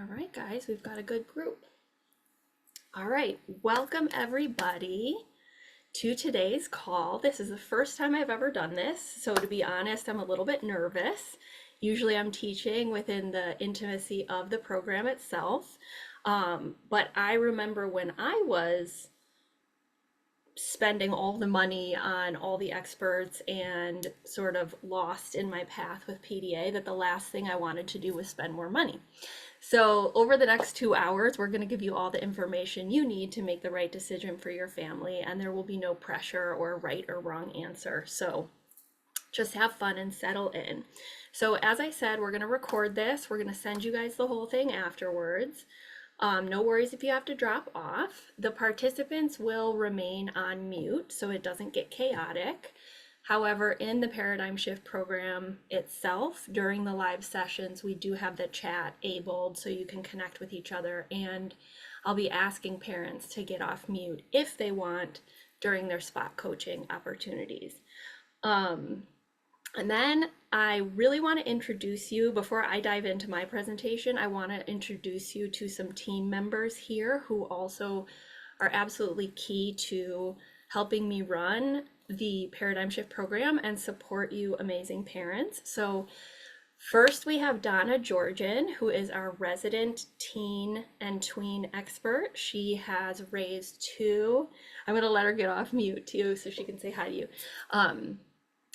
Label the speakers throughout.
Speaker 1: All right, guys, we've got a good group. All right, welcome everybody to today's call. This is the first time I've ever done this, so to be honest, I'm a little bit nervous. Usually I'm teaching within the intimacy of the program itself, but I remember when I was spending all the money on all the experts and sort of lost in my path with PDA that the last thing I wanted to do was spend more money. So, over the next 2 hours, we're going to give you all the information you need to make the right decision for your family, and there will be no pressure or right or wrong answer. So, just have fun and settle in. So, as I said, we're going to record this. We're going to send you guys the whole thing afterwards. No worries if you have to drop off. The participants will remain on mute so it doesn't get chaotic. However, in the Paradigm Shift program itself, during the live sessions, we do have the chat abled so you can connect with each other. And I'll be asking parents to get off mute if they want during their spot coaching opportunities. And then I really want to introduce you, before I dive into my presentation, I want to introduce you to some team members here who also are absolutely key to helping me run the Paradigm Shift program and support you amazing parents. So first we have Donna Georgian, who is our resident teen and tween expert. She has raised two, I'm going to let her get off mute too so she can say hi to you.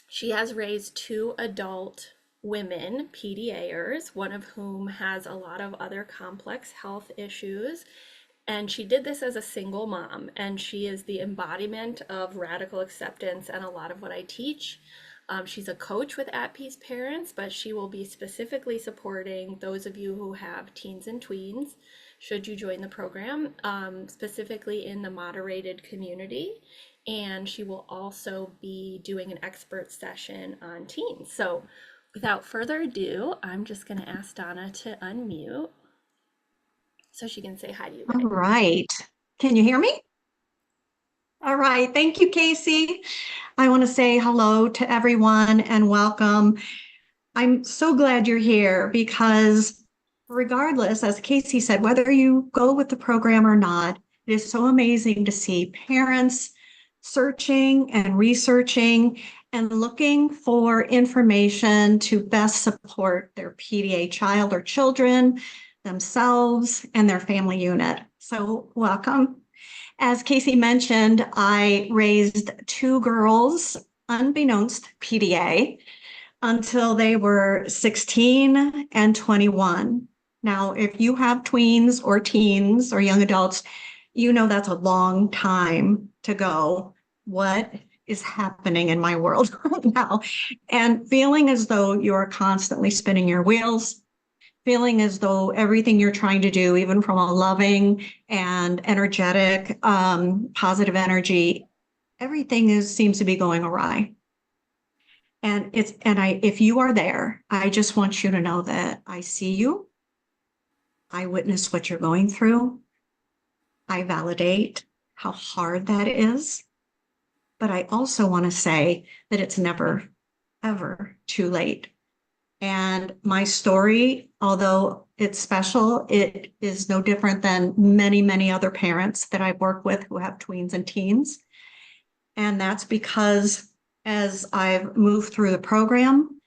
Speaker 1: She has raised two adult women, PDAers, one of whom has a lot of other complex health issues. And she did this as a single mom, and she is the embodiment of radical acceptance and a lot of what I teach. She's a coach with At Peace Parents, but she will be specifically supporting those of you who have teens and tweens, should you join the program, specifically in the moderated community. And she will also be doing an expert session on teens. So without further ado, I'm just going to ask Donna to unmute so she can say hi to you
Speaker 2: All
Speaker 1: guys.
Speaker 2: right. Can you hear me? All right. Thank you, Casey. I want to say hello to everyone and welcome. I'm so glad you're here because regardless, as Casey said, whether you go with the program or not, it is so amazing to see parents searching and researching and looking for information to best support their PDA child or children, themselves, and their family unit. So welcome. As Casey mentioned, I raised two girls, unbeknownst PDA, until they were 16 and 21. Now, if you have tweens or teens or young adults, you know that's a long time to go. What is happening in my world right now? And feeling as though you're constantly spinning your wheels, feeling as though everything you're trying to do, even from a loving and energetic, positive energy, everything seems to be going awry. And if you are there, I just want you to know that I see you. I witness what you're going through. I validate how hard that is. But I also want to say that it's never, ever too late. And my story, although it's special, it is no different than many, many other parents that I've worked with who have tweens and teens. And that's because as I've moved through the program,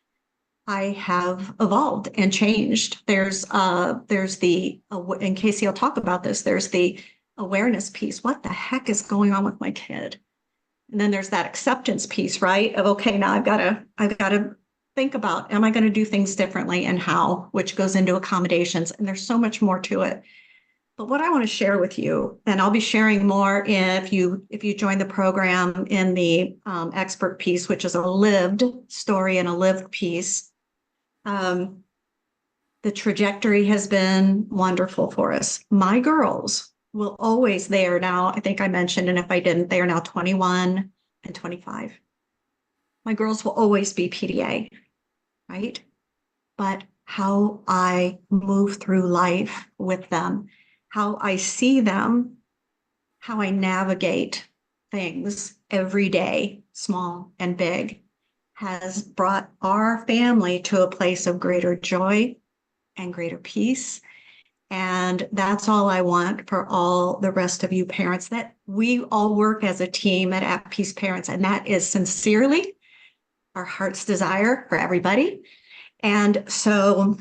Speaker 2: I have evolved and changed. There's the, and Casey will talk about this, there's the awareness piece. What the heck is going on with my kid? And then there's that acceptance piece, right? Of, okay, now I've got to think about, am I going to do things differently and how, which goes into accommodations. And there's so much more to it. But what I want to share with you, and I'll be sharing more if you join the program in the expert piece, which is a lived story and a lived piece. The trajectory has been wonderful for us. My girls will always, they are now, I think I mentioned, and if I didn't, they are now 21 and 25. My girls will always be PDA, right? But how I move through life with them, how I see them, how I navigate things every day, small and big, has brought our family to a place of greater joy and greater peace. And that's all I want for all the rest of you parents, that we all work as a team at Peace Parents. And that is sincerely our heart's desire for everybody. And so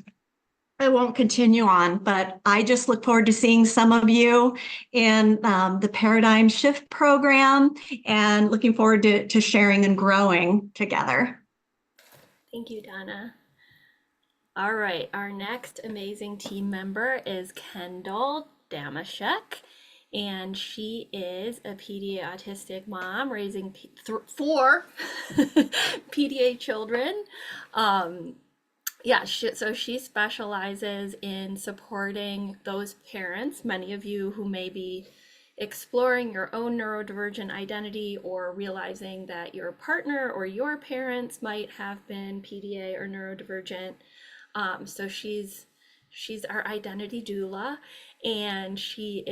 Speaker 2: I won't continue on, but I just look forward to seeing some of you in the Paradigm Shift program and looking forward to sharing and growing together.
Speaker 1: Thank you, Donna. All right, our next amazing team member is Kendall Damashek, and she is a PDA autistic mom raising four PDA children. Um, yeah, so she specializes in supporting those parents, many of you who may be exploring your own neurodivergent identity or realizing that your partner or your parents might have been PDA or neurodivergent. So she's our identity doula, and she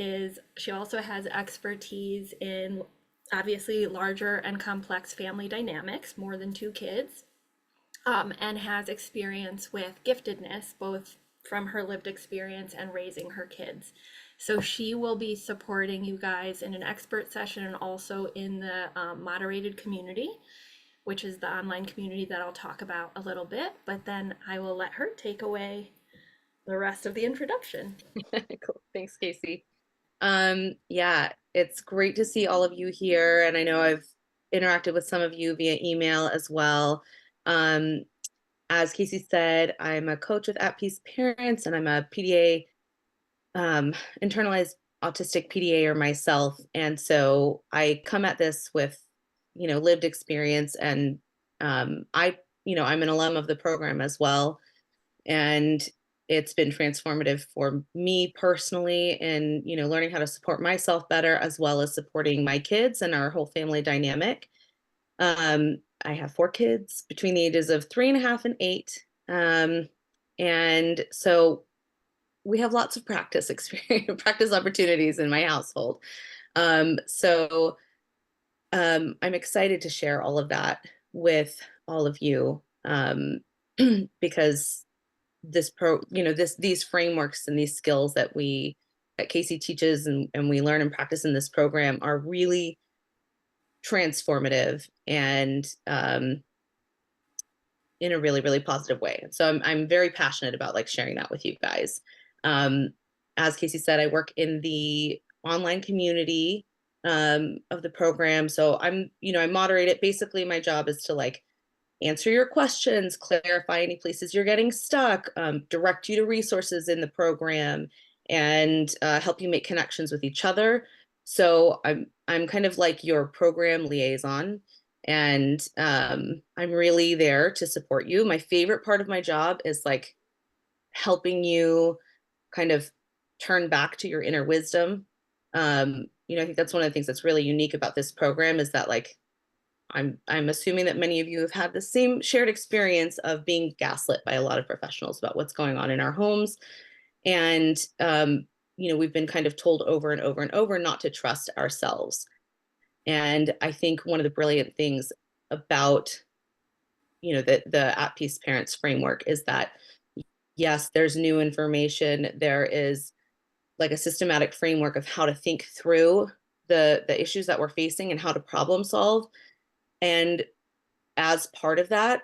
Speaker 1: also has expertise in obviously larger and complex family dynamics, more than two kids, and has experience with giftedness, both from her lived experience and raising her kids. So she will be supporting you guys in an expert session and also in the moderated community, which is the online community that I'll talk about a little bit, but then I will let her take away the rest of the introduction.
Speaker 3: Cool. Thanks, Casey. Yeah, it's great to see all of you here, and I know I've interacted with some of you via email as well. As Casey said, I'm a coach with At Peace Parents, and I'm a PDA, internalized autistic PDAer myself, and so I come at this with, lived experience, and I'm an alum of the program as well, and it's been transformative for me personally in, learning how to support myself better, as well as supporting my kids and our whole family dynamic. I have 4 kids between the ages of 3.5 and 8. And so we have lots of practice experience, practice opportunities in my household. I'm excited to share all of that with all of you, because these frameworks and these skills that Casey teaches and we learn and practice in this program are really transformative and in a really, really positive way. So I'm very passionate about like sharing that with you guys. As Casey said, I work in the online community of the program. So I moderate it. Basically, my job is to like answer your questions, clarify any places you're getting stuck, direct you to resources in the program, and help you make connections with each other. So I'm kind of like your program liaison, and I'm really there to support you. My favorite part of my job is like helping you kind of turn back to your inner wisdom. I think that's one of the things that's really unique about this program is that like I'm assuming that many of you have had the same shared experience of being gaslit by a lot of professionals about what's going on in our homes. And, we've been kind of told over and over and over not to trust ourselves. And I think one of the brilliant things about, the At Peace Parents framework is that, yes, there's new information. There is like a systematic framework of how to think through the issues that we're facing and how to problem solve. And as part of that,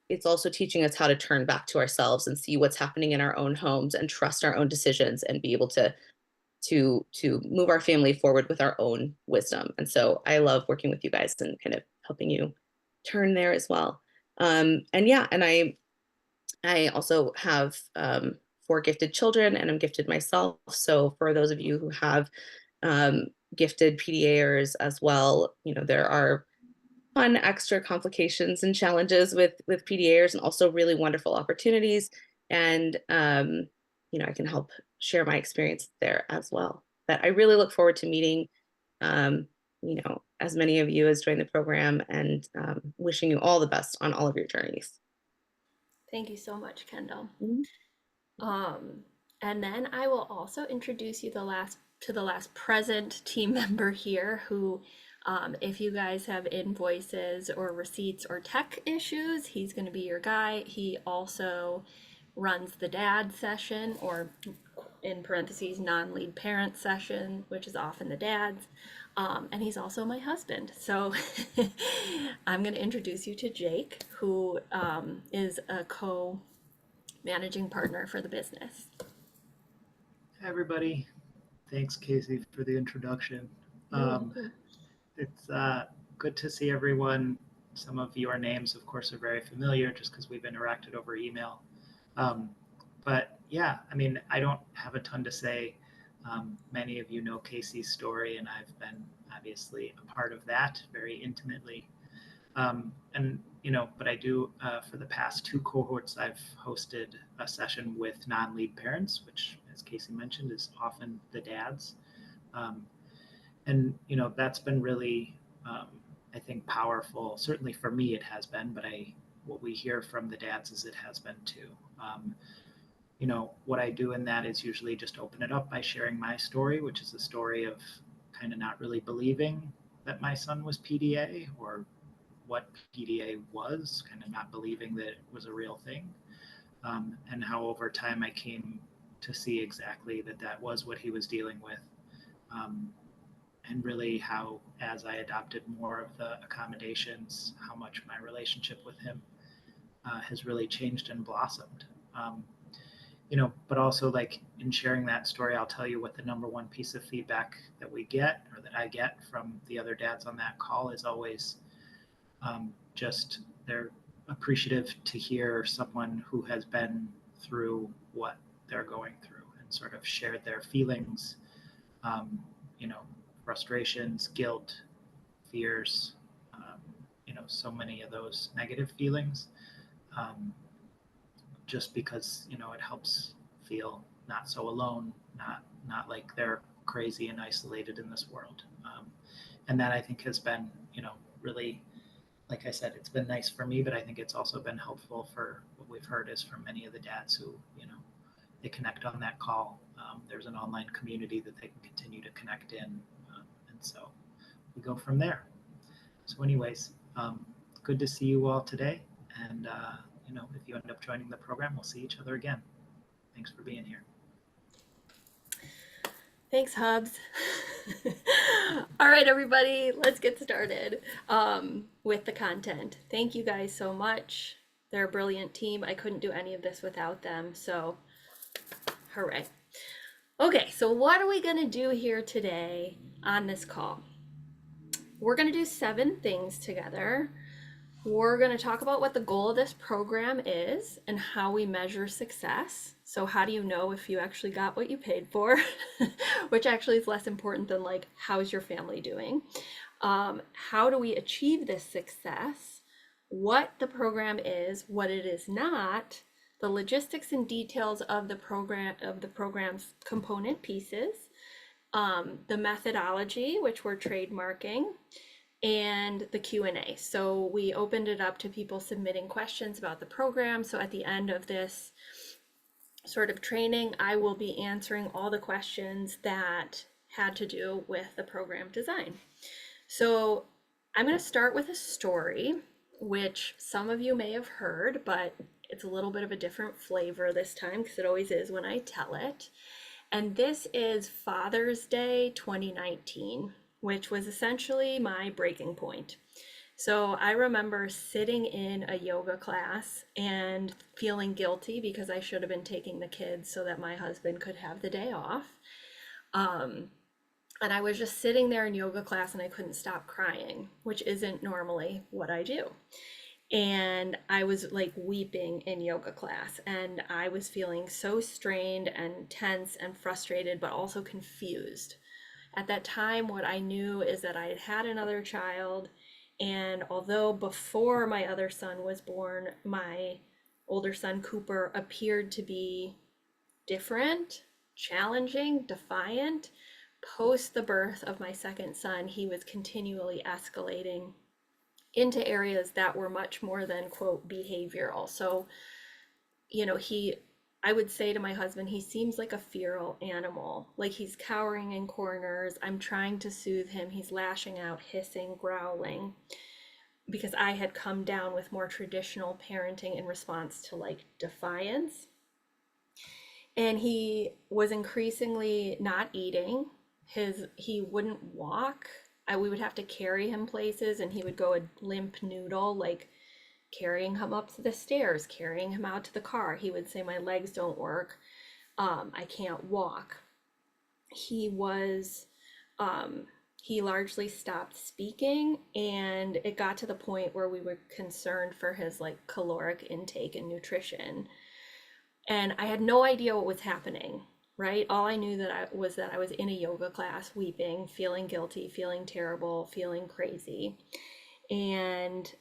Speaker 3: it's also teaching us how to turn back to ourselves and see what's happening in our own homes and trust our own decisions and be able to move our family forward with our own wisdom. And so I love working with you guys and kind of helping you turn there as well. And I also have 4 gifted children, and I'm gifted myself. So for those of you who have gifted PDAers as well, there are fun extra complications and challenges with PDAers, and also really wonderful opportunities. And I can help share my experience there as well. But I really look forward to meeting as many of you as join the program, and wishing you all the best on all of your journeys.
Speaker 1: Thank you so much, Kendall.
Speaker 3: Mm-hmm.
Speaker 1: And then I will also introduce you to the last present team member here who, if you guys have invoices or receipts or tech issues, he's going to be your guy. He also runs the dad session, or in parentheses, non-lead parent session, which is often the dads. And he's also my husband. So I'm going to introduce you to Jake, who is a co-managing partner for the business.
Speaker 4: Hi, everybody. Thanks, Casey, for the introduction. It's good to see everyone. Some of your names, of course, are very familiar just because we've interacted over email. But yeah, I mean, I don't have a ton to say. Many of you know Casey's story, and I've been obviously a part of that very intimately. And, you know, but I do, for the past 2 cohorts, I've hosted a session with non-lead parents, which, as Casey mentioned, is often the dads. And, you know, that's been really, I think, powerful. Certainly for me, it has been, but what we hear from the dads is it has been too. You know, what I do in that is usually just open it up by sharing my story, which is a story of kind of not really believing that my son was PDA or what PDA was, kind of not believing that it was a real thing, and how over time I came to see exactly that that was what he was dealing with, and really how, as I adopted more of the accommodations, how much my relationship with him has really changed and blossomed. You know, but also, like, in sharing that story, I'll tell you what the number one piece of feedback that we get, or that I get from the other dads on that call, is always just they're appreciative to hear someone who has been through what they're going through and sort of shared their feelings, you know, frustrations, guilt, fears, you know, so many of those negative feelings, just because, you know, it helps feel not so alone, not like they're crazy and isolated in this world. And that, I think, has been, you know, really, like I said, it's been nice for me, but I think it's also been helpful for what we've heard is from many of the dads who, you know, they connect on that call. There's an online community that they can continue to connect in. And so we go from there. So anyways, good to see you all today. And, you know, if you end up joining the program, we'll see each other again. Thanks for being here.
Speaker 1: Thanks, Hubs. All right, everybody, let's get started with the content. Thank you guys so much. They're a brilliant team. I couldn't do any of this without them, so hooray. Okay, so what are we going to do here today on this call? We're going to do 7 things together. We're going to talk about what the goal of this program is and how we measure success. So how do you know if you actually got what you paid for? Which actually is less important than, like, how's your family doing? How do we achieve this success? What the program is, what it is not, the logistics and details of the program's component pieces, the methodology, which we're trademarking, and the Q&A. So we opened it up to people submitting questions about the program. So at the end of this sort of training, I will be answering all the questions that had to do with the program design. So I'm going to start with a story, which some of you may have heard, but it's a little bit of a different flavor this time because it always is when I tell it. And this is Father's Day 2019, which was essentially my breaking point. So I remember sitting in a yoga class and feeling guilty because I should have been taking the kids so that my husband could have the day off. And I was just sitting there in yoga class and I couldn't stop crying, which isn't normally what I do. And I was like weeping in yoga class, and I was feeling so strained and tense and frustrated, but also confused. At that time, what I knew is that I had had another child, and although before my other son was born, my older son Cooper appeared to be different, challenging, defiant, post the birth of my second son, he was continually escalating into areas that were much more than, quote, behavioral. So, you know, I would say to my husband, he seems like a feral animal, like he's cowering in corners. I'm trying to soothe him. He's lashing out, hissing, growling, because I had come down with more traditional parenting in response to, like, defiance. And he was increasingly not eating. He wouldn't walk. We would have to carry him places, and he would go a limp noodle, like carrying him up to the stairs, carrying him out to the car. He would say, "My legs don't work. I can't walk." He was, he largely stopped speaking, and it got to the point where we were concerned for his like caloric intake and nutrition. And I had no idea what was happening, right? All I knew that I was in a yoga class, weeping, feeling guilty, feeling terrible, feeling crazy. And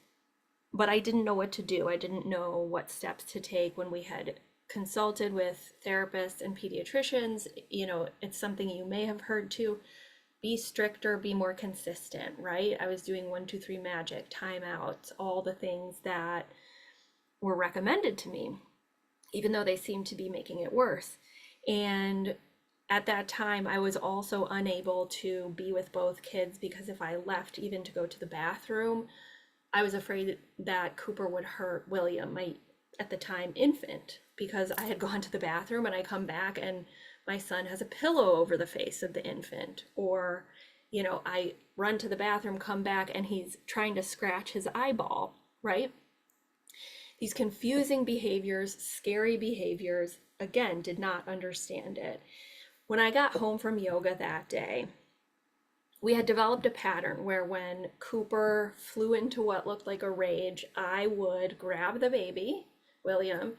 Speaker 1: but I didn't know what to do. I didn't know what steps to take. When we had consulted with therapists and pediatricians, it's something you may have heard too. Be stricter, be more consistent, right? I was doing 1, 2, 3 magic, timeouts, all the things that were recommended to me, even though they seemed to be making it worse. And at that time, I was also unable to be with both kids, because if I left even to go to the bathroom, I was afraid that Cooper would hurt William, my, at the time, infant, because I had gone to the bathroom and I come back and my son has a pillow over the face of the infant. Or, I run to the bathroom, come back, and he's trying to scratch his eyeball, right? These confusing behaviors, scary behaviors, again, did not understand it. When I got home from yoga that day, we had developed a pattern where when Cooper flew into what looked like a rage, I would grab the baby, William,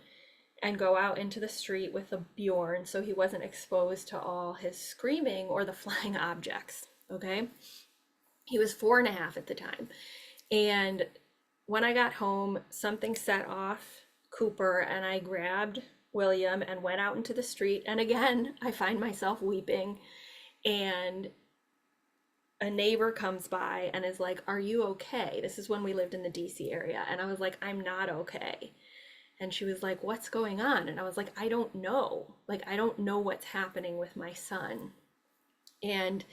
Speaker 1: and go out into the street with a Bjorn so he wasn't exposed to all his screaming or the flying objects, okay? He was 4.5 at the time. And when I got home, something set off Cooper, and I grabbed William and went out into the street. And again, I find myself weeping, and a neighbor comes by and is like, "Are you okay?" This is when we lived in the DC area. And I was like, "I'm not okay." And she was like, "What's going on?" And I was like, "I don't know. I don't know what's happening with my son." And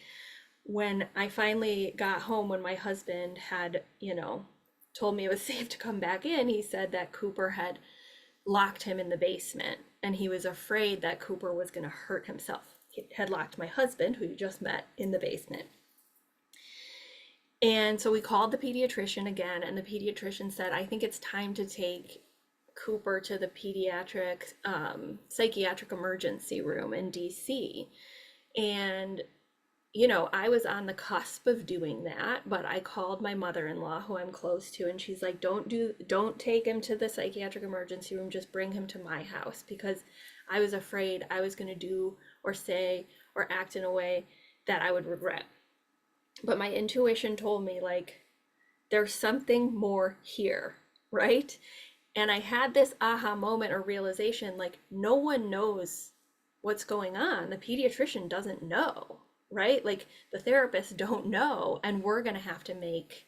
Speaker 1: when I finally got home, when my husband had, told me it was safe to come back in, he said that Cooper had locked him in the basement, and he was afraid that Cooper was going to hurt himself. He had locked my husband, who you just met, in the basement. And so we called the pediatrician again, and the pediatrician said, "I think it's time to take Cooper to the pediatric psychiatric emergency room in DC." And I was on the cusp of doing that, but I called my mother-in-law, who I'm close to, and she's like, don't take him to the psychiatric emergency room, just bring him to my house," because I was afraid I was going to do or say or act in a way that I would regret. But my intuition told me, there's something more here, right? And I had this aha moment or realization, no one knows what's going on. The pediatrician doesn't know, right? The therapists don't know, and we're going to have to make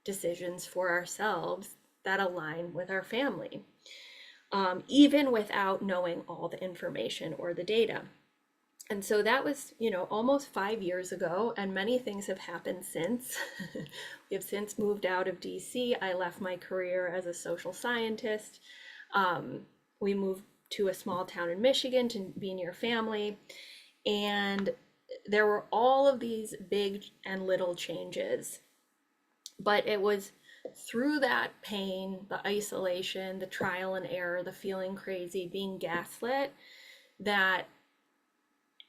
Speaker 1: decisions for ourselves that align with our family, even without knowing all the information or the data. And so that was, almost 5 years ago, and many things have happened since. We have since moved out of DC. I left my career as a social scientist. We moved to a small town in Michigan to be near family. And there were all of these big and little changes. But it was through that pain, the isolation, the trial and error, the feeling crazy, being gaslit, that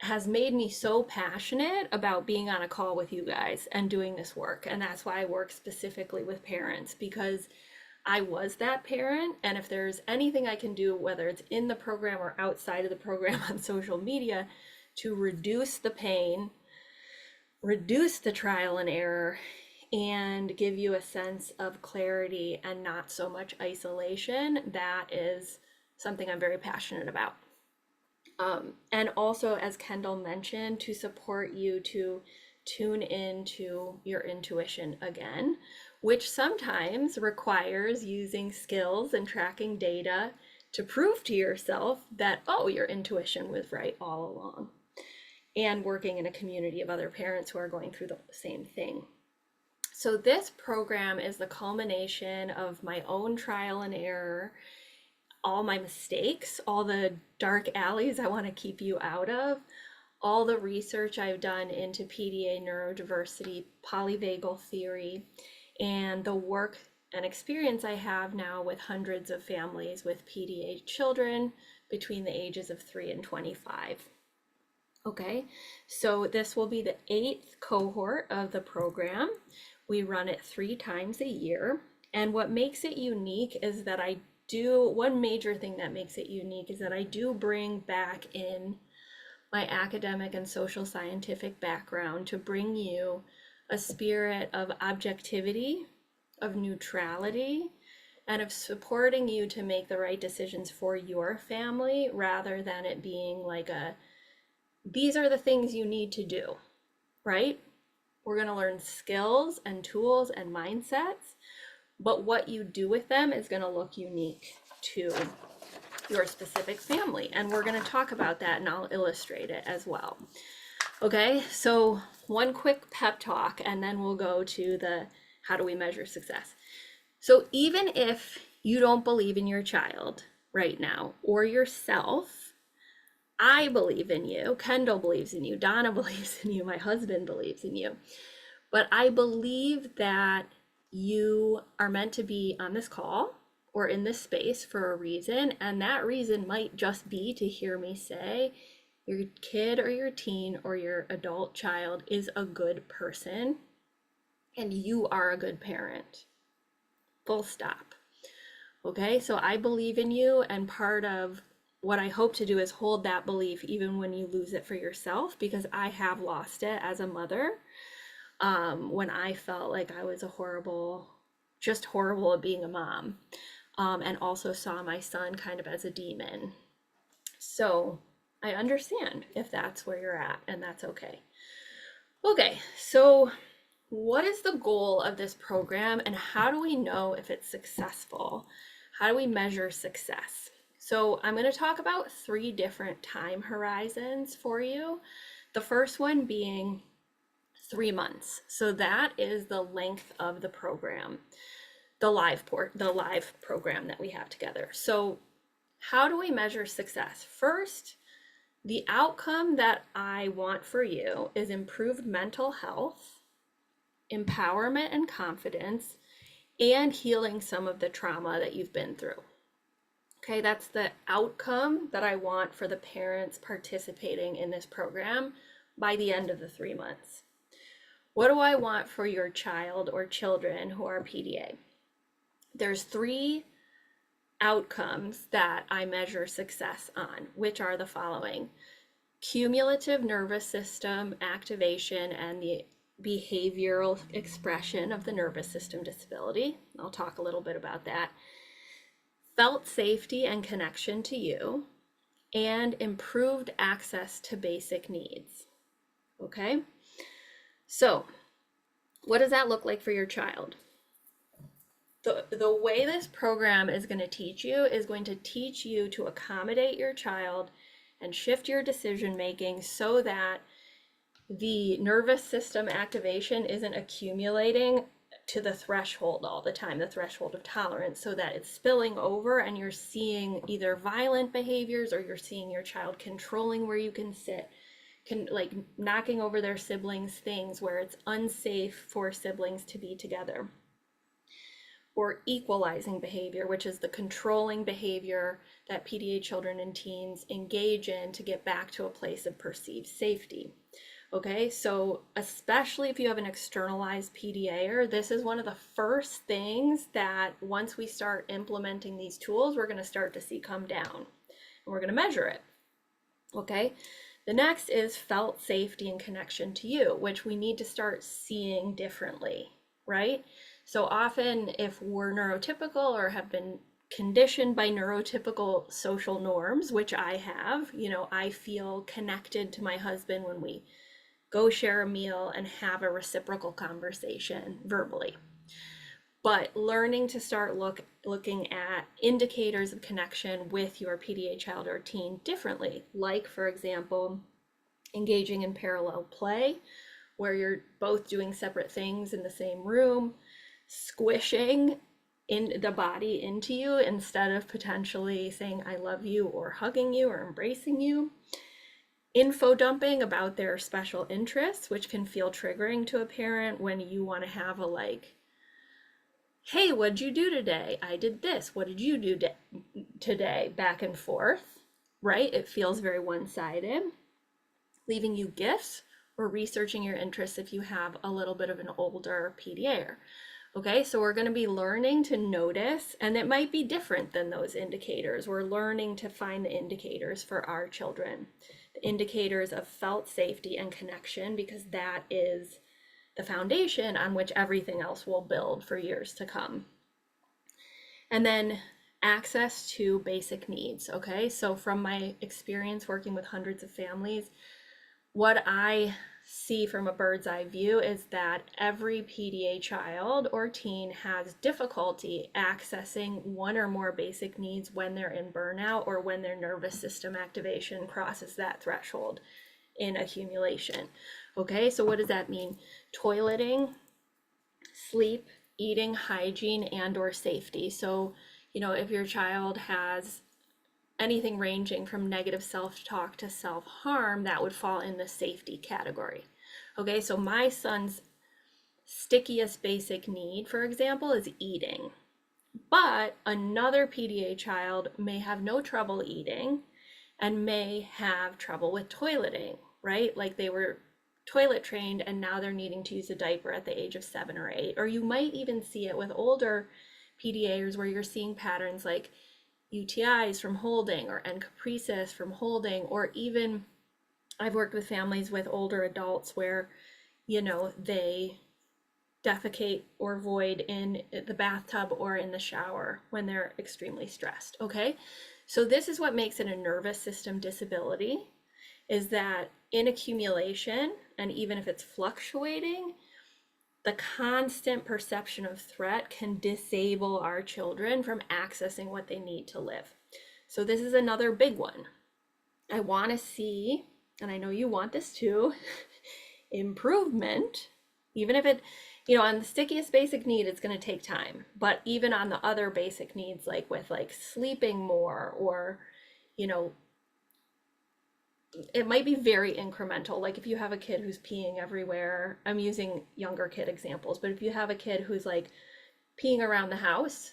Speaker 1: has made me so passionate about being on a call with you guys and doing this work. And that's why I work specifically with parents, because I was that parent. And if there's anything I can do, whether it's in the program or outside of the program on social media, to reduce the pain, reduce the trial and error, and give you a sense of clarity and not so much isolation, that is something I'm very passionate about. And also, as Kendall mentioned, to support you to tune into your intuition again, which sometimes requires using skills and tracking data to prove to yourself that, oh, your intuition was right all along, and working in a community of other parents who are going through the same thing. So this program is the culmination of my own trial and error, all my mistakes, all the dark alleys I want to keep you out of, all the research I've done into PDA neurodiversity, polyvagal theory, and the work and experience I have now with hundreds of families with PDA children between the ages of 3 and 25. Okay, so this will be the 8th cohort of the program. We run it 3 times a year. And what makes it unique is that one major thing that makes it unique is that I do bring back in my academic and social scientific background to bring you a spirit of objectivity, of neutrality, and of supporting you to make the right decisions for your family, rather than it being like these are the things you need to do, right? We're going to learn skills and tools and mindsets, but what you do with them is going to look unique to your specific family. And we're going to talk about that, and I'll illustrate it as well. Okay, so one quick pep talk, and then we'll go to the how do we measure success. So even if you don't believe in your child right now or yourself, I believe in you, Kendall believes in you, Donna believes in you, my husband believes in you. But I believe that you are meant to be on this call or in this space for a reason. And that reason might just be to hear me say, your kid or your teen or your adult child is a good person and you are a good parent. Full stop. Okay, so I believe in you, and part of what I hope to do is hold that belief even when you lose it for yourself, because I have lost it as a mother when I felt like I was just horrible at being a mom, and also saw my son kind of as a demon. So I understand if that's where you're at, and that's okay. Okay, so what is the goal of this program, and how do we know if it's successful? How do we measure success? So I'm going to talk about 3 different time horizons for you. The first one being 3 months. So that is the length of the program, the live program that we have together. So how do we measure success? First, the outcome that I want for you is improved mental health, empowerment and confidence, and healing some of the trauma that you've been through. Okay, that's the outcome that I want for the parents participating in this program by the end of the 3 months. What do I want for your child or children who are PDA? There's 3 outcomes that I measure success on, which are the following: cumulative nervous system activation and the behavioral expression of the nervous system disability. I'll talk a little bit about that. Felt safety and connection to you, and improved access to basic needs. Okay, so what does that look like for your child? The way this program is going to teach you to accommodate your child and shift your decision making so that the nervous system activation isn't accumulating to the threshold all the time, the threshold of tolerance, so that it's spilling over and you're seeing either violent behaviors or you're seeing your child controlling where you can sit, like knocking over their siblings' things where it's unsafe for siblings to be together. Or equalizing behavior, which is the controlling behavior that PDA children and teens engage in to get back to a place of perceived safety. Okay, so especially if you have an externalized PDAer, this is one of the first things that once we start implementing these tools, we're going to start to see come down, and we're going to measure it. Okay, the next is felt safety and connection to you, which we need to start seeing differently, right? So often if we're neurotypical or have been conditioned by neurotypical social norms, which I have, I feel connected to my husband when we go share a meal and have a reciprocal conversation verbally. But learning to start looking at indicators of connection with your PDA child or teen differently, like, for example, engaging in parallel play, where you're both doing separate things in the same room, squishing in the body into you instead of potentially saying I love you or hugging you or embracing you. Info dumping about their special interests, which can feel triggering to a parent when you want to have a like, hey, what'd you do today? I did this. What did you do today? Back and forth, right? It feels very one-sided. Leaving you gifts or researching your interests if you have a little bit of an older PDA. Okay, so we're going to be learning to notice, and it might be different than those indicators. We're learning to find the indicators for our children, the indicators of felt safety and connection, because that is the foundation on which everything else will build for years to come. And then access to basic needs. Okay, so from my experience working with hundreds of families, what I see from a bird's eye view is that every PDA child or teen has difficulty accessing one or more basic needs when they're in burnout or when their nervous system activation crosses that threshold in accumulation. Okay, so what does that mean? Toileting, sleep, eating, hygiene, and or safety. So, if your child has anything ranging from negative self-talk to self-harm, that would fall in the safety category. Okay, so my son's stickiest basic need, for example, is eating. But another PDA child may have no trouble eating and may have trouble with toileting, right? Like they were toilet trained and now they're needing to use a diaper at the age of 7 or 8. Or you might even see it with older PDAs where you're seeing patterns like UTIs from holding or encaprices from holding, or even I've worked with families with older adults where, they defecate or void in the bathtub or in the shower when they're extremely stressed. Okay, so this is what makes it a nervous system disability, is that in accumulation, and even if it's fluctuating, the constant perception of threat can disable our children from accessing what they need to live. So this is another big one. I want to see, and I know you want this too, improvement, even if it, on the stickiest basic need, it's going to take time. But even on the other basic needs, like with sleeping more, or, it might be very incremental. Like if you have a kid who's peeing everywhere, I'm using younger kid examples, but if you have a kid who's peeing around the house,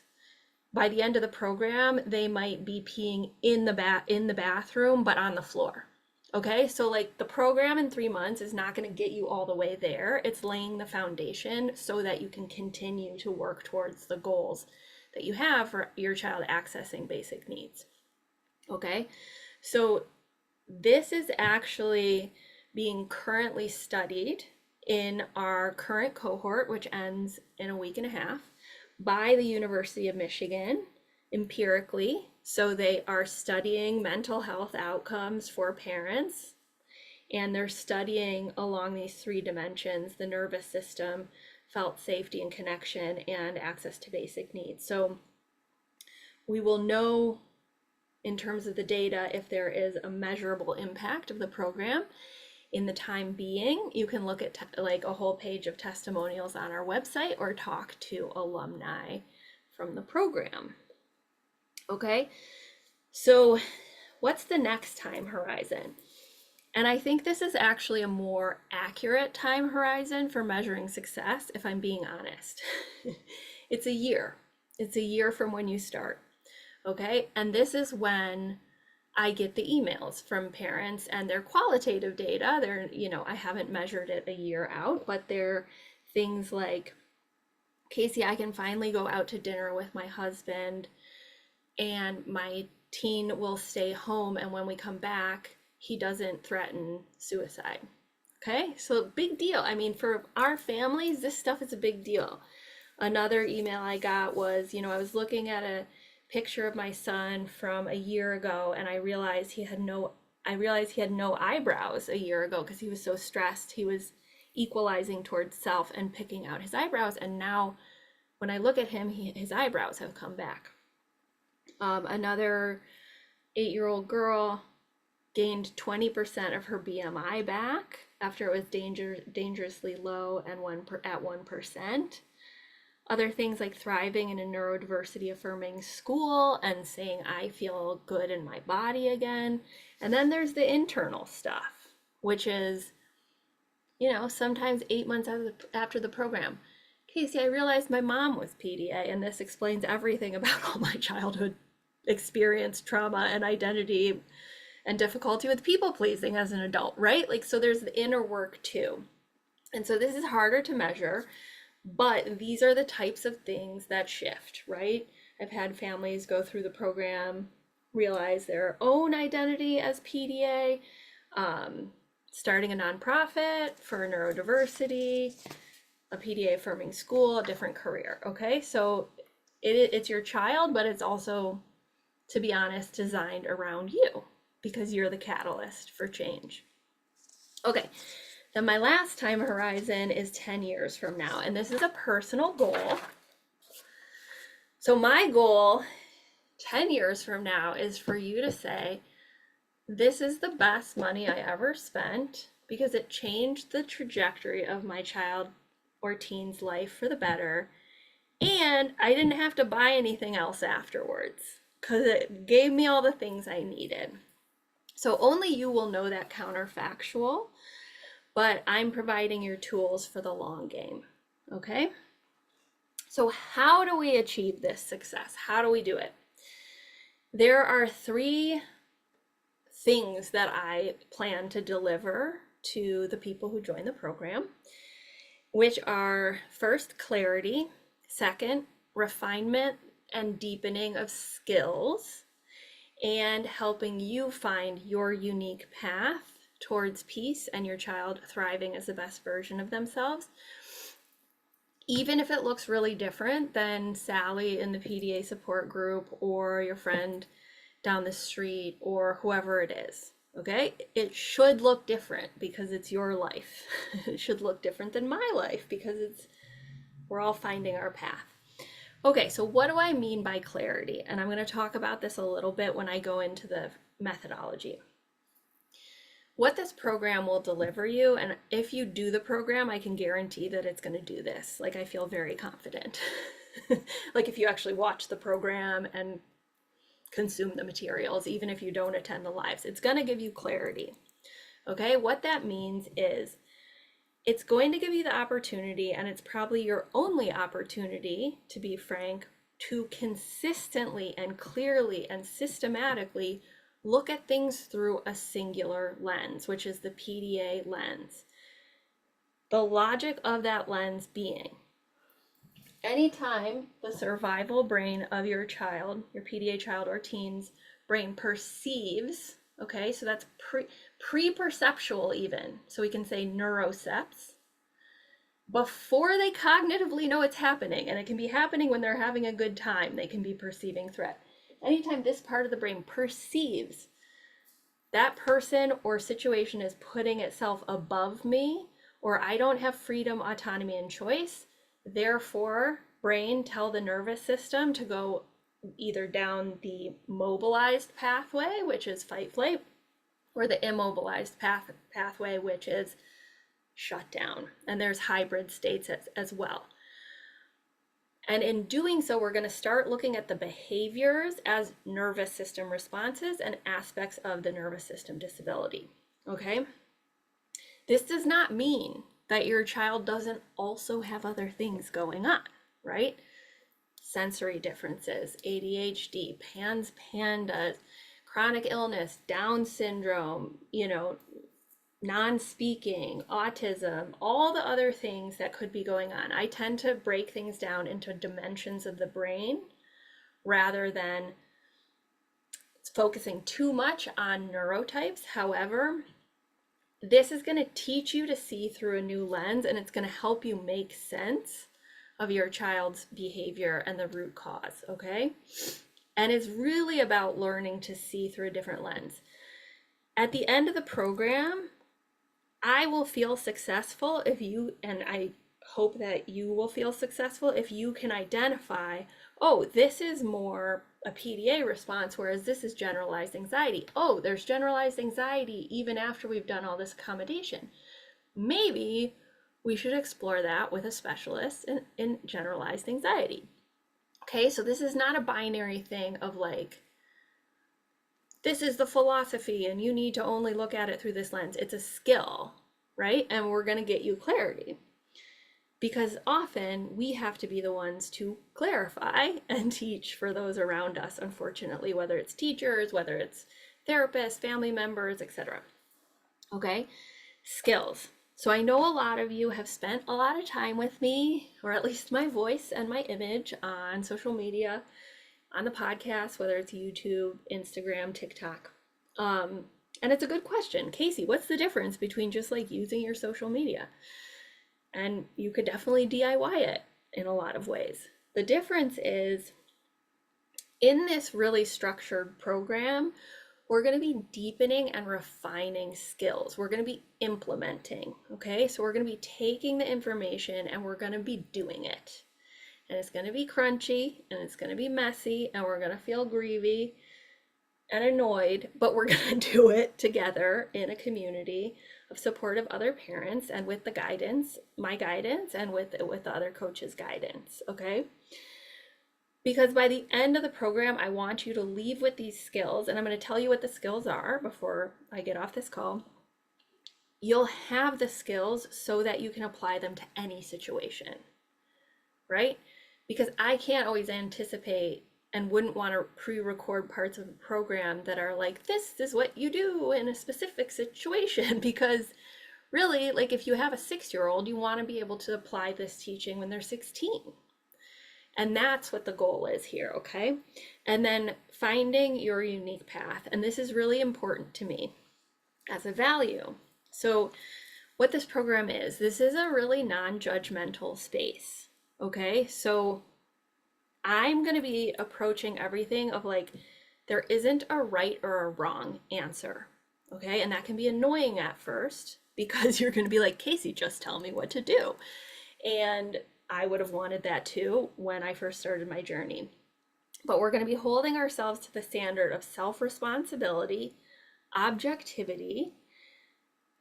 Speaker 1: by the end of the program, they might be peeing in the bathroom, but on the floor. Okay, so the program in 3 months is not going to get you all the way there. It's laying the foundation so that you can continue to work towards the goals that you have for your child accessing basic needs. Okay, so this is actually being currently studied in our current cohort, which ends in a week and a half, by the University of Michigan empirically. So they are studying mental health outcomes for parents, and they're studying along these 3 dimensions: the nervous system, felt safety and connection, and access to basic needs. So we will know in terms of the data if there is a measurable impact of the program. In the time being, you can look at a whole page of testimonials on our website or talk to alumni from the program. Okay, so what's the next time horizon? And I think this is actually a more accurate time horizon for measuring success, if I'm being honest. It's a year. It's a year from when you start. Okay, and this is when I get the emails from parents and their qualitative data. They're, I haven't measured it a year out, but they're things like, Casey, I can finally go out to dinner with my husband and my teen will stay home, and when we come back, he doesn't threaten suicide. Okay, so big deal. I mean, for our families, this stuff is a big deal. Another email I got was, I was looking at a picture of my son from a year ago, and I realized he had no eyebrows a year ago because he was so stressed. He was equalizing towards self and picking out his eyebrows, and now when I look at him, his eyebrows have come back. Another 8-year-old girl gained 20% of her BMI back after it was dangerously low and at 1%. other things like thriving in a neurodiversity affirming school and saying, I feel good in my body again. And then there's the internal stuff, which is, sometimes 8 months after the program. Casey, I realized my mom was PDA, and this explains everything about all my childhood experience, trauma, and identity and difficulty with people pleasing as an adult, right? Like, so there's the inner work too. And so this is harder to measure, but these are the types of things that shift, right? I've had families go through the program, realize their own identity as PDA, starting a nonprofit for neurodiversity, a PDA affirming school, a different career. Okay, so it's your child, but it's also, to be honest, designed around you because you're the catalyst for change. Okay, then my last time horizon is 10 years from now, and this is a personal goal. So my goal 10 years from now is for you to say, this is the best money I ever spent because it changed the trajectory of my child or teen's life for the better, and I didn't have to buy anything else afterwards because it gave me all the things I needed. So only you will know that counterfactual, but I'm providing your tools for the long game, okay? So how do we achieve this success? How do we do it? There are 3 things that I plan to deliver to the people who join the program, which are first, clarity, second, refinement and deepening of skills, and helping you find your unique path towards peace and your child thriving as the best version of themselves, even if it looks really different than Sally in the PDA support group or your friend down the street or whoever it is. Okay, it should look different because it's your life. It should look different than my life because we're all finding our path. Okay, so what do I mean by clarity? And I'm going to talk about this a little bit when I go into the methodology. What this program will deliver you, and if you do the program, I can guarantee that it's going to do this. Like, I feel very confident. Like, if you actually watch the program and consume the materials, even if you don't attend the lives, it's going to give you clarity. Okay, what that means is it's going to give you the opportunity, and it's probably your only opportunity, to be frank, to consistently and clearly and systematically look at things through a singular lens, which is the PDA lens. The logic of that lens being, anytime the survival brain of your child, your PDA child or teen's brain perceives, okay, so that's pre-perceptual even, so we can say neuroceps, before they cognitively know it's happening, and it can be happening when they're having a good time, they can be perceiving threat. Anytime this part of the brain perceives that person or situation is putting itself above me, or I don't have freedom, autonomy, and choice, therefore, brain, tell the nervous system to go either down the mobilized pathway, which is fight flight, or the immobilized pathway, which is shut down. And there's hybrid states as well. And in doing so, we're going to start looking at the behaviors as nervous system responses and aspects of the nervous system disability. Okay? This does not mean that your child doesn't also have other things going on, right? Sensory differences, ADHD, PANS, PANDAS, chronic illness, Down syndrome, non-speaking, autism, all the other things that could be going on. I tend to break things down into dimensions of the brain rather than focusing too much on neurotypes. However, this is going to teach you to see through a new lens, and it's going to help you make sense of your child's behavior and the root cause, okay? And it's really about learning to see through a different lens. At the end of the program, I will feel successful if you, and I hope that you will feel successful if you can identify, oh, this is more a PDA response, whereas this is generalized anxiety. Oh, there's generalized anxiety even after we've done all this accommodation. Maybe we should explore that with a specialist in generalized anxiety. Okay, so this is not a binary thing of like, this is the philosophy and you need to only look at it through this lens. It's a skill, right? And we're going to get you clarity, because often we have to be the ones to clarify and teach for those around us, unfortunately, whether it's teachers, whether it's therapists, family members, etc. Okay, skills. So I know a lot of you have spent a lot of time with me, or at least my voice and my image on social media, on the podcast, whether it's YouTube, Instagram, TikTok. And it's a good question. Casey, what's the difference between just like using your social media? And you could definitely DIY it in a lot of ways. The difference is, in this really structured program, we're going to be deepening and refining skills. We're going to be implementing, okay? So we're going to be taking the information and we're going to be doing it. And it's going to be crunchy and it's going to be messy and we're going to feel grievy and annoyed, but we're going to do it together in a community of supportive other parents and with the guidance, my guidance, and with the other coaches' guidance, okay? Because by the end of the program, I want you to leave with these skills, and I'm going to tell you what the skills are before I get off this call. You'll have the skills so that you can apply them to any situation, right? Because I can't always anticipate and wouldn't want to pre-record parts of the program that are like, this is what you do in a specific situation, because really, like if you have a 6-year-old, you want to be able to apply this teaching when they're 16. And that's what the goal is here, okay? And then finding your unique path. And this is really important to me as a value. So what this program is, this is a really non-judgmental space, okay? So I'm going to be approaching everything of like, there isn't a right or a wrong answer, okay? And that can be annoying at first because you're going to be like, Casey, just tell me what to do. And I would have wanted that too when I first started my journey. But we're going to be holding ourselves to the standard of self-responsibility, objectivity,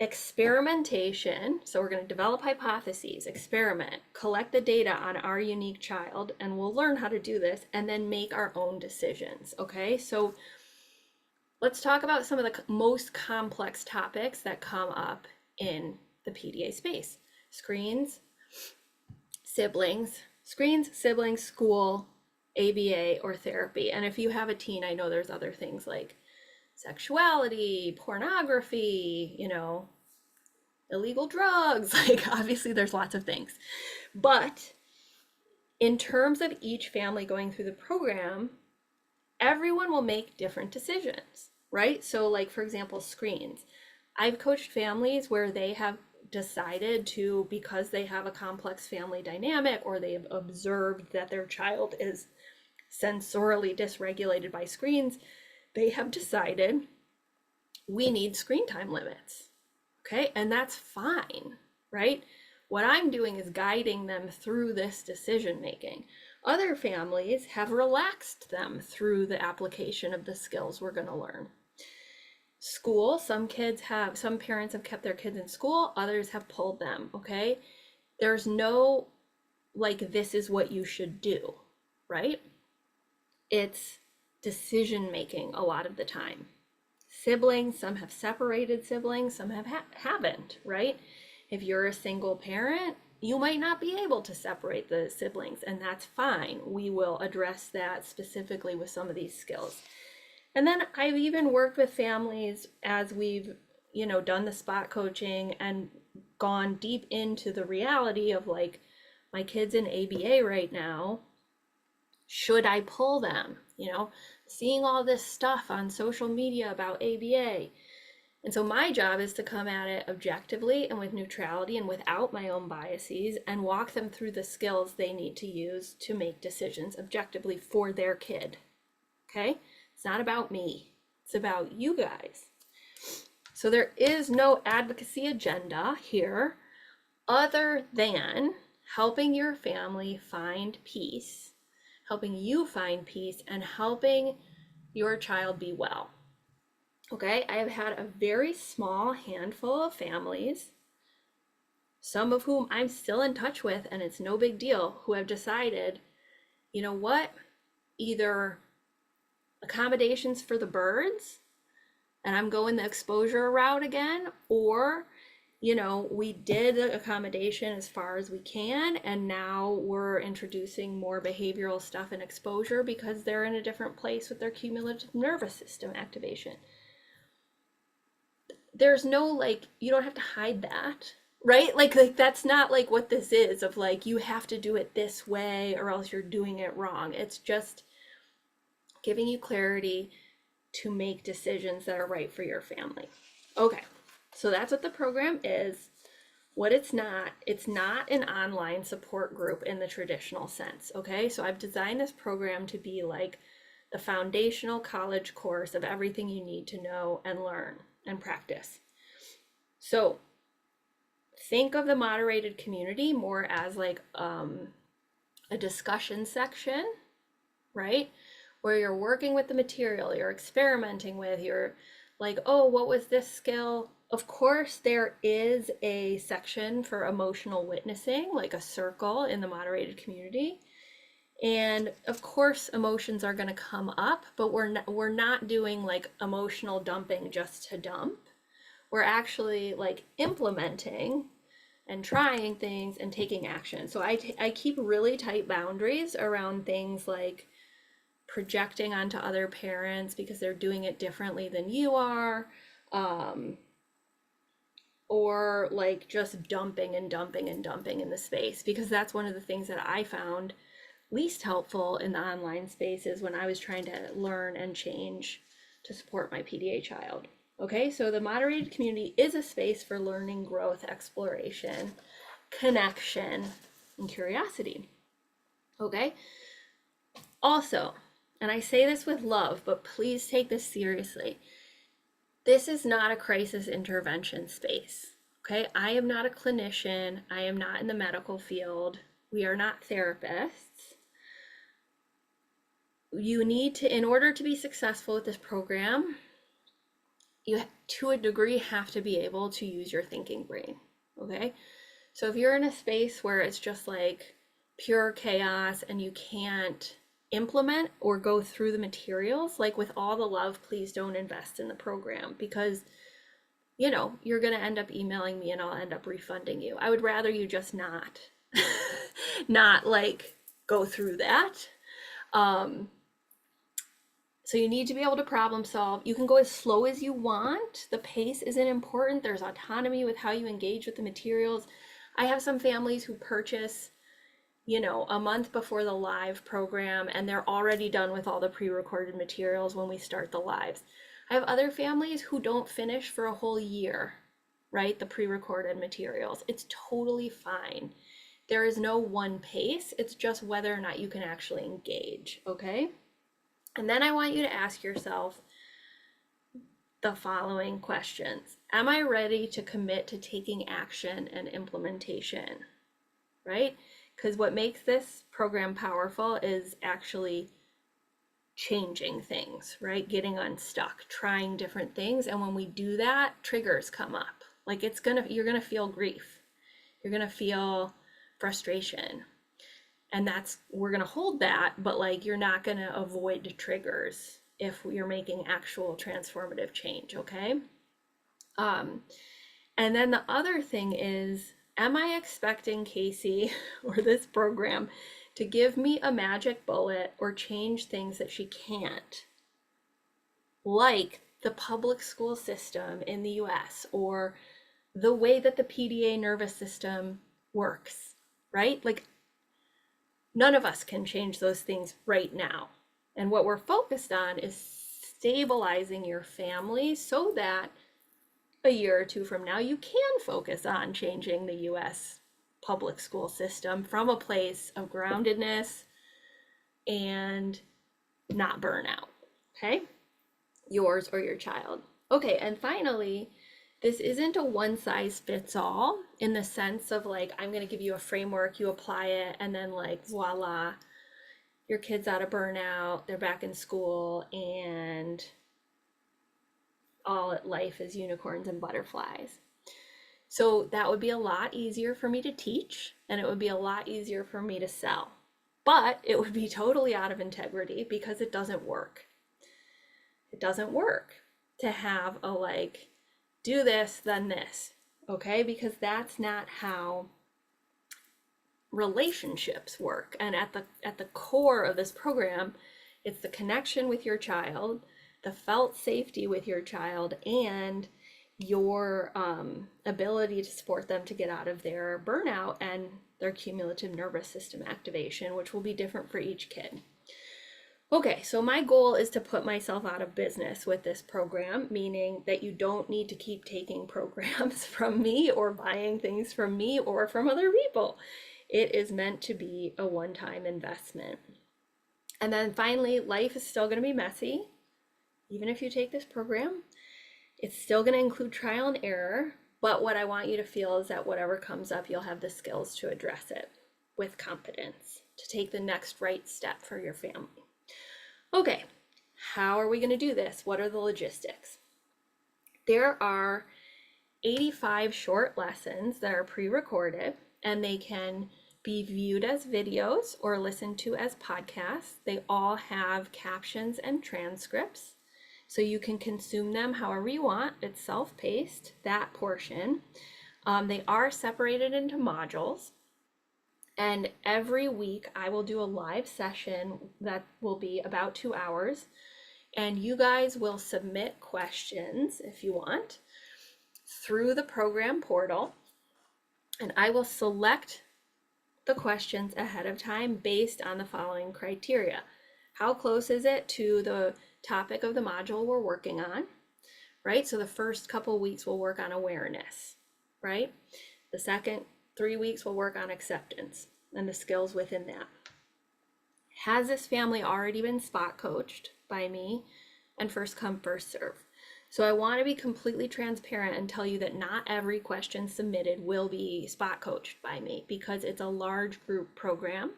Speaker 1: experimentation. So we're going to develop hypotheses, experiment, collect the data on our unique child, and we'll learn how to do this and then make our own decisions. Okay, so let's talk about some of the most complex topics that come up in the PDA space. Screens, siblings, school, ABA, or therapy. And if you have a teen, I know there's other things like sexuality, pornography, illegal drugs, like obviously there's lots of things. But in terms of each family going through the program, everyone will make different decisions, right? So like, for example, screens. I've coached families where they have decided to, because they have a complex family dynamic or they've observed that their child is sensorily dysregulated by screens, they have decided we need screen time limits. Okay, and that's fine, right? What I'm doing is guiding them through this decision making. Other families have relaxed them through the application of the skills we're going to learn. School, some parents have kept their kids in school, others have pulled them, okay? There's no, like, this is what you should do, right? It's decision making a lot of the time. Siblings, some have separated siblings, some haven't, right? If you're a single parent, you might not be able to separate the siblings, and that's fine. We will address that specifically with some of these skills. And then I've even worked with families as we've, done the spot coaching and gone deep into the reality of like, my kid's in ABA right now. Should I pull them? Seeing all this stuff on social media about ABA. And so my job is to come at it objectively and with neutrality and without my own biases and walk them through the skills they need to use to make decisions objectively for their kid. Okay? It's not about me. It's about you guys. So there is no advocacy agenda here other than helping your family find peace, helping you find peace, and helping your child be well. Okay, I have had a very small handful of families some of whom I'm still in touch with, and it's no big deal, who have decided, you know what, either accommodations for the birds, and I'm going the exposure route again, or, you know, we did the accommodation as far as we can, and now we're introducing more behavioral stuff and exposure because they're in a different place with their cumulative nervous system activation. There's no, like, you don't have to hide that, right? Like that's not like what this is of like, you have to do it this way or else you're doing it wrong. It's just giving you clarity to make decisions that are right for your family. Okay, so that's what the program is. What it's not an online support group in the traditional sense, okay? So I've designed this program to be like the foundational college course of everything you need to know and learn and practice. So think of the moderated community more as like a discussion section, right? Where you're working with the material, you're experimenting with, you're like, oh, what was this skill? Of course, there is a section for emotional witnessing, like a circle in the moderated community. And of course, emotions are going to come up, but we're not doing like emotional dumping just to dump. We're actually like implementing and trying things and taking action. So I keep really tight boundaries around things like projecting onto other parents because they're doing it differently than you are, or like just dumping in the space, because that's one of the things that I found least helpful in the online spaces when I was trying to learn and change to support my PDA child. Okay, so the moderated community is a space for learning, growth, exploration, connection, and curiosity. Okay, also, and I say this with love, but please take this seriously, this is not a crisis intervention space. Okay, I am not a clinician. I am not in the medical field. We are not therapists. You need to, in order to be successful with this program, you to a degree have to be able to use your thinking brain. Okay, so if you're in a space where it's just like pure chaos and you can't implement or go through the materials, like with all the love, please don't invest in the program, because you know you're going to end up emailing me and I'll end up refunding you. I would rather you just not like go through that. So you need to be able to problem solve. You can go as slow as you want. The pace isn't important. There's autonomy with how you engage with the materials. I have some families who purchase, you know, a month before the live program, and they're already done with all the pre-recorded materials when we start the lives. I have other families who don't finish for a whole year, right? The pre-recorded materials. It's totally fine. There is no one pace. It's just whether or not you can actually engage, okay? And then I want you to ask yourself the following questions. Am I ready to commit to taking action and implementation, right? Because what makes this program powerful is actually changing things, right? Getting unstuck, trying different things. And when we do that, triggers come up. Like you're gonna feel grief. You're gonna feel frustration. And we're gonna hold that, but like you're not gonna avoid triggers if you're making actual transformative change, okay? And then the other thing is, am I expecting Casey or this program to give me a magic bullet or change things that she can't? Like the public school system in the US or the way that the PDA nervous system works, right? Like none of us can change those things right now. And what we're focused on is stabilizing your family so that a year or two from now, you can focus on changing the US public school system from a place of groundedness and not burnout, okay? Yours or your child. Okay, and finally, this isn't a one size fits all in the sense of like, I'm gonna give you a framework, you apply it, and then like, voila, your kid's out of burnout, they're back in school, and all life is unicorns and butterflies. So that would be a lot easier for me to teach, and it would be a lot easier for me to sell. But it would be totally out of integrity because it doesn't work. It doesn't work to have a like, do this, then this, okay? Because that's not how relationships work. And at the core of this program, it's the connection with your child, the felt safety with your child, and your ability to support them to get out of their burnout and their cumulative nervous system activation, which will be different for each kid. Okay, so my goal is to put myself out of business with this program, meaning that you don't need to keep taking programs from me or buying things from me or from other people. It is meant to be a one-time investment. And then finally, life is still going to be messy. Even if you take this program, it's still going to include trial and error. But what I want you to feel is that whatever comes up, you'll have the skills to address it with competence, to take the next right step for your family. Okay, how are we going to do this? What are the logistics? There are 85 short lessons that are pre-recorded, and they can be viewed as videos or listened to as podcasts. They all have captions and transcripts, so you can consume them however you want. It's self-paced, that portion. They are separated into modules. And every week I will do a live session that will be about 2 hours. And you guys will submit questions if you want through the program portal. And I will select the questions ahead of time based on the following criteria. How close is it to the topic of the module we're working on, right? So the first couple weeks we'll work on awareness, right? The second 3 weeks we'll work on acceptance and the skills within that. Has this family already been spot coached by me? And first come, first serve. So I want to be completely transparent and tell you that not every question submitted will be spot coached by me because it's a large group program.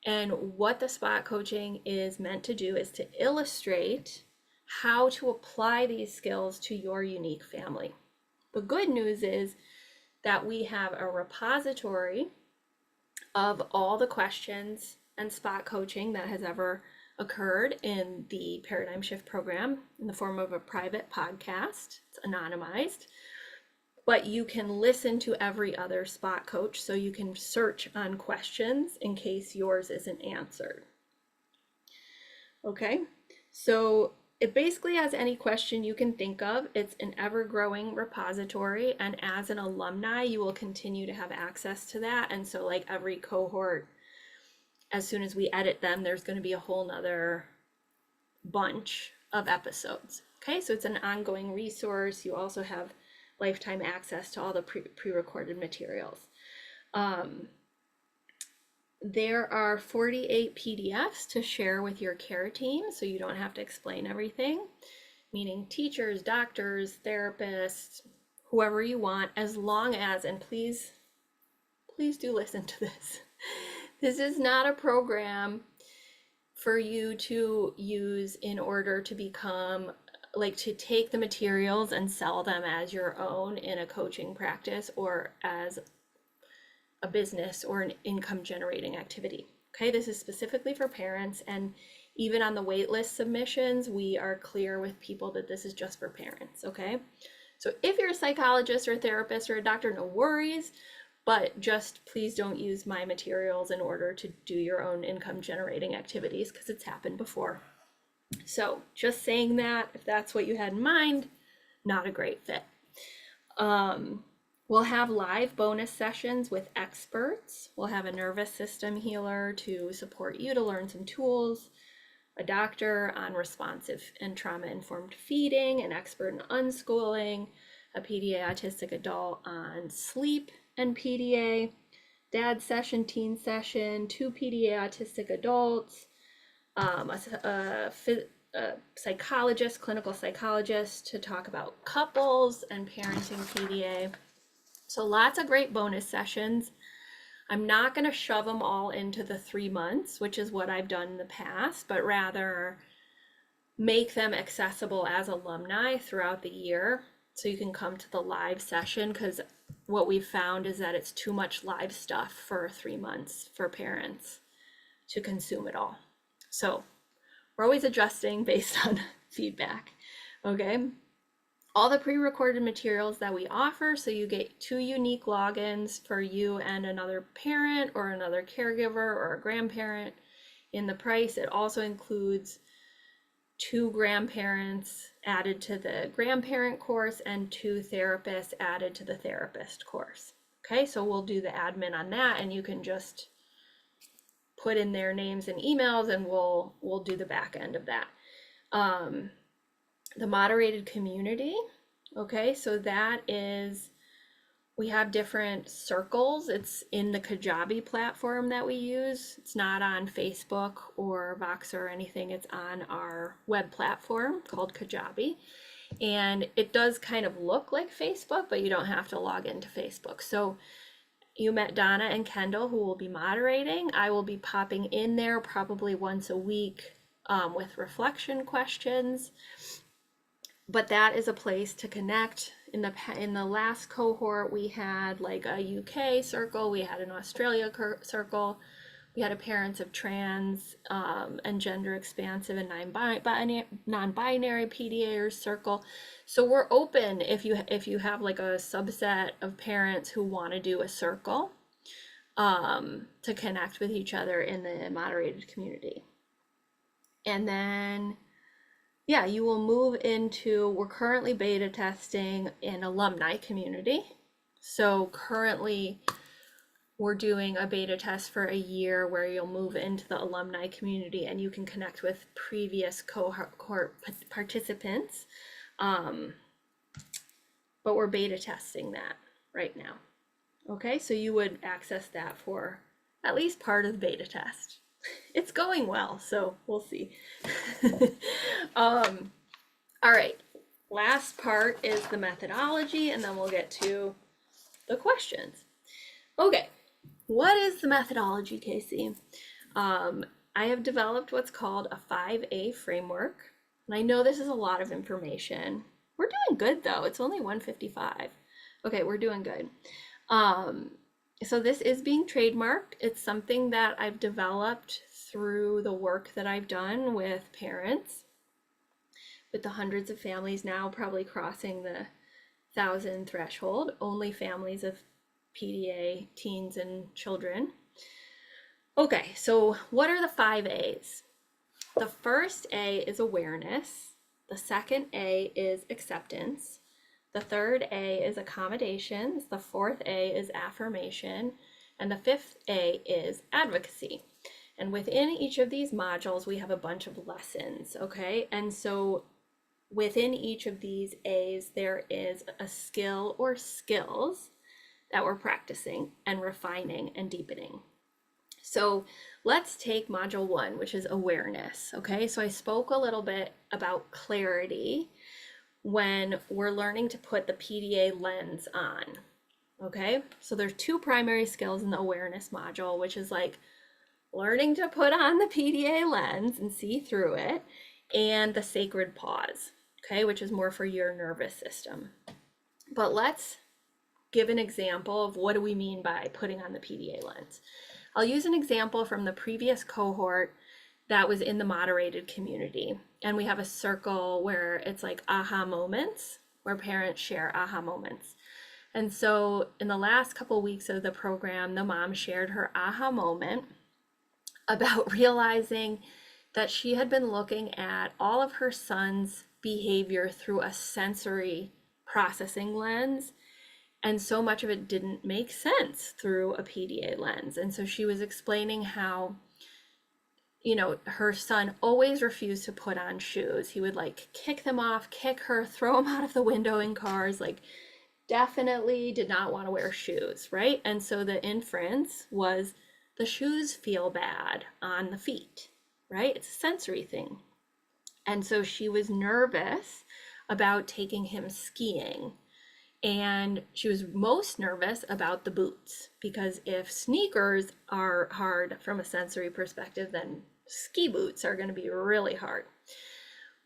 Speaker 1: And what the spot coaching is meant to do is to illustrate how to apply these skills to your unique family. The good news is that we have a repository of all the questions and spot coaching that has ever occurred in the Paradigm Shift program in the form of a private podcast. It's anonymized, but you can listen to every other spot coach, so you can search on questions in case yours isn't answered. Okay, so it basically has any question you can think of. It's an ever-growing repository, and as an alumni, you will continue to have access to that. And so like every cohort, as soon as we edit them, there's going to be a whole nother bunch of episodes. Okay, so it's an ongoing resource. You also have lifetime access to all the pre-recorded materials. There are 48 PDFs to share with your care team, so you don't have to explain everything, meaning teachers, doctors, therapists, whoever you want, as long as, and please do listen to this. This is not a program for you to use in order to become, like, to take the materials and sell them as your own in a coaching practice or as a business or an income generating activity. Okay, this is specifically for parents, and even on the waitlist submissions, we are clear with people that this is just for parents. Okay, so if you're a psychologist or a therapist or a doctor, no worries, but just please don't use my materials in order to do your own income generating activities, because it's happened before. So just saying that, if that's what you had in mind, not a great fit. We'll have live bonus sessions with experts. We'll have a nervous system healer to support you to learn some tools, a doctor on responsive and trauma-informed feeding, an expert in unschooling, a PDA autistic adult on sleep and PDA, dad session, teen session, 2 PDA autistic adults, a psychologist, clinical psychologist to talk about couples and parenting PDA. So lots of great bonus sessions. I'm not going to shove them all into the 3 months, which is what I've done in the past, but rather make them accessible as alumni throughout the year. so you can come to the live session, because what we've found is that it's too much live stuff for 3 months for parents to consume it all. So we're always adjusting based on feedback. Okay. All the pre-recorded materials that we offer, so you get 2 unique logins for you and another parent or another caregiver or a grandparent in the price. It also includes 2 grandparents added to the grandparent course and 2 therapists added to the therapist course. Okay, so we'll do the admin on that, and you can just put in their names and emails, and we'll do the back end of that. The moderated community, okay, so that is, we have different circles. It's in the Kajabi platform that we use. It's not on Facebook or Voxer or anything. It's on our web platform called Kajabi. And it does kind of look like Facebook, but you don't have to log into Facebook. So you met Donna and Kendall, who will be moderating. I will be popping in there probably once a week with reflection questions. But that is a place to connect. In the last cohort, we had like a UK circle, we had an Australia circle, we had a parents of trans and gender expansive and non-binary PDAers circle. So we're open if you have like a subset of parents who want to do a circle to connect with each other in the moderated community. And then yeah, you will move into, we're currently beta testing an alumni community. So currently we're doing a beta test for a year where you'll move into the alumni community and you can connect with previous cohort participants. But we're beta testing that right now. Okay, so you would access that for at least part of the beta test. It's going well, so we'll see. All right, last part is the methodology, and then we'll get to the questions. Okay, what is the methodology, Casey? I have developed what's called a 5A framework, and I know this is a lot of information. We're doing good though, it's only 1:55. Okay, we're doing good. So this is being trademarked. It's something that I've developed through the work that I've done with parents, with the hundreds of families now probably crossing the 1,000 threshold, only families of PDA teens and children. Okay, so what are the 5 A's? The first A is awareness. The second A is acceptance. The third A is accommodations. The fourth A is affirmation. And the fifth A is advocacy. And within each of these modules, we have a bunch of lessons, okay? And so within each of these A's, there is a skill or skills that we're practicing and refining and deepening. So let's take module 1, which is awareness, okay? So I spoke a little bit about clarity when we're learning to put the PDA lens on, okay? So there's 2 primary skills in the awareness module, which is like learning to put on the PDA lens and see through it, and the sacred pause, okay, which is more for your nervous system. But let's give an example of what do we mean by putting on the PDA lens. I'll use an example from the previous cohort that was in the moderated community. And we have a circle where it's like aha moments, where parents share aha moments. And so in the last couple weeks of the program, the mom shared her aha moment about realizing that she had been looking at all of her son's behavior through a sensory processing lens. And so much of it didn't make sense through a PDA lens. And so she was explaining how, you know, her son always refused to put on shoes. He would like kick them off, kick her, throw them out of the window in cars, like definitely did not want to wear shoes, right? And so the inference was the shoes feel bad on the feet, right? It's a sensory thing. And so she was nervous about taking him skiing. And she was most nervous about the boots, because if sneakers are hard from a sensory perspective, then ski boots are going to be really hard.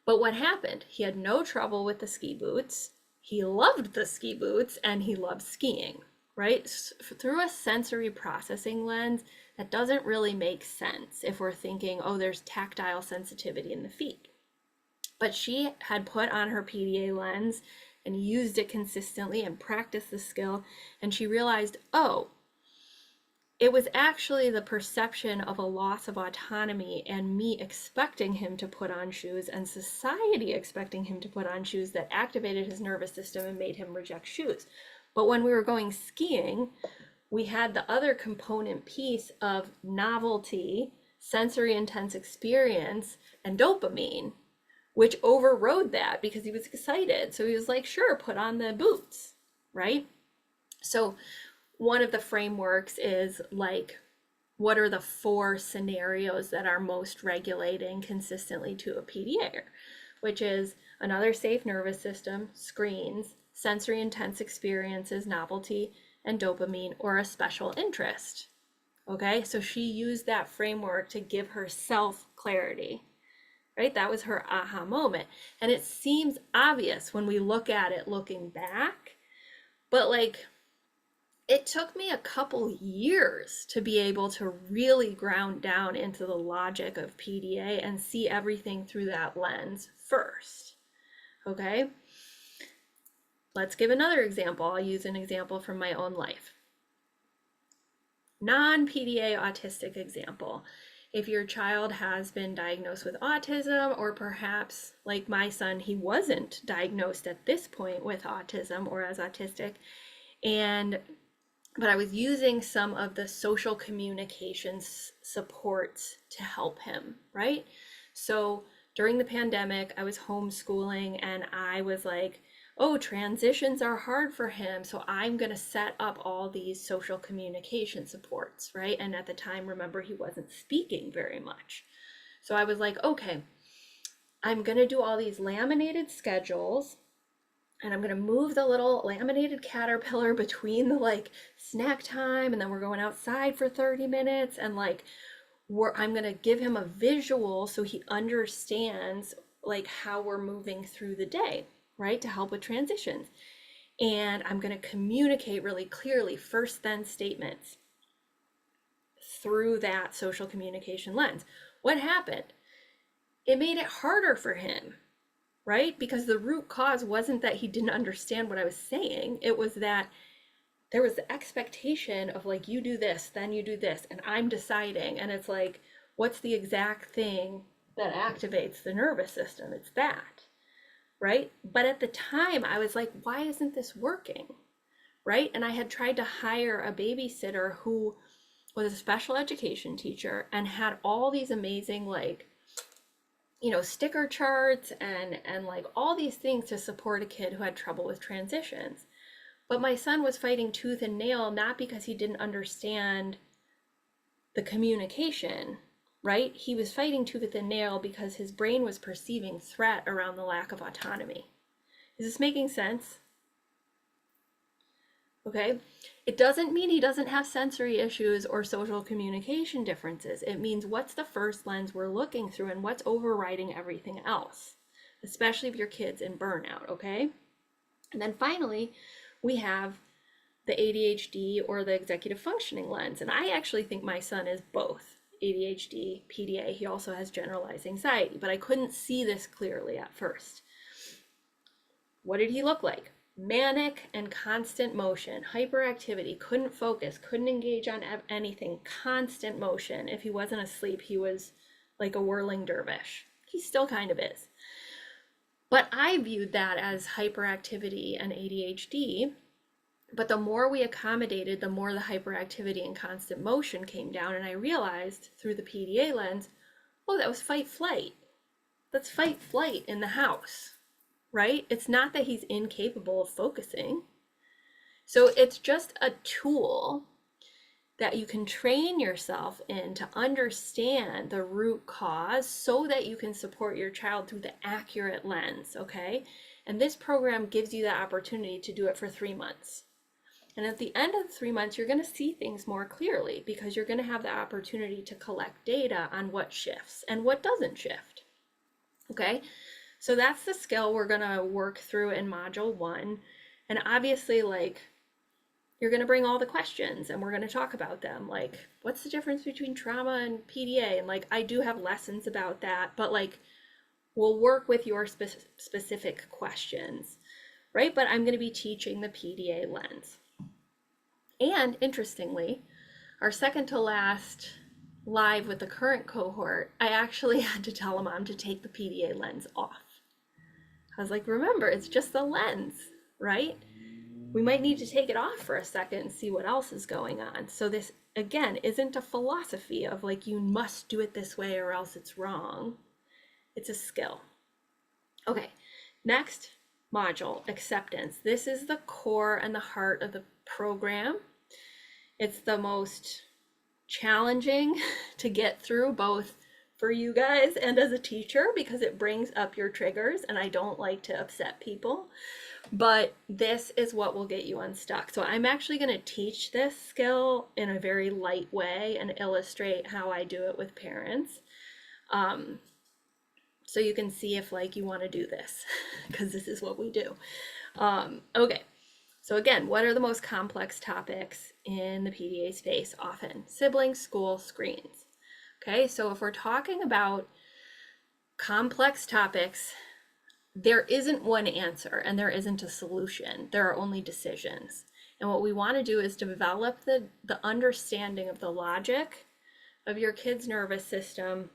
Speaker 1: But what happened? He had no trouble with the ski boots. he loved the ski boots and he loved skiing, right? Through a sensory processing lens, that doesn't really make sense if we're thinking, oh, there's tactile sensitivity in the feet. But she had put on her PDA lens and used it consistently and practiced the skill, and she realized, oh, it was actually the perception of a loss of autonomy and me expecting him to put on shoes and society expecting him to put on shoes that activated his nervous system and made him reject shoes. But when we were going skiing, we had the other component piece of novelty, sensory intense experience, and dopamine, which overrode that because he was excited. So he was like, sure, put on the boots, right? So one of the frameworks is like, what are the 4 scenarios that are most regulating consistently to a PDA, which is another safe nervous system, screens, sensory intense experiences, novelty, and dopamine, or a special interest. Okay, so she used that framework to give herself clarity, right? That was her aha moment. And it seems obvious when we look at it looking back, but like, it took me a couple years to be able to really ground down into the logic of PDA and see everything through that lens first. Okay, let's give another example. I'll use an example from my own life. Non-PDA autistic example. If your child has been diagnosed with autism, or perhaps like my son, he wasn't diagnosed at this point with autism or as autistic, but I was using some of the social communications supports to help him, right? So during the pandemic, I was homeschooling and I was like, oh, transitions are hard for him. So I'm going to set up all these social communication supports, right? And at the time, remember, he wasn't speaking very much. So I was like, okay, I'm going to do all these laminated schedules. And I'm going to move the little laminated caterpillar between the like snack time, and then we're going outside for 30 minutes, and like I'm going to give him a visual so he understands like how we're moving through the day, right, to help with transitions. And I'm going to communicate really clearly first then statements through that social communication lens. What happened? It made it harder for him, right? Because the root cause wasn't that he didn't understand what I was saying. It was that there was the expectation of like, you do this, then you do this, and I'm deciding. And it's like, what's the exact thing that activates the nervous system? It's that, right? But at the time I was like, why isn't this working? Right? And I had tried to hire a babysitter who was a special education teacher and had all these amazing like, you know, sticker charts and like all these things to support a kid who had trouble with transitions. But my son was fighting tooth and nail, not because he didn't understand the communication, right? He was fighting tooth and nail because his brain was perceiving threat around the lack of autonomy. Is this making sense? Okay, it doesn't mean he doesn't have sensory issues or social communication differences. It means what's the first lens we're looking through and what's overriding everything else, especially if your kid's in burnout, okay? And then finally, we have the ADHD or the executive functioning lens. And I actually think my son is both ADHD, PDA. He also has generalized anxiety, but I couldn't see this clearly at first. What did he look like? Manic and constant motion, hyperactivity, couldn't focus, couldn't engage on anything, constant motion. If he wasn't asleep, he was like a whirling dervish. He still kind of is. But I viewed that as hyperactivity and ADHD. But the more we accommodated, the more the hyperactivity and constant motion came down. And I realized through the PDA lens, oh, that was fight flight. That's fight flight in the house. Right? It's not that he's incapable of focusing. So it's just a tool that you can train yourself in to understand the root cause so that you can support your child through the accurate lens, okay? And this program gives you the opportunity to do it for 3 months. And at the end of the 3 months, you're going to see things more clearly because you're going to have the opportunity to collect data on what shifts and what doesn't shift, okay? So that's the skill we're gonna work through in module 1. And obviously, like, you're gonna bring all the questions and we're gonna talk about them. Like, what's the difference between trauma and PDA? And like, I do have lessons about that, but like, we'll work with your specific questions, right? But I'm gonna be teaching the PDA lens. And interestingly, our second to last live with the current cohort, I actually had to tell a mom to take the PDA lens off. I was like, remember, it's just the lens, right? We might need to take it off for a second and see what else is going on. So this, again, isn't a philosophy of like, you must do it this way or else it's wrong. It's a skill. Okay, next module, acceptance. This is the core and the heart of the program. It's the most challenging to get through, both for you guys and as a teacher, because it brings up your triggers and I don't like to upset people, but this is what will get you unstuck. So I'm actually going to teach this skill in a very light way and illustrate how I do it with parents. So you can see if like you want to do this, because this is what we do. Okay. So again, what are the most complex topics in the PDA space often? Siblings, school, screens. Okay, so if we're talking about complex topics, there isn't one answer and there isn't a solution. There are only decisions. And what we want to do is develop the understanding of the logic of your kid's nervous system,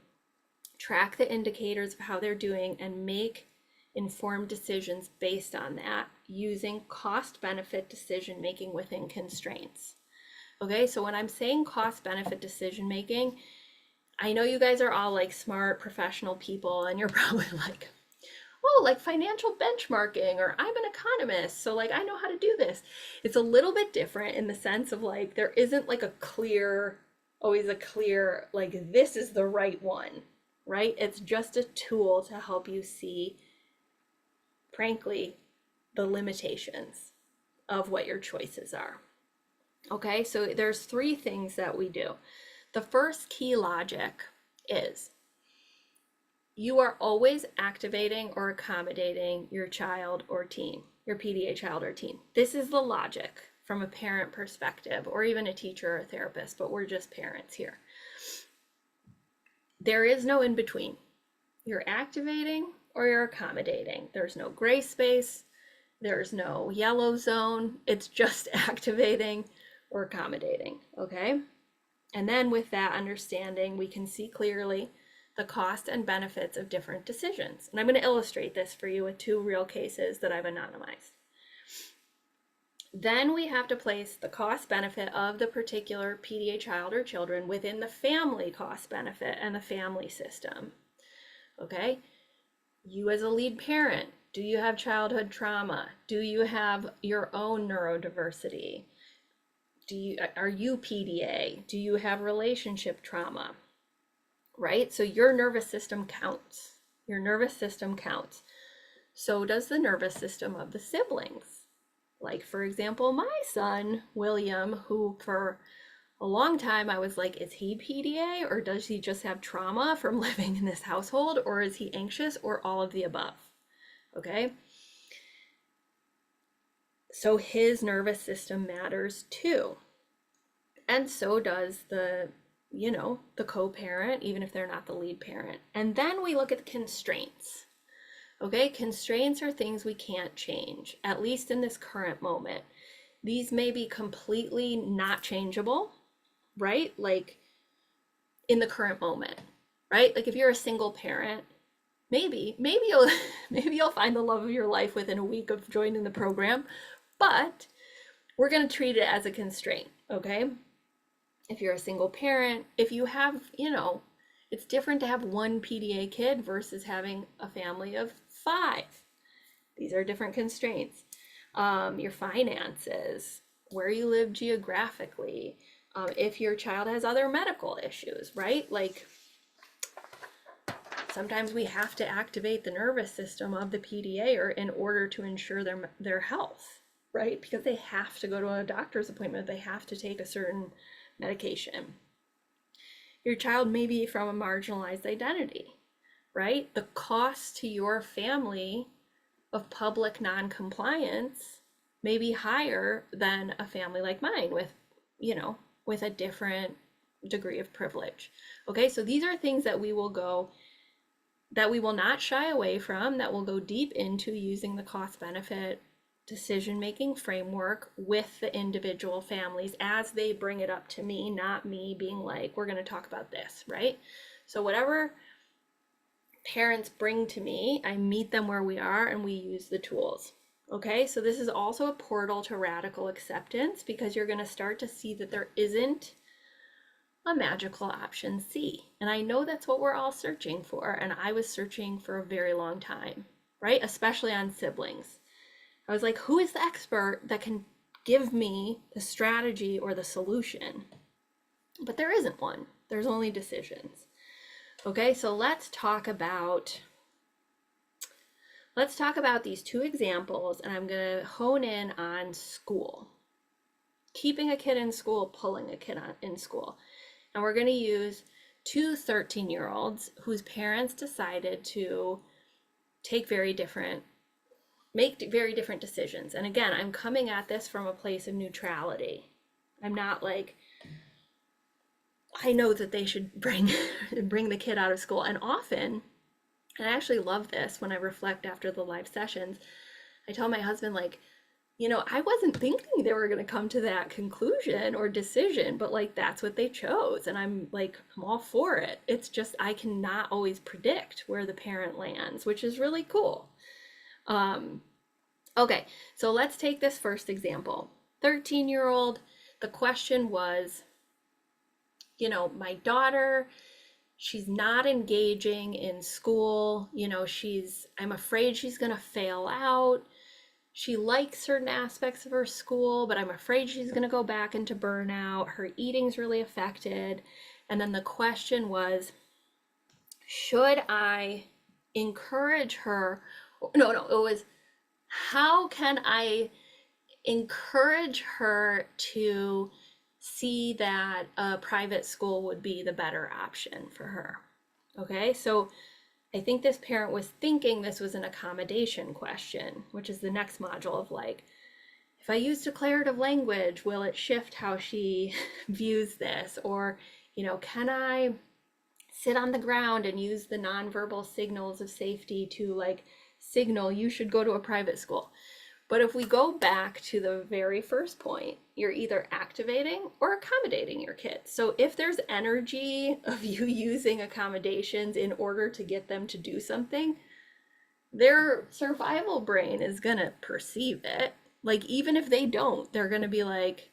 Speaker 1: track the indicators of how they're doing, and make informed decisions based on that using cost-benefit decision making within constraints. Okay, so when I'm saying cost-benefit decision making, I know you guys are all like smart professional people and you're probably like, oh, like financial benchmarking, or I'm an economist, so like I know how to do this. It's a little bit different in the sense of like, there isn't like always a clear, like this is the right one, right? It's just a tool to help you see, frankly, the limitations of what your choices are. Okay, so there's 3 things that we do. The first key logic is you are always activating or accommodating your child or teen, your PDA child or teen. This is the logic from a parent perspective, or even a teacher or a therapist, but we're just parents here. There is no in between. You're activating or you're accommodating. There's no gray space. There's no yellow zone. It's just activating or accommodating, okay? And then with that understanding, we can see clearly the cost and benefits of different decisions. And I'm going to illustrate this for you with 2 real cases that I've anonymized. Then we have to place the cost benefit of the particular PDA child or children within the family cost benefit and the family system. Okay? You as a lead parent, do you have childhood trauma? Do you have your own neurodiversity? Are you PDA? Do you have relationship trauma? Right? So your nervous system counts. Your nervous system counts. So does the nervous system of the siblings. Like, for example, my son, William, who for a long time I was like, is he PDA, or does he just have trauma from living in this household, or is he anxious, or all of the above? Okay? So his nervous system matters too. And so does the co-parent, even if they're not the lead parent. And then we look at the constraints. Okay, constraints are things we can't change, at least in this current moment. These may be completely not changeable, right? Like in the current moment, right? Like if you're a single parent, maybe you'll find the love of your life within a week of joining the program, but we're going to treat it as a constraint, okay? If you're a single parent, if you have, it's different to have one PDA kid versus having a family of 5. These are different constraints. Your finances, where you live geographically, if your child has other medical issues, right? Like sometimes we have to activate the nervous system of the PDA in order to ensure their health, right? Because they have to go to a doctor's appointment, they have to take a certain medication. Your child may be from a marginalized identity, right? The cost to your family of public non-compliance may be higher than a family like mine with, with a different degree of privilege. Okay, so these are things that we will not shy away from, that will go deep into using the cost benefit decision-making framework with the individual families as they bring it up to me, not me being like, we're going to talk about this, right? So whatever parents bring to me, I meet them where we are and we use the tools. Okay, so this is also a portal to radical acceptance, because you're going to start to see that there isn't a magical option C. And I know that's what we're all searching for. And I was searching for a very long time, right? Especially on siblings. I was like, who is the expert that can give me the strategy or the solution? But there isn't one. There's only decisions. Okay, so let's talk about these two examples, and I'm going to hone in on school. Keeping a kid in school, pulling a kid in school. And we're going to use two 13-year-olds whose parents decided to make very different decisions. And again, I'm coming at this from a place of neutrality. I'm not like, I know that they should bring the kid out of school. And often, and I actually love this when I reflect after the live sessions, I tell my husband, like, I wasn't thinking they were going to come to that conclusion or decision, but like, that's what they chose. And I'm all for it. It's just, I cannot always predict where the parent lands, which is really cool. Okay, so let's take this first example. 13-year-old, the question was, my daughter, she's not engaging in school. I'm afraid she's going to fail out. She likes certain aspects of her school, but I'm afraid she's going to go back into burnout. Her eating's really affected. And then the question was, should I encourage her? No, it was, how can I encourage her to see that a private school would be the better option for her? Okay, so I think this parent was thinking this was an accommodation question, which is the next module of like, if I use declarative language, will it shift how she views this? Or, can I sit on the ground and use the nonverbal signals of safety to like signal you should go to a private school? But if we go back to the very first point, you're either activating or accommodating your kids. So if there's energy of you using accommodations in order to get them to do something, their survival brain is going to perceive it. Like, even if they don't, they're going to be like,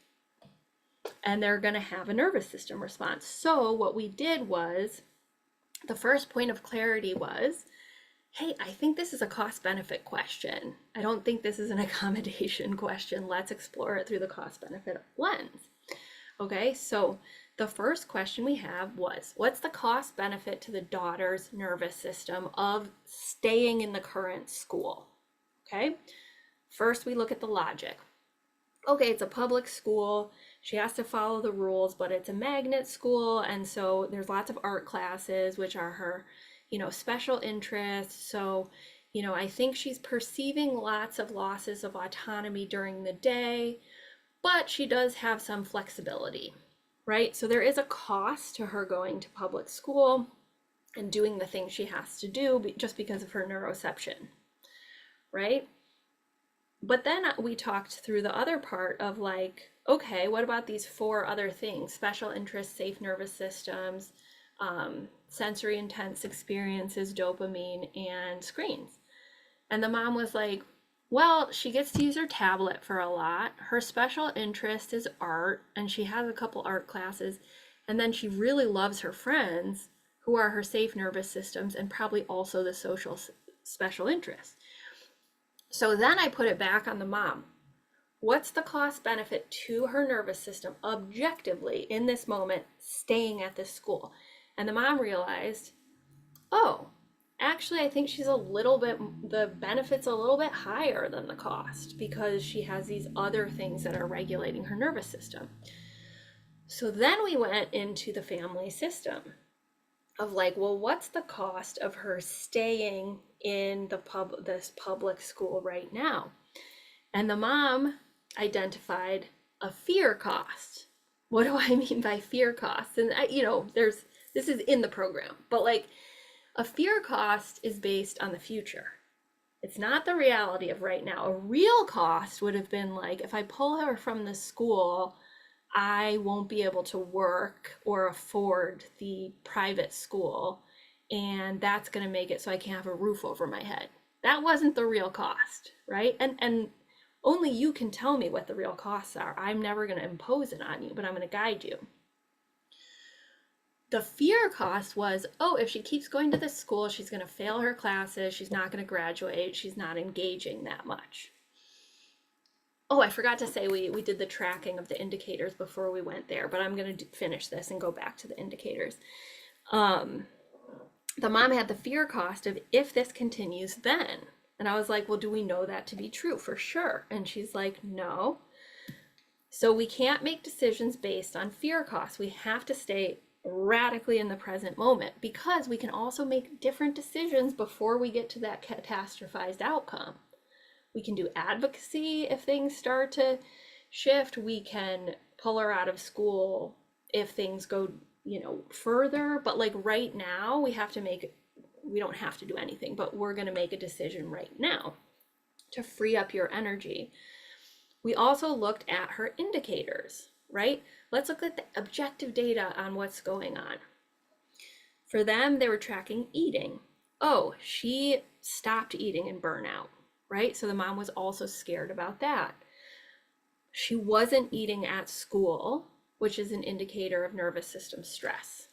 Speaker 1: and they're going to have a nervous system response. So what we did was, the first point of clarity was, hey, I think this is a cost benefit question. I don't think this is an accommodation question. Let's explore it through the cost benefit lens. Okay, so the first question we have was, what's the cost benefit to the daughter's nervous system of staying in the current school? Okay, first we look at the logic. Okay, it's a public school. She has to follow the rules, but it's a magnet school. And so there's lots of art classes, which are her special interests. So, I think she's perceiving lots of losses of autonomy during the day, but she does have some flexibility, right? So there is a cost to her going to public school and doing the things she has to do just because of her neuroception, right? But then we talked through the other part of like, okay, what about these 4 other things? Special interests, safe nervous systems, sensory intense experiences, dopamine, and screens. And the mom was like, well, she gets to use her tablet for a lot. Her special interest is art, and she has a couple art classes. And then she really loves her friends, who are her safe nervous systems, and probably also the social special interest. So then I put it back on the mom. What's the cost benefit to her nervous system objectively in this moment staying at this school? And the mom realized, oh, actually, I think the benefit's a little bit higher than the cost because she has these other things that are regulating her nervous system. So then we went into the family system. of like, well, what's the cost of her staying in this public school right now? And the mom identified a fear cost. What do I mean by fear cost? And this is in the program, but like a fear cost is based on the future. It's not the reality of right now. A real cost would have been like, if I pull her from the school, I won't be able to work or afford the private school, and that's going to make it so I can't have a roof over my head. That wasn't the real cost, right? And only you can tell me what the real costs are. I'm never going to impose it on you, but I'm going to guide you. The fear cost was, oh, if she keeps going to this school, she's going to fail her classes, she's not going to graduate, she's not engaging that much. Oh, I forgot to say we did the tracking of the indicators before we went there, but I'm going to finish this and go back to the indicators. The mom had the fear cost of, if this continues, then. And I was like, well, do we know that to be true for sure? And she's like, no. So we can't make decisions based on fear costs. We have to stay radically in the present moment, because we can also make different decisions before we get to that catastrophized outcome. We can do advocacy if things start to shift. We can pull her out of school if things go, further. But like right now, we don't have to do anything, but we're going to make a decision right now to free up your energy. We also looked at her indicators, right? Let's look at the objective data on what's going on. For them, they were tracking eating. Oh, she stopped eating in burnout, right? So the mom was also scared about that. She wasn't eating at school, which is an indicator of nervous system stress,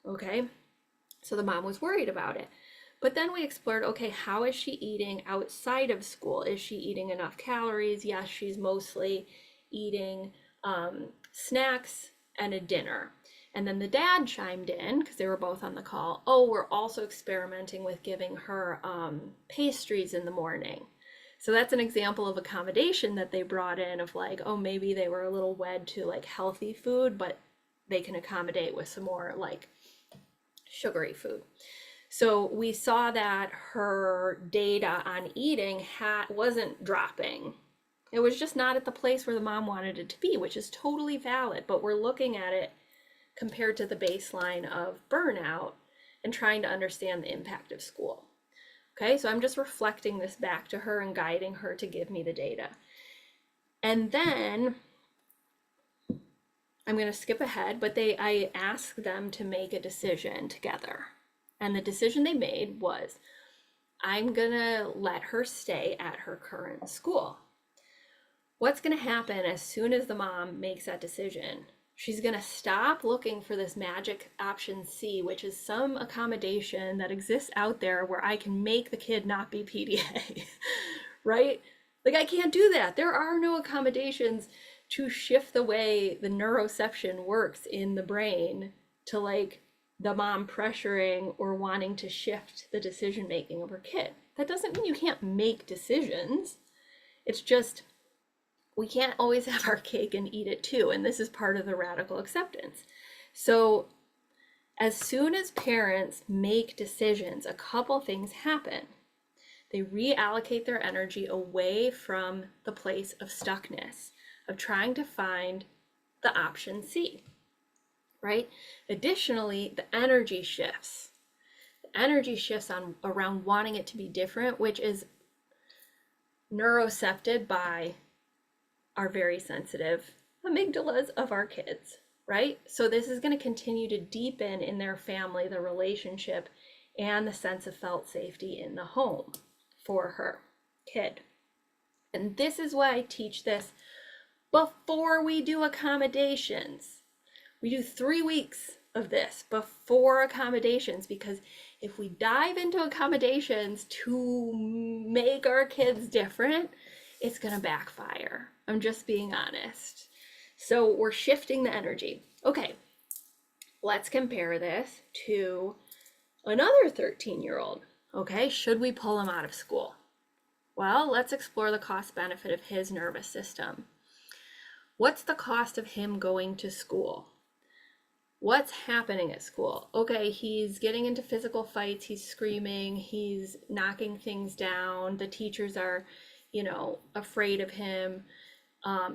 Speaker 1: okay? So the mom was worried about it. But then we explored, okay, how is she eating outside of school? Is she eating enough calories? Yes, she's mostly eating snacks and a dinner. And then the dad chimed in, because they were both on the call. Oh, we're also experimenting with giving her pastries in the morning. So that's an example of accommodation that they brought in, of like, oh, maybe they were a little wed to like healthy food, but they can accommodate with some more like sugary food. So we saw that her data on eating wasn't dropping. It was just not at the place where the mom wanted it to be, which is totally valid, but we're looking at it compared to the baseline of burnout and trying to understand the impact of school. Okay, so I'm just reflecting this back to her and guiding her to give me the data. And then I'm going to skip ahead, but I asked them to make a decision together. And the decision they made was, I'm going to let her stay at her current school. What's going to happen as soon as the mom makes that decision? She's going to stop looking for this magic option C, which is some accommodation that exists out there where I can make the kid not be PDA, right? Like, I can't do that. There are no accommodations to shift the way the neuroception works in the brain to like the mom pressuring or wanting to shift the decision making of her kid. That doesn't mean you can't make decisions. It's just, we can't always have our cake and eat it too. And this is part of the radical acceptance. So as soon as parents make decisions, a couple things happen. They reallocate their energy away from the place of stuckness, of trying to find the option C, right? Additionally, the energy shifts. The energy shifts around wanting it to be different, which is neurocepted by our very sensitive amygdalas of our kids, right? So this is going to continue to deepen in their family the relationship and the sense of felt safety in the home for her kid. And this is why I teach this before we do accommodations. We do 3 weeks of this before accommodations, because if we dive into accommodations to make our kids different, it's going to backfire. I'm just being honest. So we're shifting the energy. Okay, let's compare this to another 13-year-old. Okay, should we pull him out of school? Well, let's explore the cost benefit of his nervous system. What's the cost of him going to school? What's happening at school? Okay, he's getting into physical fights, he's screaming, he's knocking things down, the teachers are, afraid of him.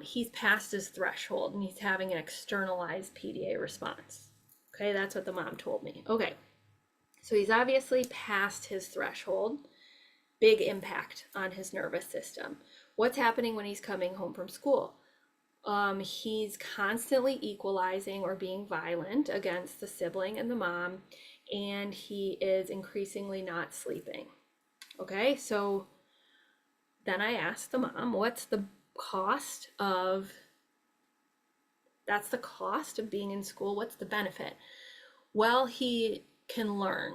Speaker 1: He's past his threshold and he's having an externalized PDA response. Okay, that's what the mom told me. Okay, so he's obviously past his threshold. Big impact on his nervous system. What's happening when he's coming home from school? He's constantly equalizing or being violent against the sibling and the mom, and he is increasingly not sleeping. Okay, so then I asked the mom, what's the cost of being in school? What's the benefit? Well, he can learn.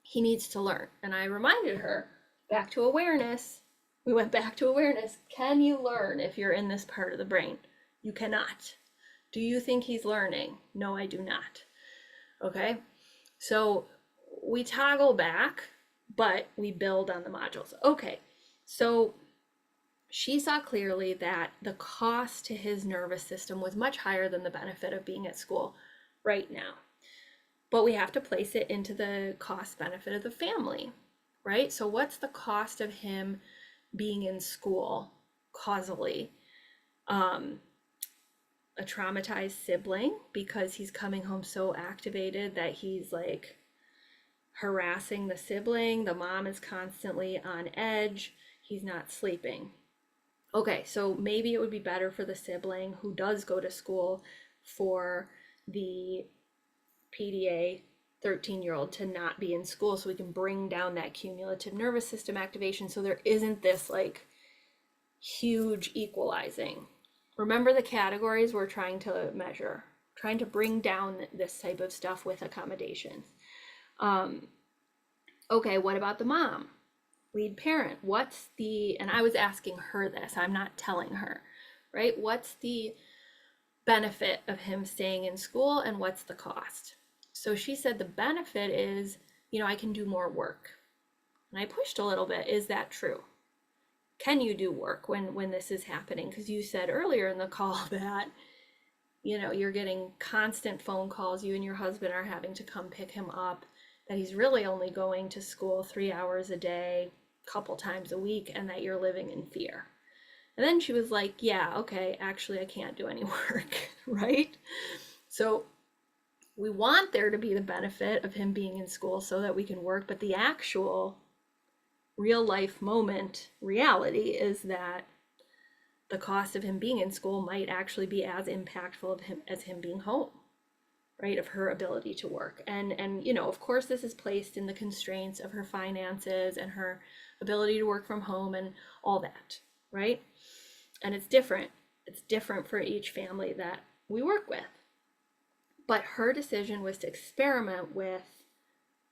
Speaker 1: He needs to learn. And I reminded her, back to awareness. We went back to awareness. Can you learn if you're in this part of the brain? You cannot. Do you think he's learning? No, I do not. Okay, so we toggle back, but we build on the modules. Okay, so she saw clearly that the cost to his nervous system was much higher than the benefit of being at school right now. But we have to place it into the cost benefit of the family, right? So what's the cost of him being in school causally? A traumatized sibling because he's coming home so activated that he's like harassing the sibling. The mom is constantly on edge. He's not sleeping. Okay, so maybe it would be better for the sibling who does go to school for the PDA 13-year-old to not be in school so we can bring down that cumulative nervous system activation so there isn't this like huge equalizing. Remember the categories we're trying to measure, trying to bring down this type of stuff with accommodations. Okay, what about the mom? Lead parent, and I was asking her this, I'm not telling her, right? What's the benefit of him staying in school and what's the cost? So she said the benefit is, I can do more work. And I pushed a little bit, is that true? Can you do work when this is happening? Because you said earlier in the call that, you're getting constant phone calls, you and your husband are having to come pick him up, that he's really only going to school 3 hours a day, a couple times a week, and that you're living in fear. And then she was like, yeah, okay, actually I can't do any work, right? So we want there to be the benefit of him being in school so that we can work, but the actual real life moment reality is that the cost of him being in school might actually be as impactful of him as him being home, right? Of her ability to work. And of course this is placed in the constraints of her finances and her ability to work from home and all that, right? And it's different. It's different for each family that we work with. But her decision was to experiment with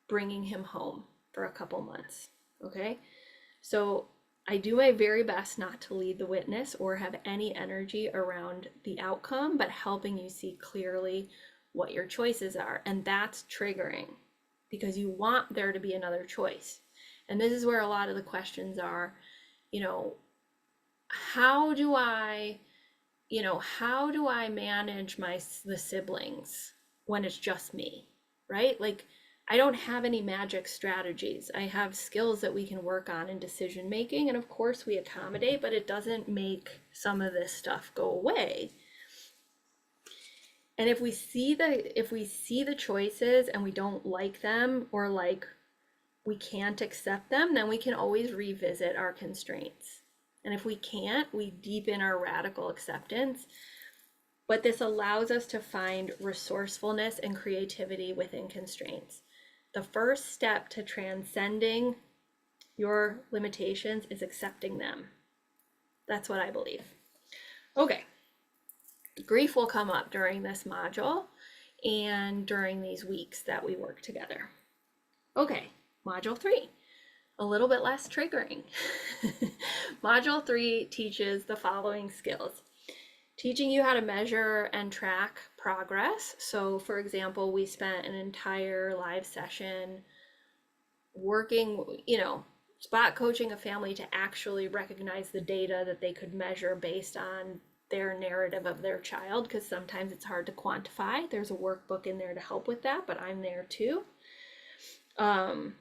Speaker 1: bringing him home for a couple months. Okay, so I do my very best not to lead the witness or have any energy around the outcome, but helping you see clearly what your choices are. And that's triggering because you want there to be another choice. And this is where a lot of the questions are, how do I manage the siblings when it's just me, right? Like, I don't have any magic strategies. I have skills that we can work on in decision making, and of course we accommodate, but it doesn't make some of this stuff go away. And if we see the choices and we don't like them or like we can't accept them, then we can always revisit our constraints. And if we can't, we deepen our radical acceptance. But this allows us to find resourcefulness and creativity within constraints. The first step to transcending your limitations is accepting them. That's what I believe. Okay, grief will come up during this module and during these weeks that we work together. Okay, module 3, a little bit less triggering. Module 3 teaches the following skills. Teaching you how to measure and track progress. So for example, we spent an entire live session working, spot coaching a family to actually recognize the data that they could measure based on their narrative of their child, because sometimes it's hard to quantify. There's a workbook in there to help with that, but I'm there too. And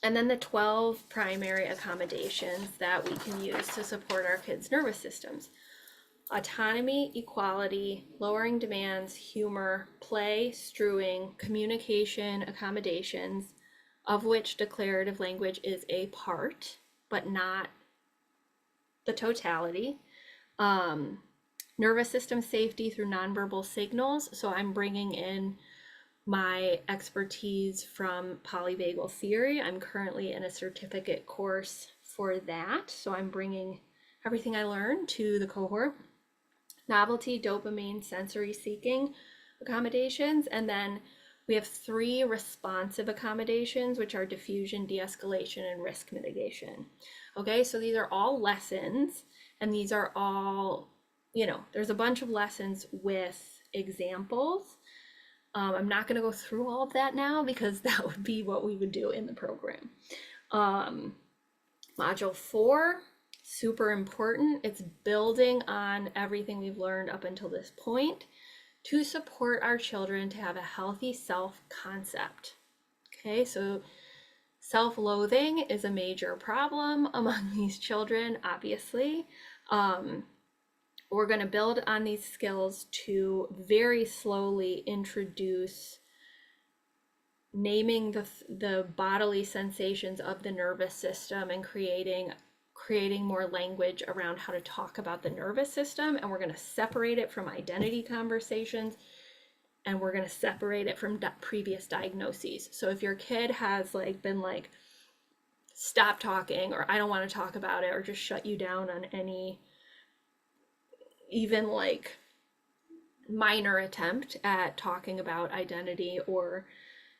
Speaker 1: then the 12 primary accommodations that we can use to support our kids' nervous systems. Autonomy, equality, lowering demands, humor, play, strewing, communication, accommodations, of which declarative language is a part, but not the totality. Nervous system safety through nonverbal signals. So I'm bringing in my expertise from polyvagal theory. I'm currently in a certificate course for that. So I'm bringing everything I learned to the cohort. Novelty, dopamine, sensory seeking accommodations. And then we have 3 responsive accommodations, which are diffusion, de-escalation, and risk mitigation. Okay, so these are all lessons, and these are all, there's a bunch of lessons with examples. I'm not going to go through all of that now because that would be what we would do in the program. Module 4, super important. It's building on everything we've learned up until this point to support our children to have a healthy self-concept. Okay, so self-loathing is a major problem among these children, obviously. We're going to build on these skills to very slowly introduce naming the bodily sensations of the nervous system and creating more language around how to talk about the nervous system. And we're going to separate it from identity conversations, and we're going to separate it from previous diagnoses. So if your kid has been stop talking, or I don't want to talk about it, or just shut you down on any even minor attempt at talking about identity or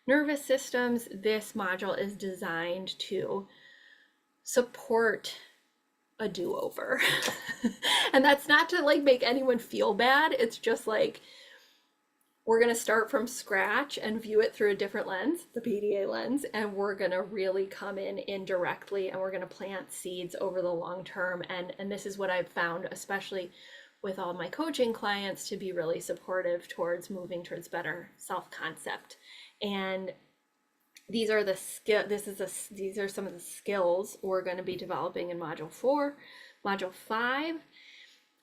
Speaker 1: nervous systems, this module is designed to support a do-over. And that's not to make anyone feel bad. It's just we're going to start from scratch and view it through a different lens, the PDA lens, and we're going to really come in indirectly, and we're going to plant seeds over the long term. And this is what I've found, especially with all my coaching clients, to be really supportive towards moving towards better self-concept. And these are these are some of the skills we're going to be developing in module 4. Module 5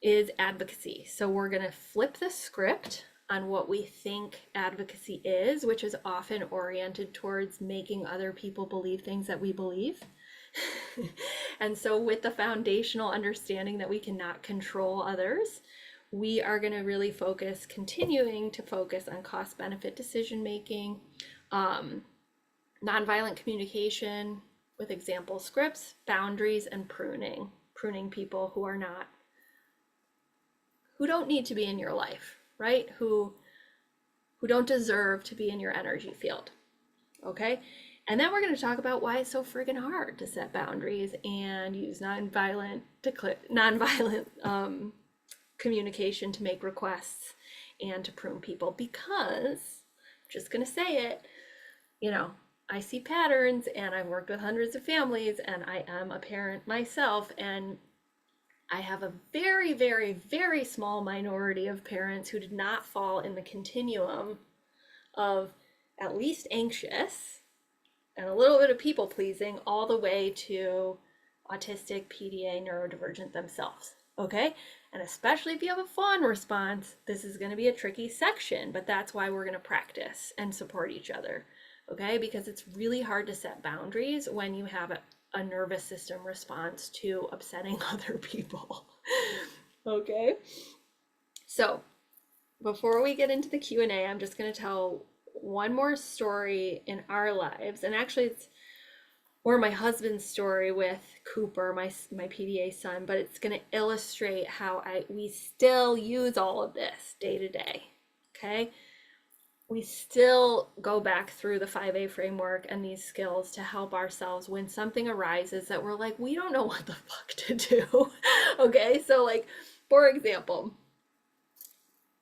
Speaker 1: is advocacy. So we're going to flip the script on what we think advocacy is, which is often oriented towards making other people believe things that we believe. And so with the foundational understanding that we cannot control others, we are going to really continuing to focus on cost-benefit decision-making, nonviolent communication with example scripts, boundaries, and pruning people who don't need to be in your life, right? Who don't deserve to be in your energy field. Okay? And then we're going to talk about why it's so friggin' hard to set boundaries and use nonviolent communication to make requests and to prune people, because I'm just going to say it, I see patterns, and I've worked with hundreds of families, and I am a parent myself, and I have a very, very, very small minority of parents who did not fall in the continuum of at least anxious and a little bit of people pleasing, all the way to autistic, PDA, neurodivergent themselves. Okay? And especially if you have a fawn response, this is going to be a tricky section, but that's why we're going to practice and support each other. Okay? Because it's really hard to set boundaries when you have a nervous system response to upsetting other people. Okay? So before we get into the Q&A, I'm just going to tell one more story in our lives, and actually it's my husband's story with Cooper, my PDA son, but it's going to illustrate how we still use all of this day to day. Okay, we still go back through the 5A framework and these skills to help ourselves when something arises that we're we don't know what the fuck to do. Okay, so for example,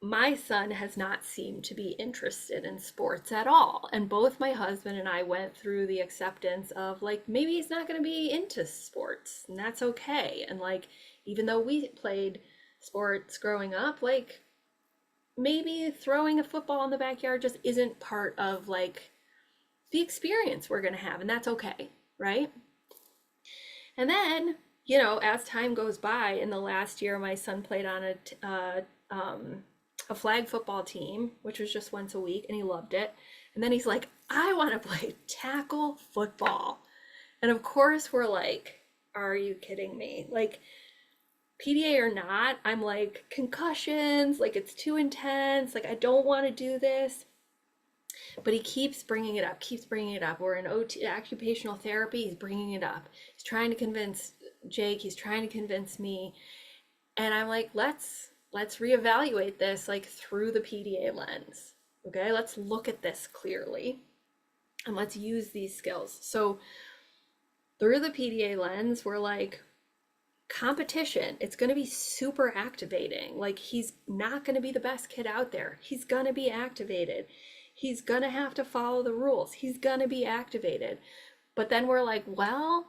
Speaker 1: my son has not seemed to be interested in sports at all. And both my husband and I went through the acceptance of maybe he's not going to be into sports, and that's okay. And even though we played sports growing up, like maybe throwing a football in the backyard just isn't part of like the experience we're going to have, and that's okay, right? And then, you know, as time goes by, in the last year, my son played on a flag football team, which was just once a week, and he loved it. And then he's like, I want to play tackle football. And of course, we're like, are you kidding me? Like, PDA or not, I'm like, concussions, like it's too intense, like I don't want to do this. But he keeps bringing it up, keeps bringing it up. We're in occupational therapy, he's bringing it up. He's trying to convince Jake, he's trying to convince me. And I'm like, let's reevaluate this like through the PDA lens. Okay, let's look at this clearly and let's use these skills. So through the PDA lens, we're like, competition, it's going to be super activating. Like he's not going to be the best kid out there. He's going to be activated. He's going to have to follow the rules. He's going to be activated. But then we're like, well,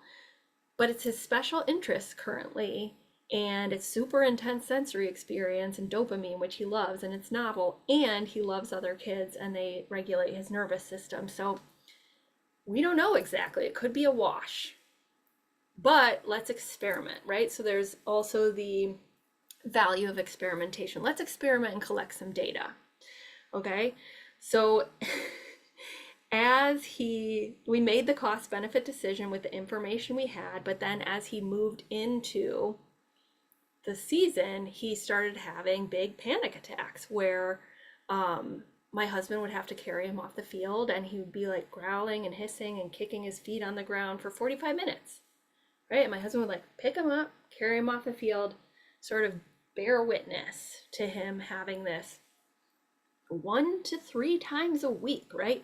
Speaker 1: but it's his special interest currently, and it's super intense sensory experience and dopamine, which he loves, and it's novel, and he loves other kids and they regulate his nervous system. So we don't know exactly. It could be a wash. But let's experiment, right? So there's also the value of experimentation. Let's experiment and collect some data, okay? So we made the cost benefit decision with the information we had, but then as he moved into the season, he started having big panic attacks where my husband would have to carry him off the field, and he would be like growling and hissing and kicking his feet on the ground for 45 minutes. Right? And my husband would like pick him up, carry him off the field, sort of bear witness to him having this 1 to 3 times a week, right?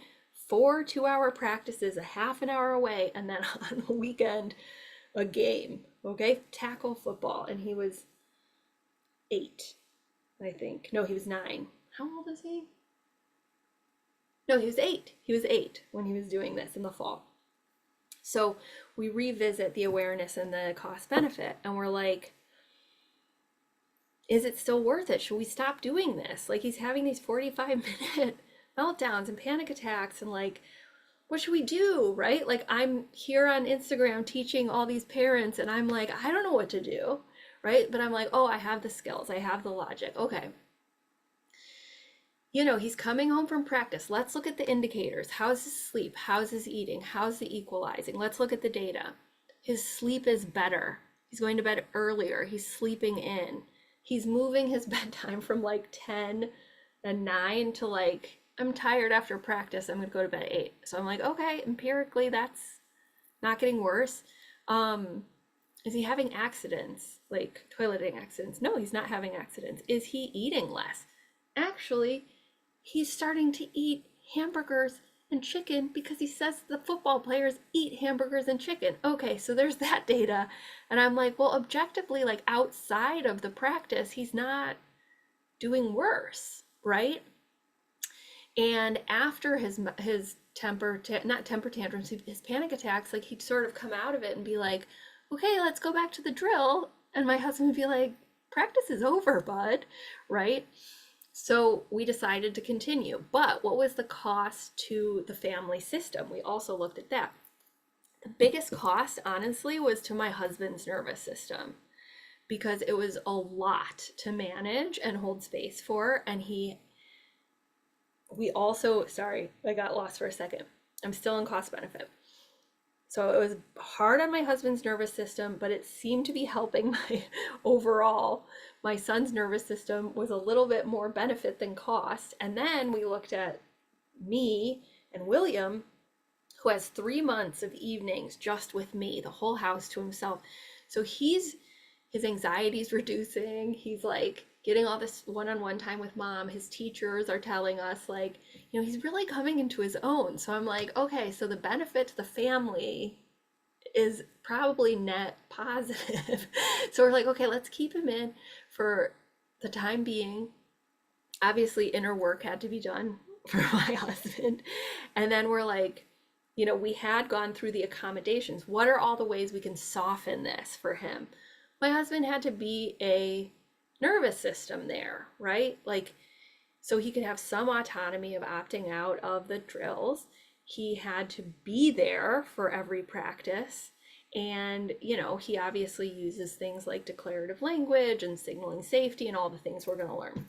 Speaker 1: 4 2-hour practices, a half an hour away, and then on the weekend, a game, okay? Tackle football. And he was 8, I think. No, he was 9. How old is he? No, he was 8. He was 8 when he was doing this in the fall. So we revisit the awareness and the cost benefit, and we're like, is it still worth it? Should we stop doing this? Like he's having these 45-minute meltdowns and panic attacks, and like, what should we do, right? Like I'm here on Instagram teaching all these parents, and I'm like, I don't know what to do, right? But I'm like, oh, I have the skills, I have the logic. Okay. You know, he's coming home from practice. Let's look at the indicators. How's his sleep? How's his eating? How's the equalizing? Let's look at the data. His sleep is better. He's going to bed earlier. He's sleeping in. He's moving his bedtime from like 10 and 9 to like, I'm tired after practice. I'm going to go to bed at 8. So I'm like, okay, empirically, that's not getting worse. Is he having accidents, like toileting accidents? No, he's not having accidents. Is he eating less? Actually, he's starting to eat hamburgers and chicken because he says the football players eat hamburgers and chicken. Okay, so there's that data. And I'm like, well, objectively, like outside of the practice, he's not doing worse, right? And after his not temper tantrums, his panic attacks, like he'd sort of come out of it and be like, okay, let's go back to the drill. And my husband would be like, practice is over, bud, right? So we decided to continue. But what was the cost to the family system? We also looked at that. The biggest cost, honestly, was to my husband's nervous system, because it was a lot to manage and hold space for. And we also, sorry, I got lost for a second. I'm still in cost benefit. So it was hard on my husband's nervous system, but it seemed to be helping my overall. My son's nervous system was a little bit more benefit than cost. And then we looked at me and William, who has 3 months of evenings just with me, the whole house to himself. So his anxiety is reducing. He's like getting all this one-on-one time with mom. His teachers are telling us like, you know, he's really coming into his own. So I'm like, okay, so the benefit to the family is probably net positive. So we're like, okay, let's keep him in for the time being. Obviously, inner work had to be done for my husband. And then we're like, you know, we had gone through the accommodations. What are all the ways we can soften this for him? My husband had to be a nervous system there, right? Like, so he could have some autonomy of opting out of the drills. He had to be there for every practice. And, you know, he obviously uses things like declarative language and signaling safety and all the things we're going to learn.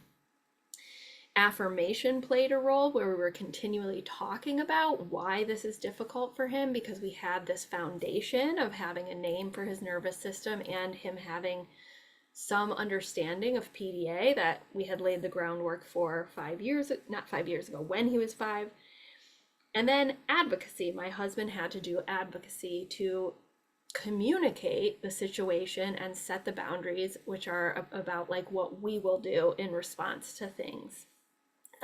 Speaker 1: Affirmation played a role where we were continually talking about why this is difficult for him, because we had this foundation of having a name for his nervous system and him having some understanding of PDA that we had laid the groundwork for 5 years, not 5 years ago, when he was 5. And then advocacy. My husband had to do advocacy to communicate the situation and set the boundaries, which are about like what we will do in response to things.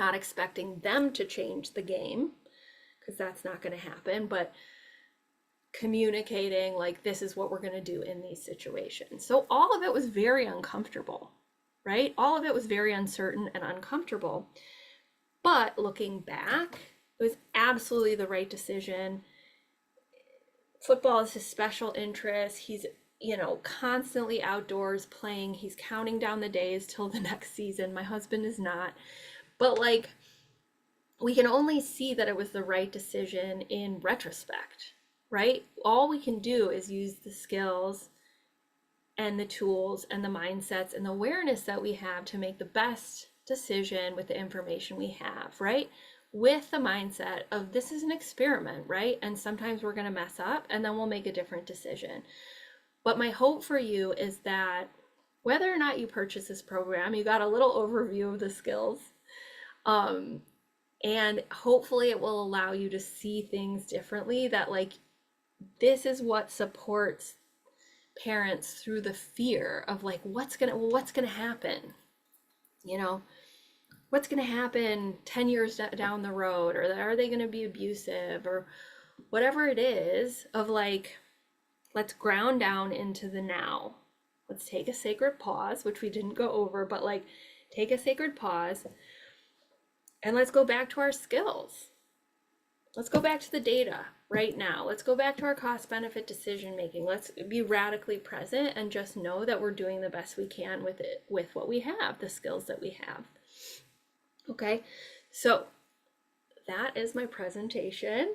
Speaker 1: Not expecting them to change the game, because that's not going to happen, but communicating like this is what we're going to do in these situations. So all of it was very uncomfortable, right? All of it was very uncertain and uncomfortable. But looking back, it was absolutely the right decision. Football is his special interest. He's, you know, constantly outdoors playing. He's counting down the days till the next season. My husband is not. But like, we can only see that it was the right decision in retrospect, right? All we can do is use the skills and the tools and the mindsets and the awareness that we have to make the best decision with the information we have, right? With the mindset of this is an experiment, right? And sometimes we're going to mess up and then we'll make a different decision. But my hope for you is that whether or not you purchase this program, you got a little overview of the skills. And hopefully it will allow you to see things differently, that like this is what supports parents through the fear of like what's gonna happen, you know, what's gonna happen 10 years down the road, or are they gonna be abusive, or whatever it is, of like, let's ground down into the now. Let's take a sacred pause, which we didn't go over, but like take a sacred pause. And let's go back to our skills. Let's go back to the data right now. Let's go back to our cost benefit decision making. Let's be radically present and just know that we're doing the best we can with it, with what we have, the skills that we have. Okay, so that is my presentation.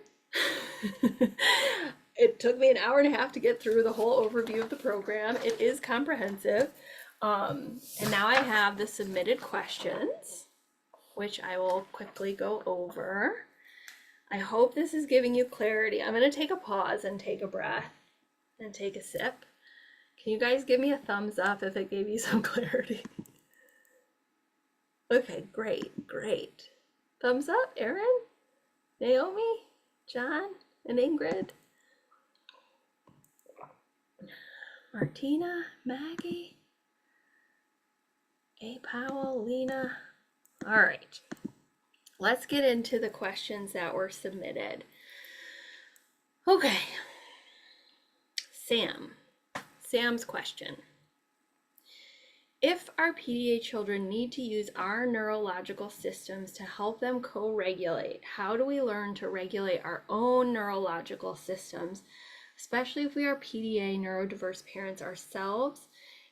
Speaker 1: It took me an hour and a half to get through the whole overview of the program. It is comprehensive. And now I have the submitted questions, which I will quickly go over. I hope this is giving you clarity. I'm going to take a pause and take a breath and take a sip. Can you guys give me a thumbs up if it gave you some clarity? Okay, great. Thumbs up, Erin, Naomi, John, and Ingrid. Martina, Maggie, A. Powell, Lena. All right, let's get into the questions that were submitted. Okay, Sam's question. If our PDA children need to use our neurological systems to help them co-regulate, how do we learn to regulate our own neurological systems, especially if we are PDA neurodiverse parents ourselves?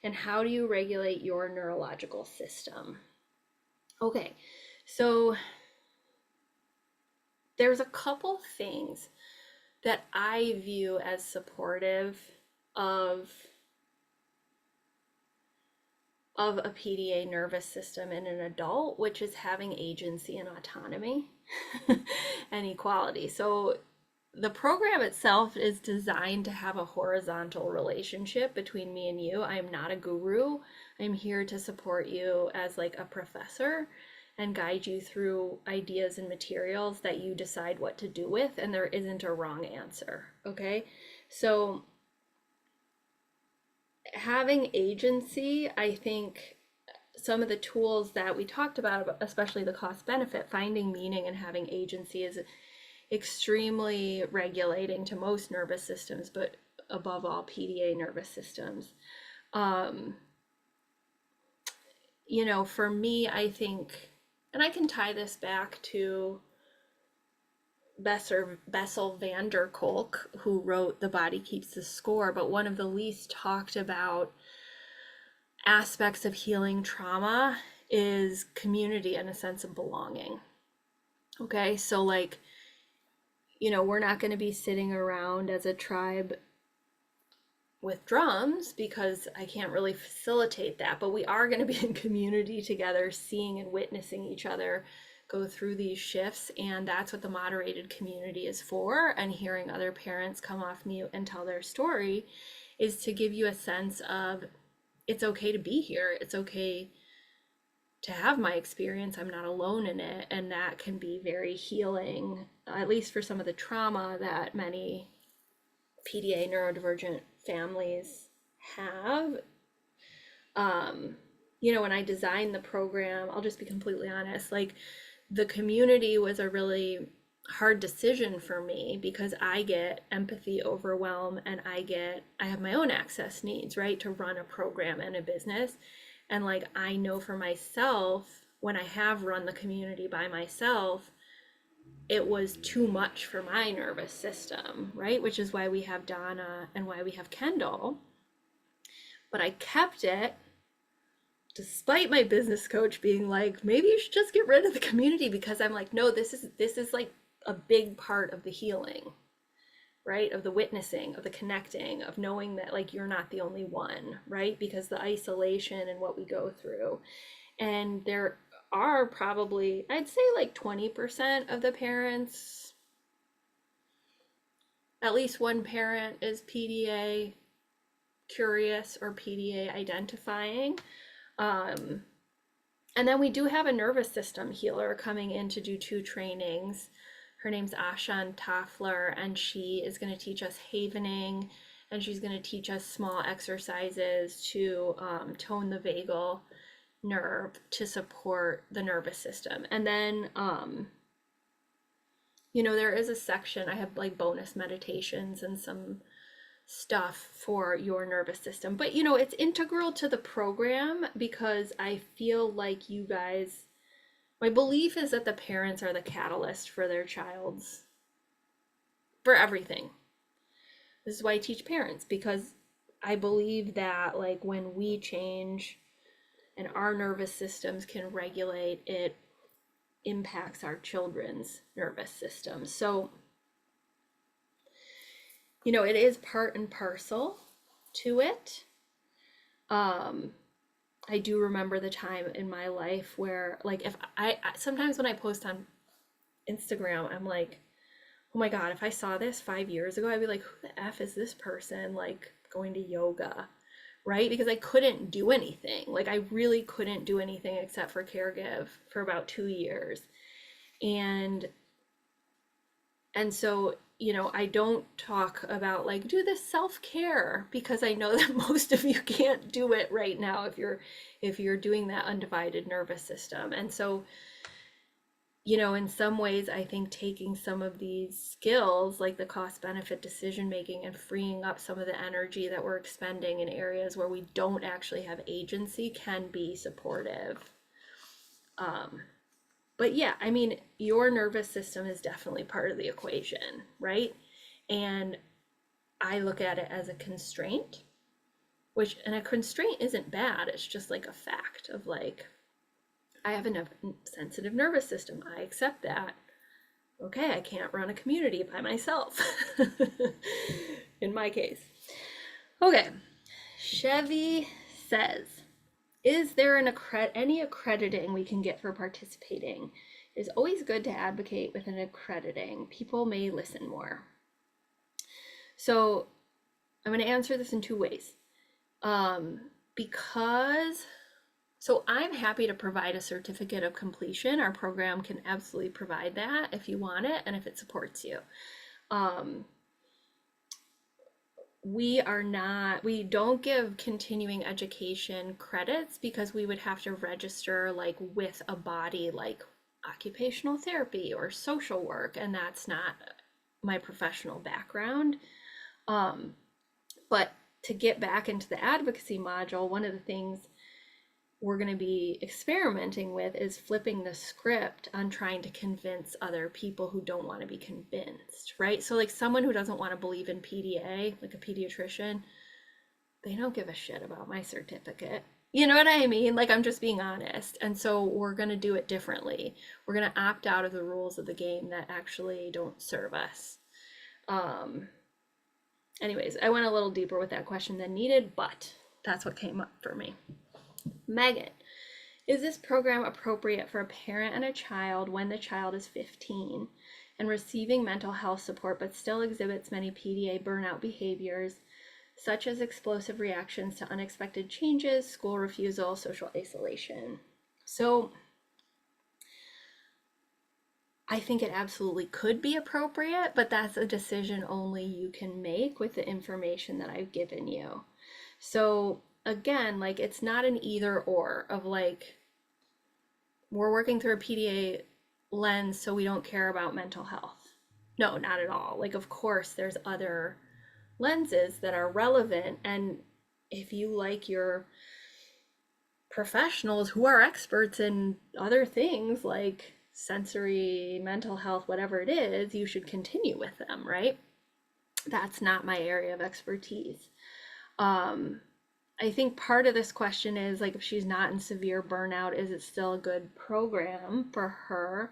Speaker 1: And how do you regulate your neurological system? Okay, so there's a couple things that I view as supportive of a PDA nervous system in an adult, which is having agency and autonomy and equality. So the program itself is designed to have a horizontal relationship between me and you. I am not a guru. I'm here to support you as like a professor and guide you through ideas and materials that you decide what to do with, and there isn't a wrong answer, okay? So having agency, I think some of the tools that we talked about, especially the cost benefit, finding meaning and having agency, is extremely regulating to most nervous systems, but above all PDA nervous systems. You know, for me, I think, and I can tie this back to Bessel van der Kolk, who wrote The Body Keeps the Score, but one of the least talked about aspects of healing trauma is community and a sense of belonging. Okay, so like, you know, we're not going to be sitting around as a tribe with drums because I can't really facilitate that, but we are going to be in community together, seeing and witnessing each other go through these shifts. And that's what the moderated community is for. And hearing other parents come off mute and tell their story is to give you a sense of it's okay to be here. It's okay to have my experience. I'm not alone in it. And that can be very healing, at least for some of the trauma that many PDA neurodivergent families have. You know, when I designed the program, I'll just be completely honest, like the community was a really hard decision for me because I get empathy overwhelm and I have my own access needs, right, to run a program and a business. And like, I know for myself, when I have run the community by myself, it was too much for my nervous system, right? Which is why we have Donna and why we have Kendall. But I kept it despite my business coach being like, maybe you should just get rid of the community, because I'm like, no, this is like a big part of the healing, right? Of the witnessing, of the connecting, of knowing that like you're not the only one, right? Because the isolation and what we go through. And there are probably, I'd say like 20% of the parents, at least one parent is PDA curious or PDA identifying. And then we do have a nervous system healer coming in to do 2 trainings. Her name's Ashan Toffler, and she is going to teach us havening, and she's going to teach us small exercises to tone the vagal nerve to support the nervous system. And then you know, there is a section, I have like bonus meditations and some stuff for your nervous system, but you know, it's integral to the program because I feel like you guys, my belief is that the parents are the catalyst for their child's, for everything. This is why I teach parents, because I believe that like when we change and our nervous systems can regulate, it impacts our children's nervous system. So, you know, it is part and parcel to it. I do remember the time in my life where like if I sometimes when I post on Instagram, I'm like, oh my God, if I saw this 5 years ago, I'd be like, who the F is this person like going to yoga? Right? Because I couldn't do anything. Like I really couldn't do anything except for caregive for about 2 years. And so, you know, I don't talk about like do this self-care because I know that most of you can't do it right now if you're doing that undivided nervous system. And so, you know, in some ways, I think taking some of these skills like the cost benefit decision making and freeing up some of the energy that we're expending in areas where we don't actually have agency can be supportive. But yeah, I mean, your nervous system is definitely part of the equation, right? And I look at it as a constraint, and a constraint isn't bad. It's just like a fact of like, I have a sensitive nervous system. I accept that. Okay, I can't run a community by myself, in my case. Okay, Chevy says, is there any accrediting we can get for participating? It is always good to advocate with an accrediting. People may listen more. So I'm going to answer this in 2 ways. So I'm happy to provide a certificate of completion. Our program can absolutely provide that if you want it and if it supports you. We don't give continuing education credits because we would have to register like with a body like occupational therapy or social work, and that's not my professional background. But to get back into the advocacy module, one of the things we're going to be experimenting with is flipping the script on trying to convince other people who don't want to be convinced, right? So like someone who doesn't want to believe in PDA, like a pediatrician, they don't give a shit about my certificate. You know what I mean? Like, I'm just being honest. And so we're going to do it differently. We're going to opt out of the rules of the game that actually don't serve us. Anyways, I went a little deeper with that question than needed, but that's what came up for me. Megan, is this program appropriate for a parent and a child when the child is 15 and receiving mental health support but still exhibits many PDA burnout behaviors, such as explosive reactions to unexpected changes, school refusal, social isolation? So I think it absolutely could be appropriate, but that's a decision only you can make with the information that I've given you. So again, like, it's not an either or of like, we're working through a PDA lens, so we don't care about mental health. No, not at all. Like, of course, there's other lenses that are relevant. And if you like your professionals who are experts in other things like sensory, mental health, whatever it is, you should continue with them, right? That's not my area of expertise. I think part of this question is like, if she's not in severe burnout, is it still a good program for her?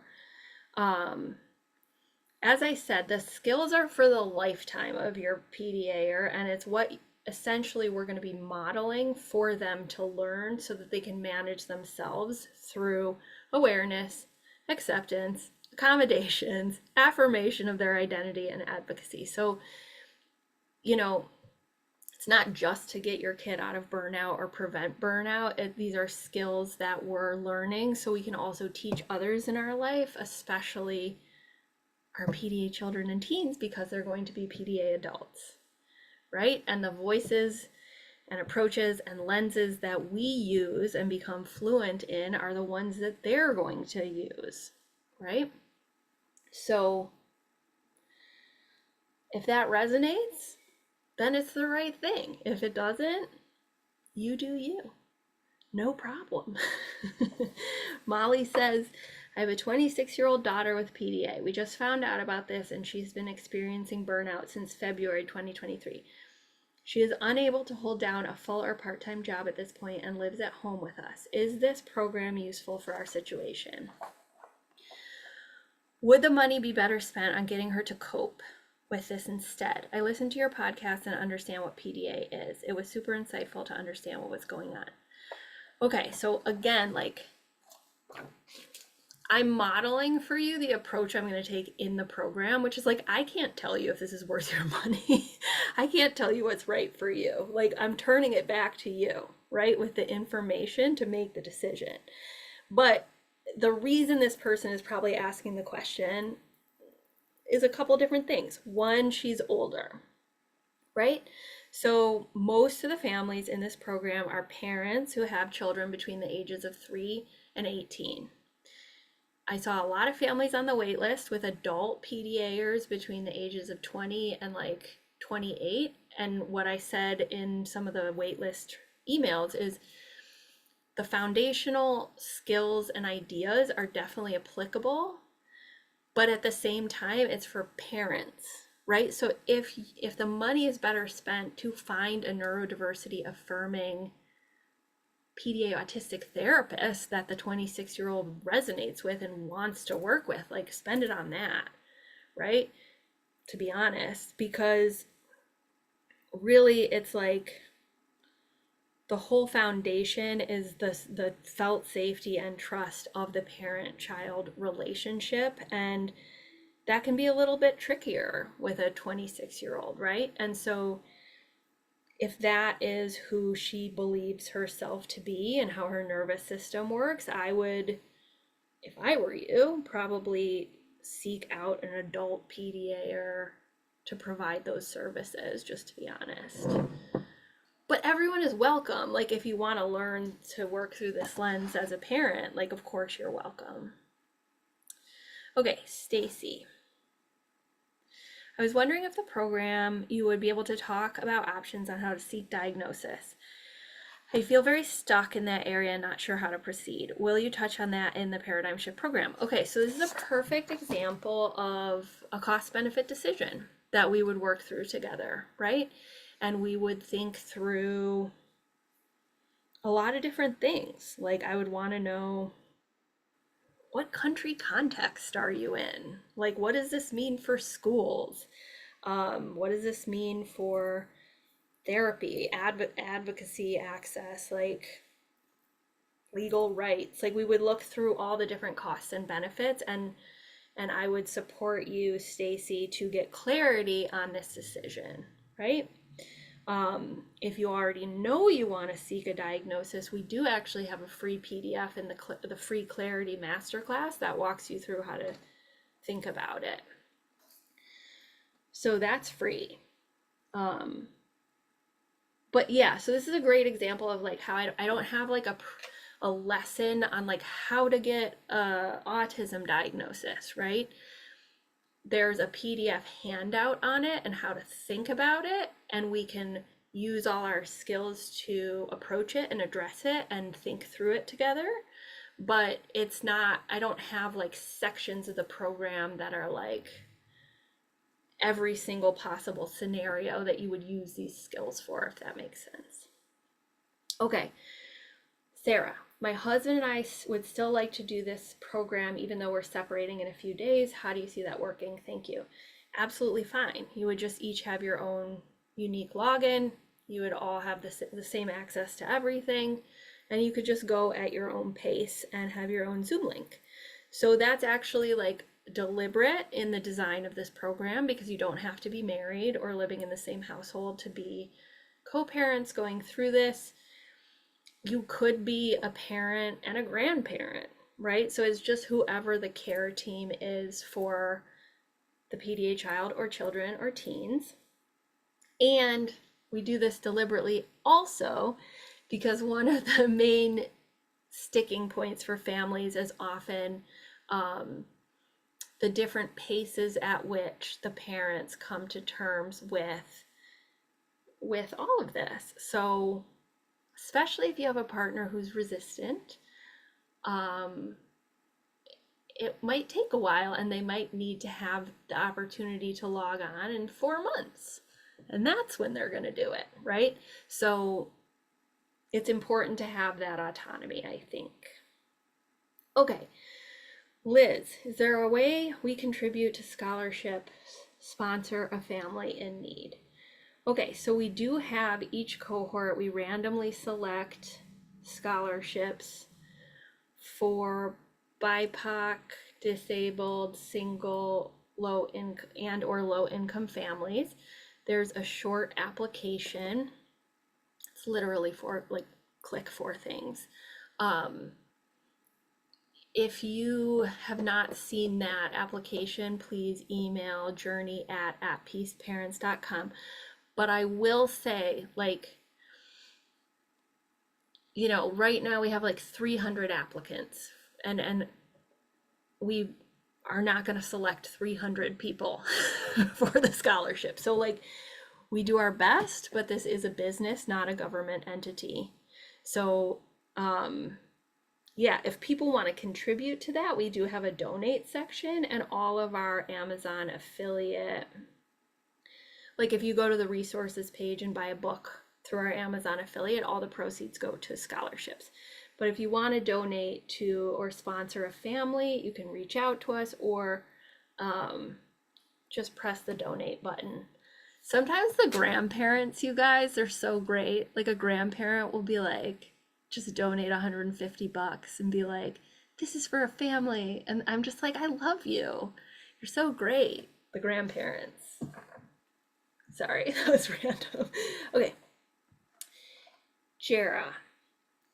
Speaker 1: As I said, the skills are for the lifetime of your PDAer, and it's what essentially we're going to be modeling for them to learn so that they can manage themselves through awareness, acceptance, accommodations, affirmation of their identity, and advocacy. So, you know, it's not just to get your kid out of burnout or prevent burnout. These are skills that we're learning so we can also teach others in our life, especially our PDA children and teens, because they're going to be PDA adults, right? And the voices and approaches and lenses that we use and become fluent in are the ones that they're going to use, right? So if that resonates, then it's the right thing. If it doesn't, you do you. No problem. Molly says, I have a 26-year-old daughter with PDA. We just found out about this and she's been experiencing burnout since February 2023. She is unable to hold down a full or part-time job at this point and lives at home with us. Is this program useful for our situation? Would the money be better spent on getting her to cope with this instead? I listened to your podcast and understand what PDA is. It was super insightful to understand what was going on. Okay, so again, like, I'm modeling for you the approach I'm going to take in the program, which is like, I can't tell you if this is worth your money. I can't tell you what's right for you. Like, I'm turning it back to you, right, with the information to make the decision. But the reason this person is probably asking the question is a couple different things. One, she's older, right? So most of the families in this program are parents who have children between the ages of 3 and 18. I saw a lot of families on the wait list with adult PDAers between the ages of 20 and like 28. And what I said in some of the wait list emails is the foundational skills and ideas are definitely applicable, but at the same time, it's for parents, right? So if the money is better spent to find a neurodiversity affirming PDA autistic therapist that the 26-year-old resonates with and wants to work with, like, spend it on that, right? To be honest, because really it's like the whole foundation is the felt safety and trust of the parent-child relationship, and that can be a little bit trickier with a 26-year-old, right? And so if that is who she believes herself to be and how her nervous system works, I would, if I were you, probably seek out an adult PDAer to provide those services, just to be honest. But everyone is welcome. Like, if you want to learn to work through this lens as a parent, like, of course you're welcome. Okay, Stacy. I was wondering if the program, you would be able to talk about options on how to seek diagnosis. I feel very stuck in that area and not sure how to proceed. Will you touch on that in the Paradigm Shift program? Okay, so this is a perfect example of a cost-benefit decision that we would work through together, right? And we would think through a lot of different things. Like I would want to know, what country context are you in? Like, what does this mean for schools? What does this mean for therapy, advocacy, access, like legal rights? Like we would look through all the different costs and benefits, and I would support you, Stacy, to get clarity on this decision, right? If you already know you want to seek a diagnosis, we do actually have a free PDF in the free Clarity Masterclass that walks you through how to think about it. So that's free. But yeah, so this is a great example of like how I don't have like a lesson on like how to get a autism diagnosis, right? There's a PDF handout on it and how to think about it, and we can use all our skills to approach it and address it and think through it together. But it's not, I don't have like sections of the program that are like every single possible scenario that you would use these skills for, if that makes sense. Okay, Sarah, my husband and I would still like to do this program even though we're separating in a few days. How do you see that working? Thank you. Absolutely fine. You would just each have your own unique login. You would all have the same access to everything, and you could just go at your own pace and have your own Zoom link. So that's actually like deliberate in the design of this program, because you don't have to be married or living in the same household to be co-parents going through this. You could be a parent and a grandparent, right? So it's just whoever the care team is for the PDA child or children or teens. And we do this deliberately also because one of the main sticking points for families is often the different paces at which the parents come to terms with all of this. So especially if you have a partner who's resistant, it might take a while, and they might need to have the opportunity to log on in 4 months, and that's when they're going to do it, right? So it's important to have that autonomy, I think. Okay, Liz, is there a way we contribute to scholarships, sponsor a family in need? Okay, so we do have each cohort, we randomly select scholarships for BIPOC, disabled, single, low income and or low income families. There's a short application. It's literally for like click 4 things. If you have not seen that application, please email journey@peaceparents.com. But I will say, like, you know, right now we have like 300 applicants, and we are not going to select 300 people for the scholarship. So like, we do our best, but this is a business, not a government entity. So yeah, if people want to contribute to that, we do have a donate section, and all of our Amazon affiliate, like if you go to the resources page and buy a book through our Amazon affiliate, all the proceeds go to scholarships. But if you want to donate to or sponsor a family, you can reach out to us, or just press the donate button. Sometimes the grandparents, you guys, they're so great. Like a grandparent will be like, just donate $150 and be like, this is for a family. And I'm just like, I love you. You're so great. The grandparents. Sorry, that was random. Okay. Jera,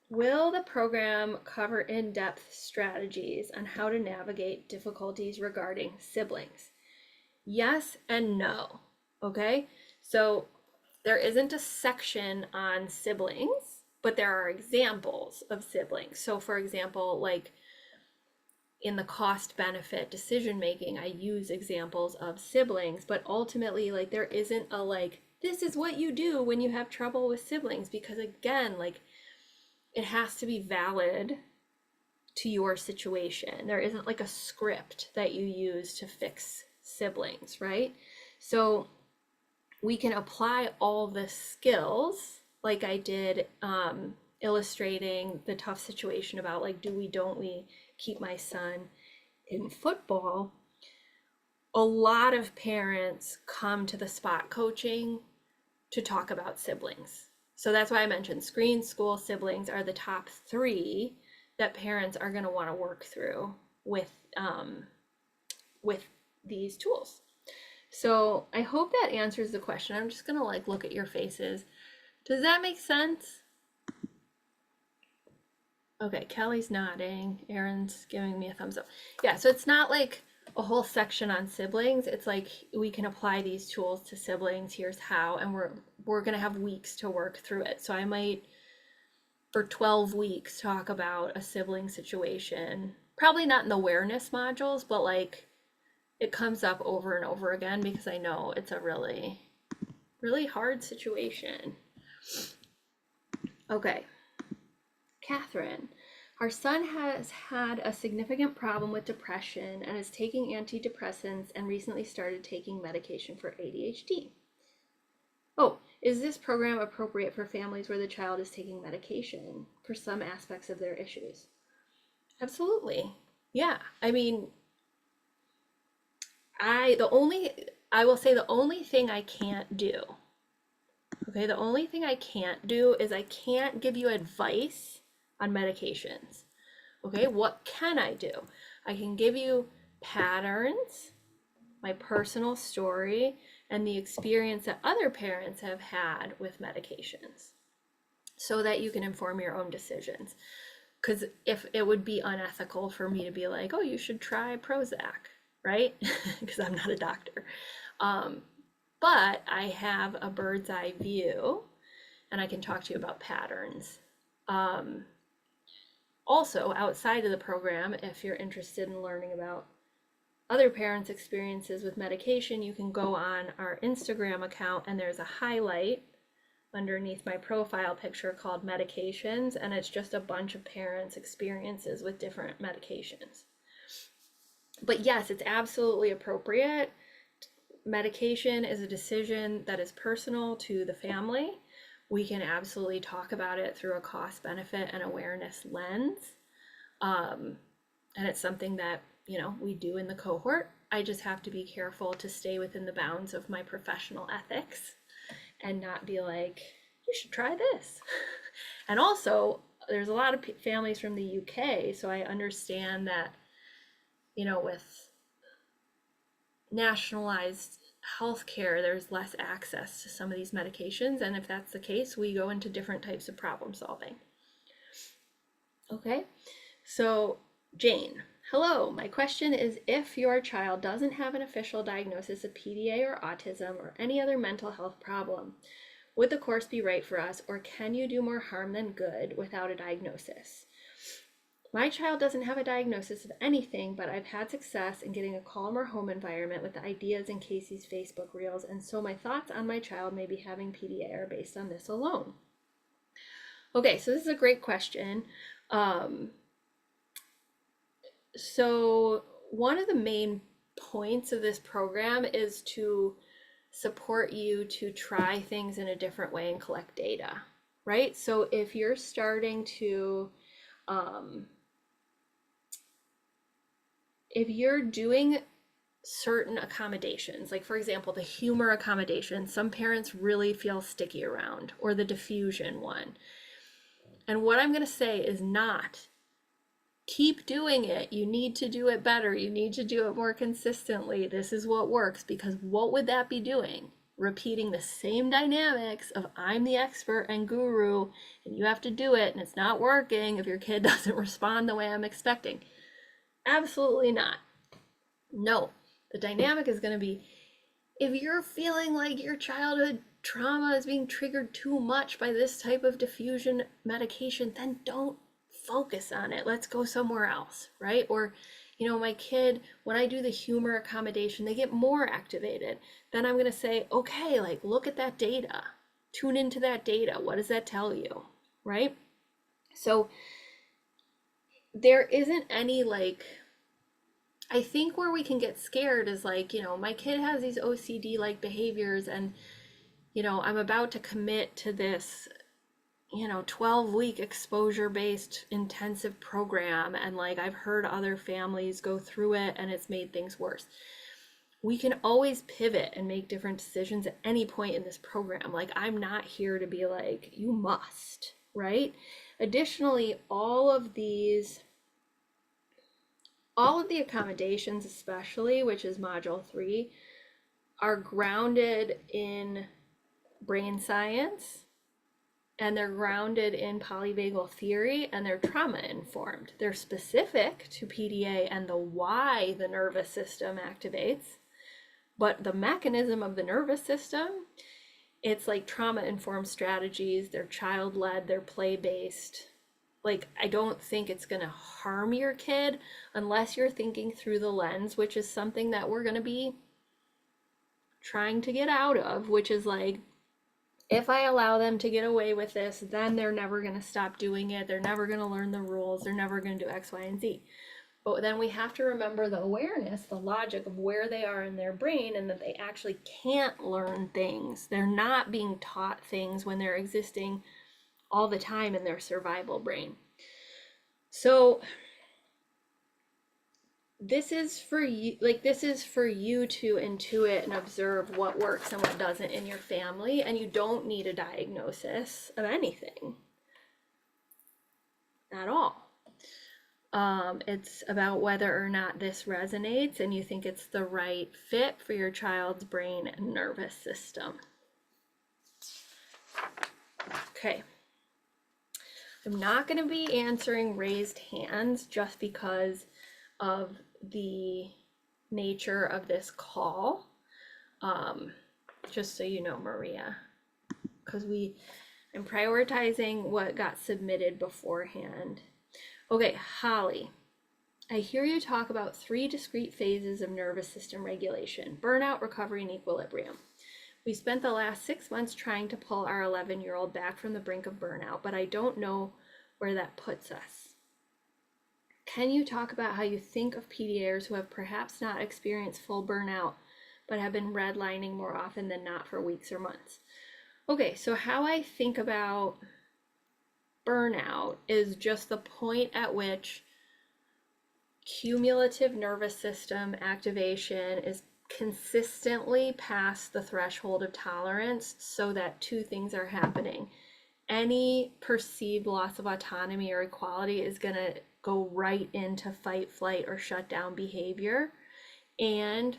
Speaker 1: will the program cover in-depth strategies on how to navigate difficulties regarding siblings? Yes and no. Okay, so there isn't a section on siblings, but there are examples of siblings. So for example, like in the cost benefit decision making, I use examples of siblings, but ultimately, like, there isn't a like, this is what you do when you have trouble with siblings, because again, like, it has to be valid to your situation. There isn't like a script that you use to fix siblings, right? So we can apply all the skills like I did illustrating the tough situation about like, don't we keep my son in football, a lot of parents come to the spot coaching to talk about siblings. So that's why I mentioned screen, school, siblings are the top 3 that parents are going to want to work through with these tools. So I hope that answers the question. I'm just going to like look at your faces. Does that make sense? Okay, Kelly's nodding. Aaron's giving me a thumbs up. Yeah, so it's not like a whole section on siblings. It's like we can apply these tools to siblings. Here's how, and we're gonna have weeks to work through it. So I might, for 12 weeks, talk about a sibling situation. Probably not in the awareness modules, but like it comes up over and over again because I know it's a really, really hard situation. Okay. Catherine, our son has had a significant problem with depression and is taking antidepressants and recently started taking medication for ADHD. Oh, is this program appropriate for families where the child is taking medication for some aspects of their issues? Absolutely. Yeah. I mean, I will say the only thing I can't do, okay, the only thing I can't do is I can't give you advice on medications. Okay, what can I do? I can give you patterns, my personal story, and the experience that other parents have had with medications so that you can inform your own decisions. Because if it would be unethical for me to be like, oh, you should try Prozac, right? Because I'm not a doctor. But I have a bird's eye view and I can talk to you about patterns. Also, outside of the program, if you're interested in learning about other parents' experiences with medication, you can go on our Instagram account and there's a highlight underneath my profile picture called medications, and it's just a bunch of parents' experiences with different medications. But yes, it's absolutely appropriate. Medication is a decision that is personal to the family. We can absolutely talk about it through a cost benefit and awareness lens. And it's something that, we do in the cohort. I just have to be careful to stay within the bounds of my professional ethics and not be like, you should try this. And also, there's a lot of families from the UK, so I understand that, with nationalized healthcare, there's less access to some of these medications, and if that's the case, we go into different types of problem solving. Okay, so Jane, hello. My question is, if your child doesn't have an official diagnosis of PDA or autism or any other mental health problem, would the course be right for us, or can you do more harm than good without a diagnosis? My child doesn't have a diagnosis of anything, but I've had success in getting a calmer home environment with the ideas in Casey's Facebook reels, and so my thoughts on my child maybe having PDA are based on this alone. Okay, so this is a great question. So one of the main points of this program is to support you to try things in a different way and collect data, right? So if you're starting to if you're doing certain accommodations, like for example, the humor accommodation, some parents really feel sticky around, or the diffusion one. And what I'm going to say is not keep doing it. You need to do it better. You need to do it more consistently. This is what works, because what would that be doing? Repeating the same dynamics of I'm the expert and guru and you have to do it and it's not working if your kid doesn't respond the way I'm expecting. Absolutely not. No, the dynamic is going to be, if you're feeling like your childhood trauma is being triggered too much by this type of diffusion medication, then don't focus on it. Let's go somewhere else, right? Or, my kid, when I do the humor accommodation, they get more activated. Then I'm going to say, okay, like look at that data. Tune into that data. What does that tell you, right? So there isn't any I think where we can get scared is my kid has these OCD like behaviors and, I'm about to commit to this 12-week exposure-based intensive program, and like I've heard other families go through it and it's made things worse. We can always pivot and make different decisions at any point in this program. Like, I'm not here to be like, you must, right? Additionally, all of the accommodations, especially, which is module 3, are grounded in brain science, and they're grounded in polyvagal theory, and they're trauma informed. They're specific to PDA and the why the nervous system activates, but the mechanism of the nervous system, it's like trauma informed strategies. They're child led, they're play based. Like, I don't think it's going to harm your kid unless you're thinking through the lens, which is something that we're going to be trying to get out of, which is like, if I allow them to get away with this, then they're never going to stop doing it. They're never going to learn the rules. They're never going to do X, Y, and Z. But then we have to remember the awareness, the logic of where they are in their brain, and that they actually can't learn things. They're not being taught things when they're existing all the time in their survival brain. So this is for you, this is for you to intuit and observe what works and what doesn't in your family, and you don't need a diagnosis of anything at all. It's about whether or not this resonates and you think it's the right fit for your child's brain and nervous system. Okay. I'm not going to be answering raised hands just because of the nature of this call. Just so you know, Maria, because I'm prioritizing what got submitted beforehand. Okay, Holly, I hear you talk about 3 discrete phases of nervous system regulation: burnout, recovery, and equilibrium. We spent the last 6 months trying to pull our 11-year-old back from the brink of burnout, but I don't know where that puts us. Can you talk about how you think of PDAers who have perhaps not experienced full burnout, but have been redlining more often than not for weeks or months? Okay, so how I think about burnout is just the point at which cumulative nervous system activation is consistently past the threshold of tolerance, so that 2 things are happening. Any perceived loss of autonomy or equality is going to go right into fight, flight, or shut down behavior. And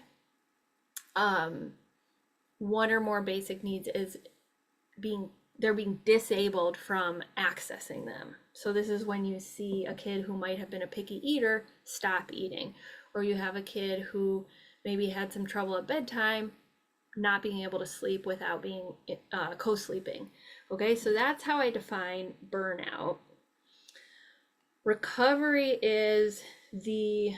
Speaker 1: one or more basic needs is they're being disabled from accessing them. So this is when you see a kid who might have been a picky eater stop eating, or you have a kid who maybe had some trouble at bedtime, not being able to sleep without being co-sleeping. Okay, so that's how I define burnout. Recovery is the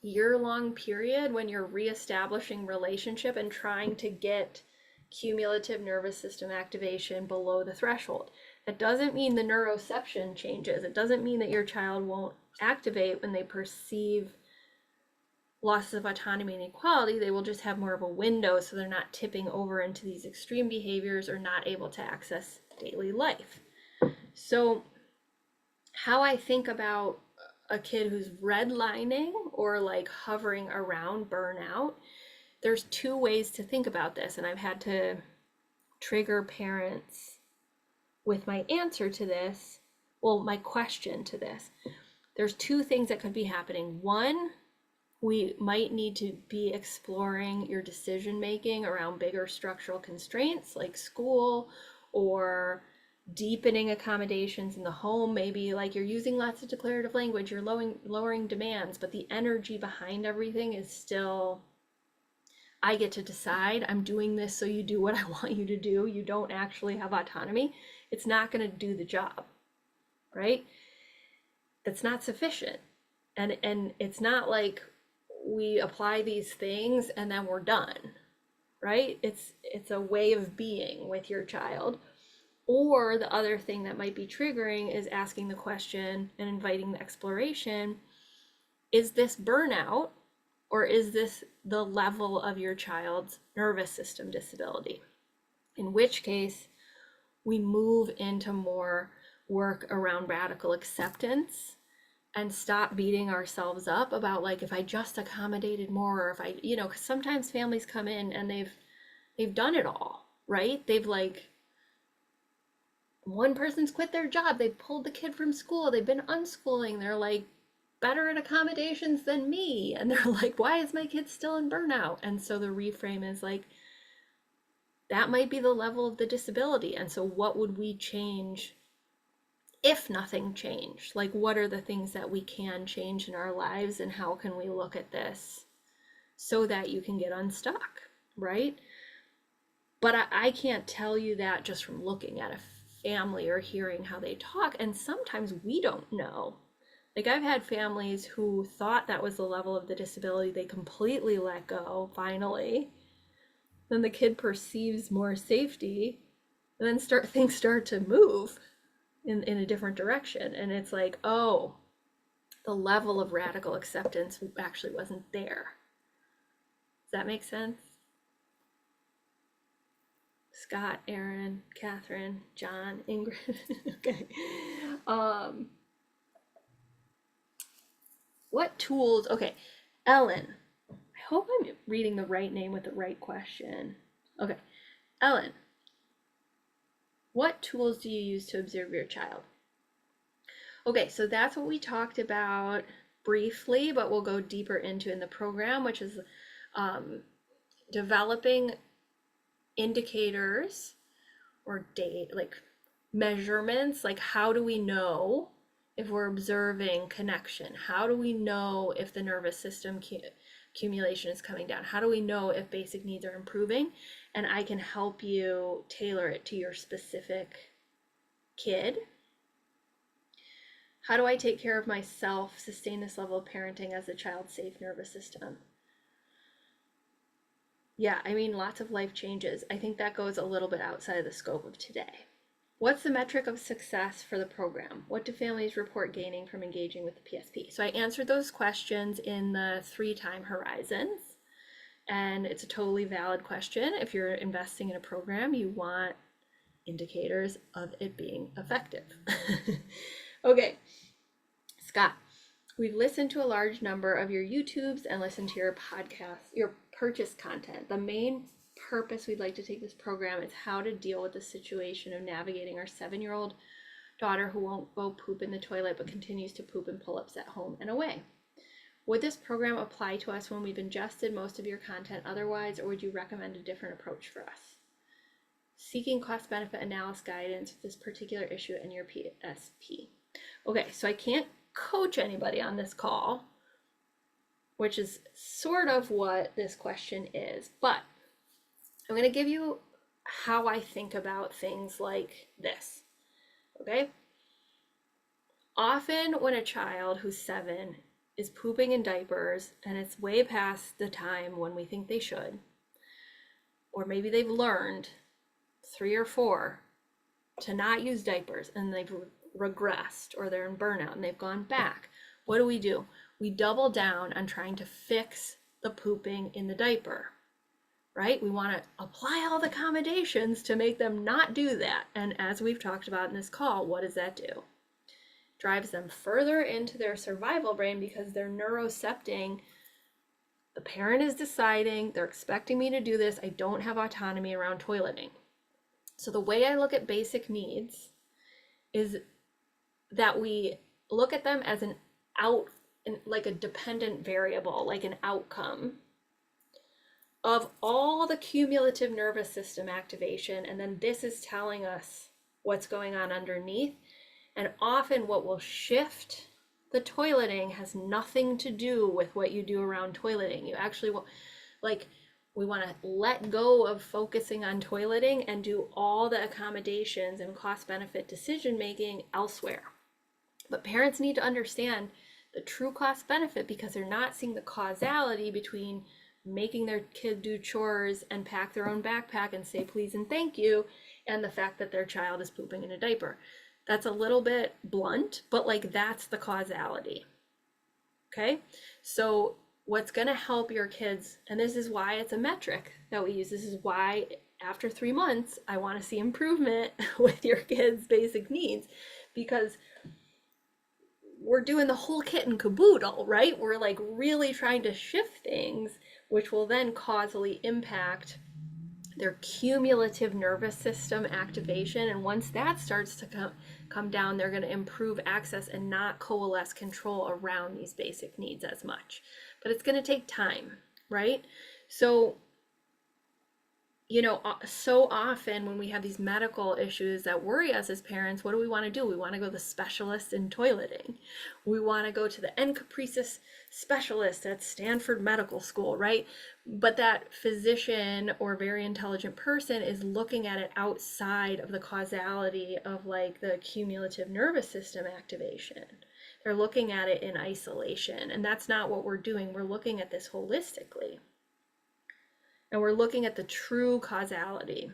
Speaker 1: year-long period when you're reestablishing relationship and trying to get cumulative nervous system activation below the threshold. That doesn't mean the neuroception changes. It doesn't mean that your child won't activate when they perceive losses of autonomy and equality. They will just have more of a window, so they're not tipping over into these extreme behaviors or not able to access daily life. So how I think about a kid who's redlining or like hovering around burnout, there's 2 ways to think about this, and I've had to trigger parents with my answer to this, my question to this. There's 2 things that could be happening. One, we might need to be exploring your decision making around bigger structural constraints like school, or deepening accommodations in the home. Maybe like you're using lots of declarative language, you're lowering demands, but the energy behind everything is still, I get to decide. I'm doing this so you do what I want you to do. You don't actually have autonomy. It's not going to do the job, right? That's not sufficient. And it's not like we apply these things and then we're done, right? It's a way of being with your child. Or the other thing that might be triggering is asking the question and inviting the exploration: is this burnout, or is this the level of your child's nervous system disability? In which case, we move into more work around radical acceptance and stop beating ourselves up about like, if I just accommodated more, or if I, you know, because sometimes families come in and they've done it all, right? They've like, one person's quit their job, they've pulled the kid from school, they've been unschooling, they're like better at accommodations than me, and they're like, why is my kid still in burnout? And so the reframe is like, that might be the level of the disability, and so what would we change if nothing changed? Like, what are the things that we can change in our lives, and how can we look at this so that you can get unstuck, right? But I can't tell you that just from looking at a family or hearing how they talk, and sometimes we don't know. Like, I've had families who thought that was the level of the disability, they completely let go finally, then the kid perceives more safety, and then things start to move in a different direction, and it's like, oh, the level of radical acceptance actually wasn't there. Does that make sense? Scott, Aaron, Catherine, John, Ingrid. Okay. What tools? Okay, Ellen. I hope I'm reading the right name with the right question. Okay, Ellen. What tools do you use to observe your child? Okay, so that's what we talked about briefly, but we'll go deeper into in the program, which is developing indicators or like measurements. Like, how do we know if we're observing connection? How do we know if the nervous system accumulation is coming down? How do we know if basic needs are improving? And I can help you tailor it to your specific kid. How do I take care of myself, sustain this level of parenting as a child's safe nervous system? Yeah, I mean, lots of life changes. I think that goes a little bit outside of the scope of today. What's the metric of success for the program? What do families report gaining from engaging with the PSP? So I answered those questions in the 3 time horizons, and it's a totally valid question. If you're investing in a program, you want indicators of it being effective. Okay, Scott, we've listened to a large number of your YouTubes and listened to your podcasts, your purchase content. The main purpose we'd like to take this program is how to deal with the situation of navigating our 7-year-old daughter who won't go poop in the toilet but continues to poop in pull-ups at home and away. Would this program apply to us when we've ingested most of your content otherwise, or would you recommend a different approach for us? Seeking cost-benefit analysis guidance for this particular issue in your PSP. Okay, so I can't coach anybody on this call, which is sort of what this question is, but I'm going to give you how I think about things like this, okay? Often when a child who's 7 is pooping in diapers and it's way past the time when we think they should, or maybe they've learned 3 or 4 to not use diapers and they've regressed, or they're in burnout and they've gone back, what do? We double down on trying to fix the pooping in the diaper, right? We want to apply all the accommodations to make them not do that. And as we've talked about in this call, what does that do? Drives them further into their survival brain because they're neurocepting. The parent is deciding, they're expecting me to do this. I don't have autonomy around toileting. So the way I look at basic needs is that we look at them as like a dependent variable, like an outcome of all the cumulative nervous system activation. And then this is telling us what's going on underneath. And often what will shift the toileting has nothing to do with what you do around toileting. You actually want, like, we want to let go of focusing on toileting and do all the accommodations and cost-benefit decision-making elsewhere. But parents need to understand the true cost-benefit because they're not seeing the causality between making their kid do chores and pack their own backpack and say please and thank you, and the fact that their child is pooping in a diaper. That's a little bit blunt, but like that's the causality. Okay, so what's going to help your kids, and this is why it's a metric that we use, this is why after 3 months, I want to see improvement with your kids' basic needs, because we're doing the whole kit and caboodle, right? We're like really trying to shift things, which will then causally impact their cumulative nervous system activation. And once that starts to come down, they're going to improve access and not coalesce control around these basic needs as much. But it's going to take time, right? So, you know, so often when we have these medical issues that worry us as parents, what do we want to do? We want to go to the specialist in toileting. We want to go to the encopresis specialist at Stanford Medical School, right? But that physician or very intelligent person is looking at it outside of the causality of like the cumulative nervous system activation. They're looking at it in isolation, and that's not what we're doing. We're looking at this holistically. And we're looking at the true causality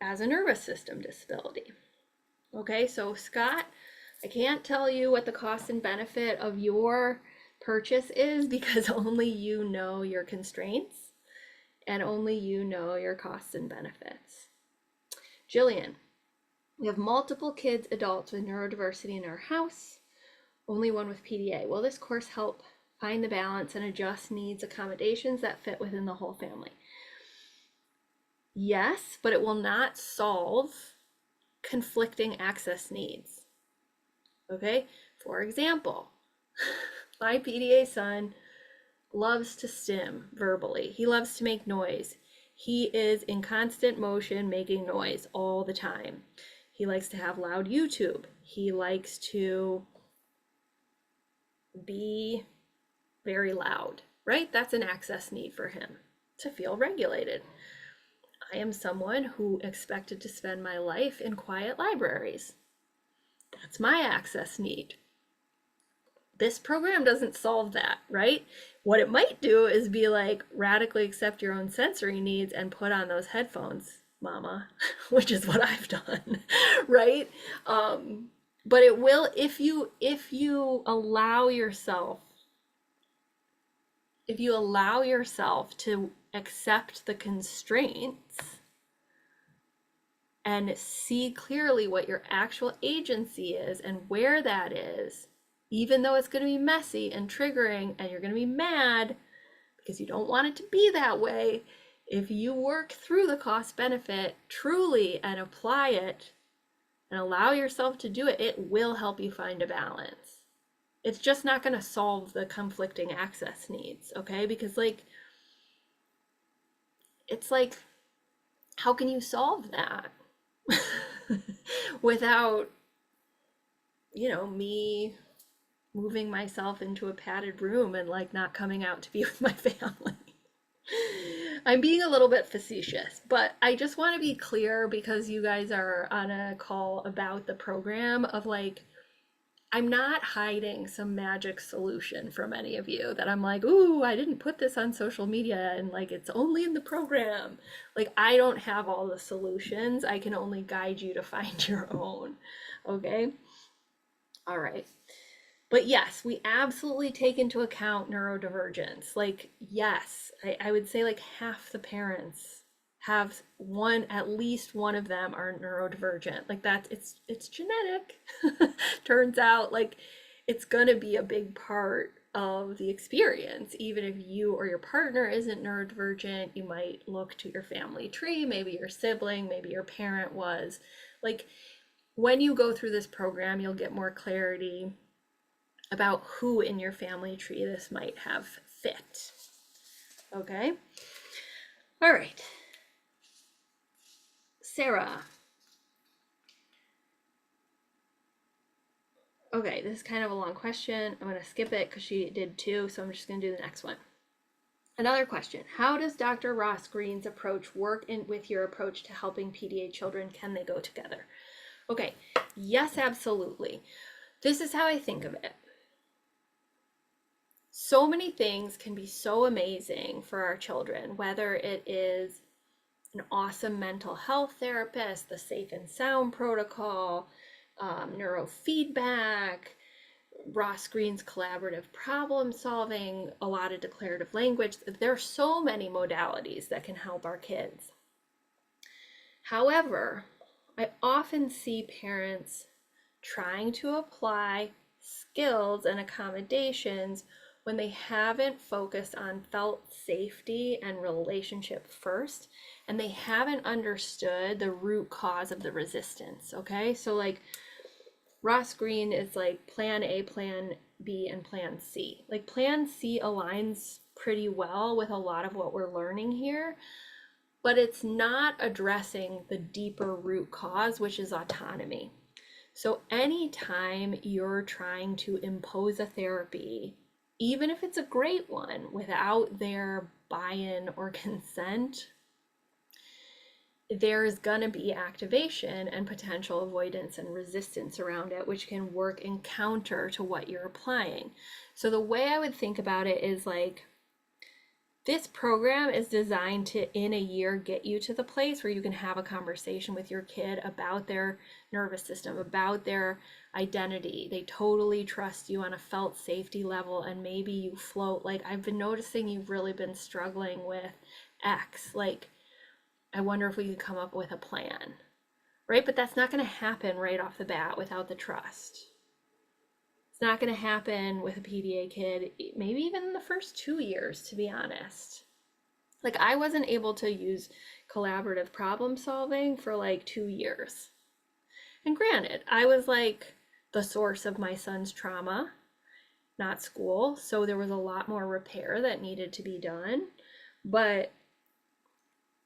Speaker 1: as a nervous system disability. Okay, so Scott, I can't tell you what the cost and benefit of your purchase is, because only you know your constraints and only you know your costs and benefits. Jillian, we have multiple kids, adults with neurodiversity in our house, only one with PDA. Will this course help find the balance and adjust needs accommodations that fit within the whole family? Yes, but it will not solve conflicting access needs. Okay, for example, my PDA son loves to stim verbally. He loves to make noise. He is in constant motion making noise all the time. He likes to have loud YouTube. He likes to be very loud, right? That's an access need for him, to feel regulated. I am someone who expected to spend my life in quiet libraries. That's my access need. This program doesn't solve that, right? What it might do is be like, radically accept your own sensory needs and put on those headphones, mama, which is what I've done, right? But it will, if you allow yourself to accept the constraints and see clearly what your actual agency is and where that is, even though it's going to be messy and triggering and you're going to be mad because you don't want it to be that way, if you work through the cost benefit truly and apply it and allow yourself to do it, it will help you find a balance. It's just not going to solve the conflicting access needs, okay? Because like, it's like, how can you solve that without, you know, me moving myself into a padded room and like not coming out to be with my family? I'm being a little bit facetious, but I just want to be clear, because you guys are on a call about the program, of like, I'm not hiding some magic solution from any of you that I'm like, ooh, I didn't put this on social media and like it's only in the program. Like, I don't have all the solutions. I can only guide you to find your own. Okay? All right. But yes, we absolutely take into account neurodivergence. Like, yes, I would say like half the parents have one, at least one of them are neurodivergent. Like, that's, it's genetic. Turns out, like, it's gonna be a big part of the experience. Even if you or your partner isn't neurodivergent, you might look to your family tree, maybe your sibling, maybe your parent was. Like, when you go through this program, you'll get more clarity about who in your family tree this might have fit. Okay? All right. Sarah. Okay, this is kind of a long question. I'm going to skip it because she did two, so I'm just going to do the next one. Another question. How does Dr. Ross Green's approach work with your approach to helping PDA children? Can they go together? Okay, yes, absolutely. This is how I think of it. So many things can be so amazing for our children, whether it is an awesome mental health therapist, the safe and sound protocol, neurofeedback, Ross Green's collaborative problem solving, a lot of declarative language. There are so many modalities that can help our kids. However, I often see parents trying to apply skills and accommodations when they haven't focused on felt safety and relationship first, and they haven't understood the root cause of the resistance. Okay, so like Ross Green is like plan A, plan B, and plan C. Like plan C aligns pretty well with a lot of what we're learning here, but it's not addressing the deeper root cause, which is autonomy. So anytime you're trying to impose a therapy, even if it's a great one, without their buy-in or consent, there's going to be activation and potential avoidance and resistance around it, which can work in counter to what you're applying. So the way I would think about it is like, this program is designed to, in a year, get you to the place where you can have a conversation with your kid about their nervous system, about their identity. They totally trust you on a felt safety level, and maybe you float. Like, I've been noticing you've really been struggling with X. Like, I wonder if we could come up with a plan, right? But that's not going to happen right off the bat without the trust. It's not going to happen with a PDA kid, maybe even in the first 2 years, to be honest. Like, I wasn't able to use collaborative problem solving for like 2 years. And granted, I was like the source of my son's trauma, not school. So there was a lot more repair that needed to be done. But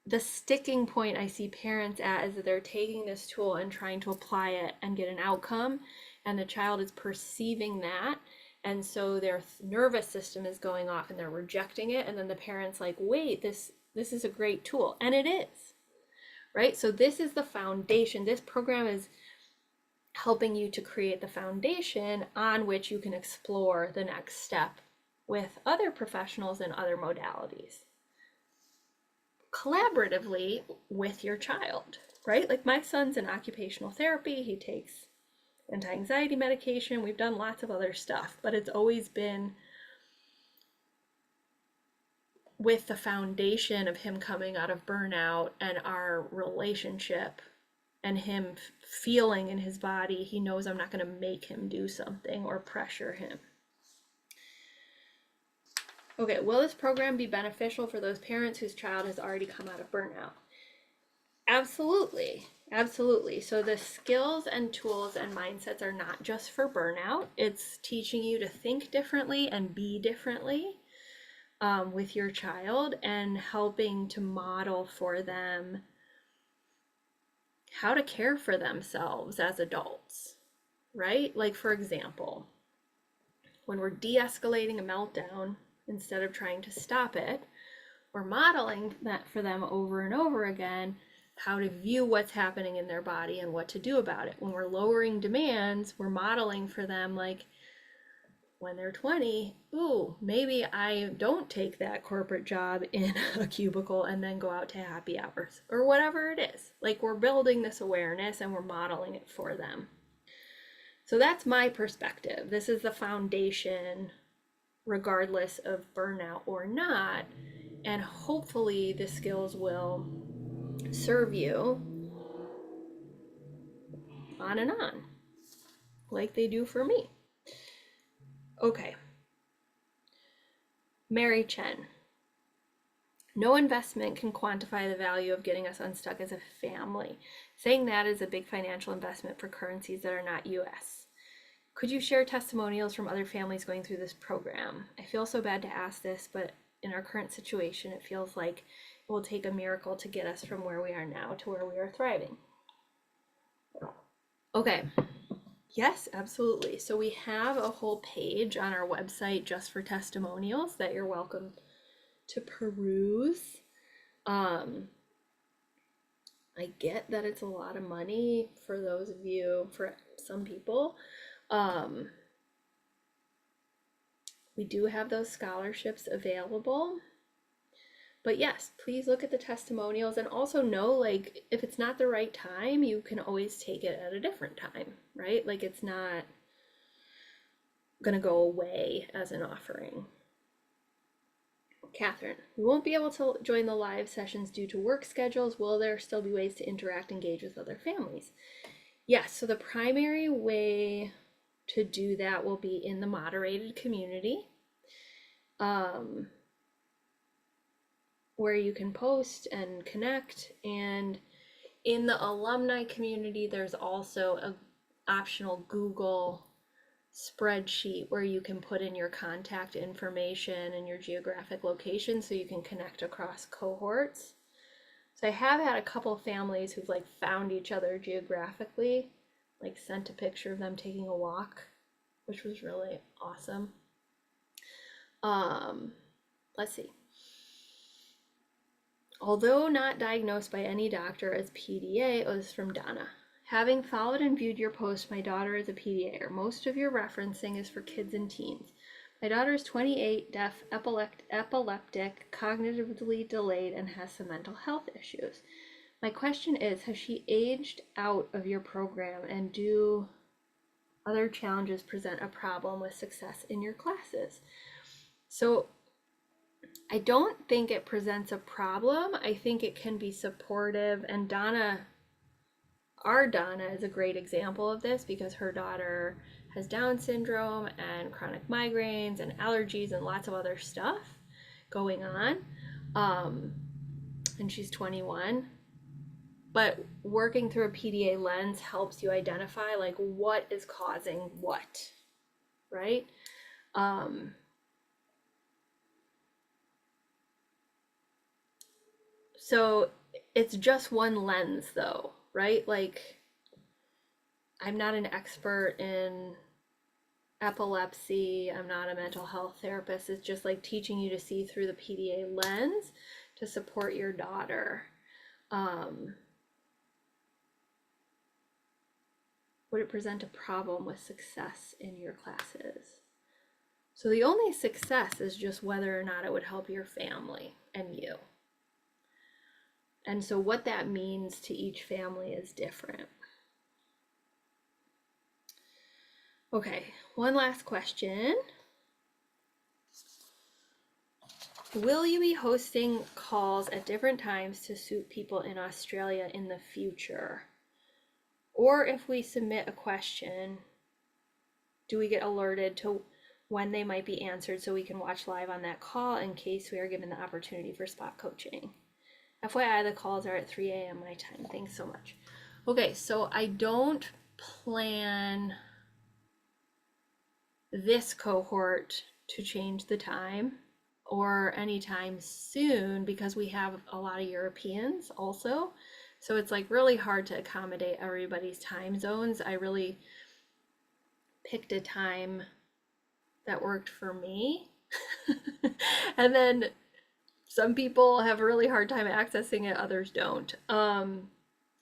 Speaker 1: the sticking point I see parents at is that they're taking this tool and trying to apply it and get an outcome, and the child is perceiving that, and so their nervous system is going off and they're rejecting it, and then the parent's like, wait, this is a great tool, and it is, right? So this is the foundation. This program is helping you to create the foundation on which you can explore the next step with other professionals and other modalities, collaboratively with your child, right? Like, my son's in occupational therapy. He takes anti-anxiety medication. We've done lots of other stuff, but it's always been with the foundation of him coming out of burnout and our relationship and him feeling in his body, he knows I'm not going to make him do something or pressure him. Okay, will this program be beneficial for those parents whose child has already come out of burnout? Absolutely. Absolutely. So the skills and tools and mindsets are not just for burnout. It's teaching you to think differently and be differently with your child, and helping to model for them how to care for themselves as adults, right? Like, for example, when we're de-escalating a meltdown, instead of trying to stop it, we're modeling that for them over and over again, how to view what's happening in their body and what to do about it. When we're lowering demands, we're modeling for them, like, when they're 20, ooh, maybe I don't take that corporate job in a cubicle and then go out to happy hours, or whatever it is. Like, we're building this awareness and we're modeling it for them. So that's my perspective. This is the foundation, regardless of burnout or not, and hopefully the skills will serve you on and on, like they do for me. Okay. Mary Chen. No investment can quantify the value of getting us unstuck as a family. Saying that is a big financial investment for currencies that are not US. Could you share testimonials from other families going through this program? I feel so bad to ask this, but in our current situation, it feels like it will take a miracle to get us from where we are now to where we are thriving. Okay. Yes, absolutely. So we have a whole page on our website just for testimonials that you're welcome to peruse. I get that it's a lot of money for those of you, for some people. We do have those scholarships available. But yes, please look at the testimonials, and also know, like, if it's not the right time, you can always take it at a different time, right? Like, it's not, going to go away as an offering. Catherine, we won't be able to join the live sessions due to work schedules. Will there still be ways to interact, engage with other families? Yes, so the primary way to do that will be in the moderated community, where you can post and connect. And in the alumni community, there's also an optional Google spreadsheet where you can put in your contact information and your geographic location so you can connect across cohorts. So I have had a couple families who've like found each other geographically, like sent a picture of them taking a walk, which was really awesome. Let's see. Although not diagnosed by any doctor as PDA, oh, this is from Donna. Having followed and viewed your post, my daughter is a PDA. Most of your referencing is for kids and teens. My daughter is 28, deaf, epileptic, cognitively delayed, and has some mental health issues. My question is, has she aged out of your program, and do other challenges present a problem with success in your classes? So I don't think it presents a problem. I think it can be supportive, and Donna, our Donna, is a great example of this because her daughter has Down syndrome and chronic migraines and allergies and lots of other stuff going on. And she's 21. But working through a PDA lens helps you identify like what is causing what, right? So it's just one lens though, right? Like, I'm not an expert in epilepsy. I'm not a mental health therapist. It's just like teaching you to see through the PDA lens to support your daughter. Would it present a problem with success in your classes? So the only success is just whether or not it would help your family and you. And so what that means to each family is different. Okay, one last question. Will you be hosting calls at different times to suit people in Australia in the future? Or if we submit a question, do we get alerted to when they might be answered so we can watch live on that call in case we are given the opportunity for spot coaching? FYI, the calls are at 3 a.m. my time. Thanks so much. Okay, so I don't plan this cohort to change the time or anytime soon because we have a lot of Europeans also. So it's like really hard to accommodate everybody's time zones. I really picked a time that worked for me. And then some people have a really hard time accessing it, others don't.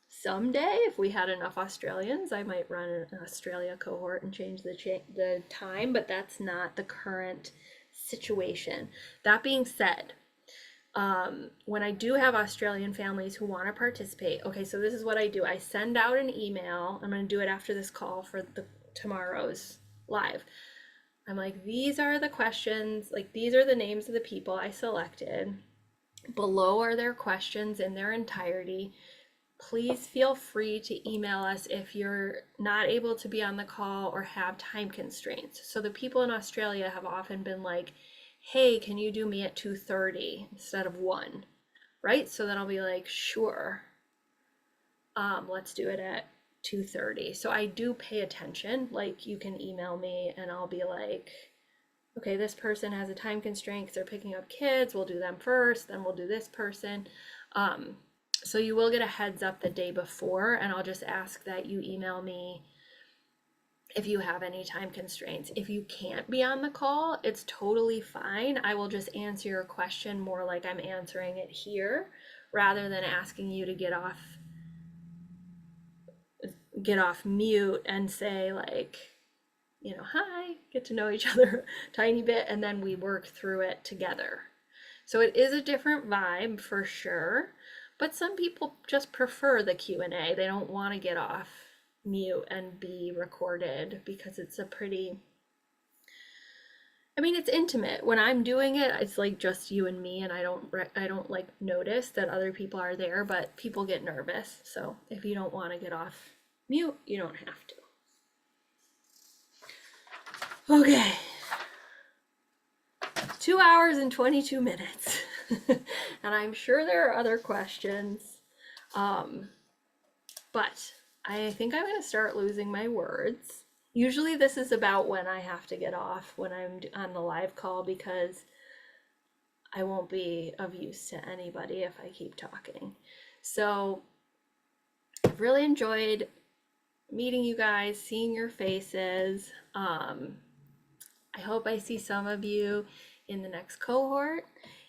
Speaker 1: Someday, if we had enough Australians, I might run an Australia cohort and change the time, but that's not the current situation. That being said, when I do have Australian families who want to participate, okay, so this is what I do. I send out an email. I'm going to do it after this call for tomorrow's live. I'm like, these are the questions, like these are the names of the people I selected. Below are their questions in their entirety. Please feel free to email us if you're not able to be on the call or have time constraints. So the people in Australia have often been like, hey, can you do me at 2:30 instead of 1, right? So then I'll be like, sure, let's do it at 2:30. So I do pay attention. Like, you can email me and I'll be like, okay, this person has a time constraint because they're picking up kids. We'll do them first, then we'll do this person. So you will get a heads up the day before, and I'll just ask that you email me if you have any time constraints. If you can't be on the call, it's totally fine. I will just answer your question more like I'm answering it here, rather than asking you to get off mute and say like, you know, hi, get to know each other a tiny bit, and then we work through it together. So it is a different vibe for sure, but some people just prefer the Q&A. They don't want to get off mute and be recorded because it's a pretty I mean, it's intimate. When I'm doing it, it's like just you and me, and I don't like notice that other people are there, but people get nervous. So if you don't want to get off mute, you don't have to. Okay. 2 hours and 22 minutes. And I'm sure there are other questions. But I think I'm going to start losing my words. Usually this is about when I have to get off, when I'm on the live call, because I won't be of use to anybody if I keep talking. So I've really enjoyed meeting you guys, seeing your faces. I hope I see some of you in the next cohort.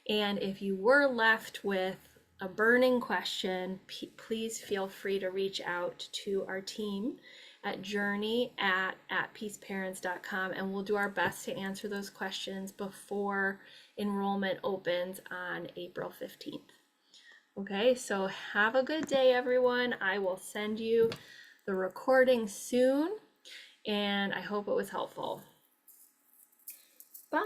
Speaker 1: And if you were left with a burning question, please feel free to reach out to our team at journey@peaceparents.com, and we'll do our best to answer those questions before enrollment opens on April 15th. Okay, so have a good day, everyone. I will send you the recording soon, and I hope it was helpful. Bye.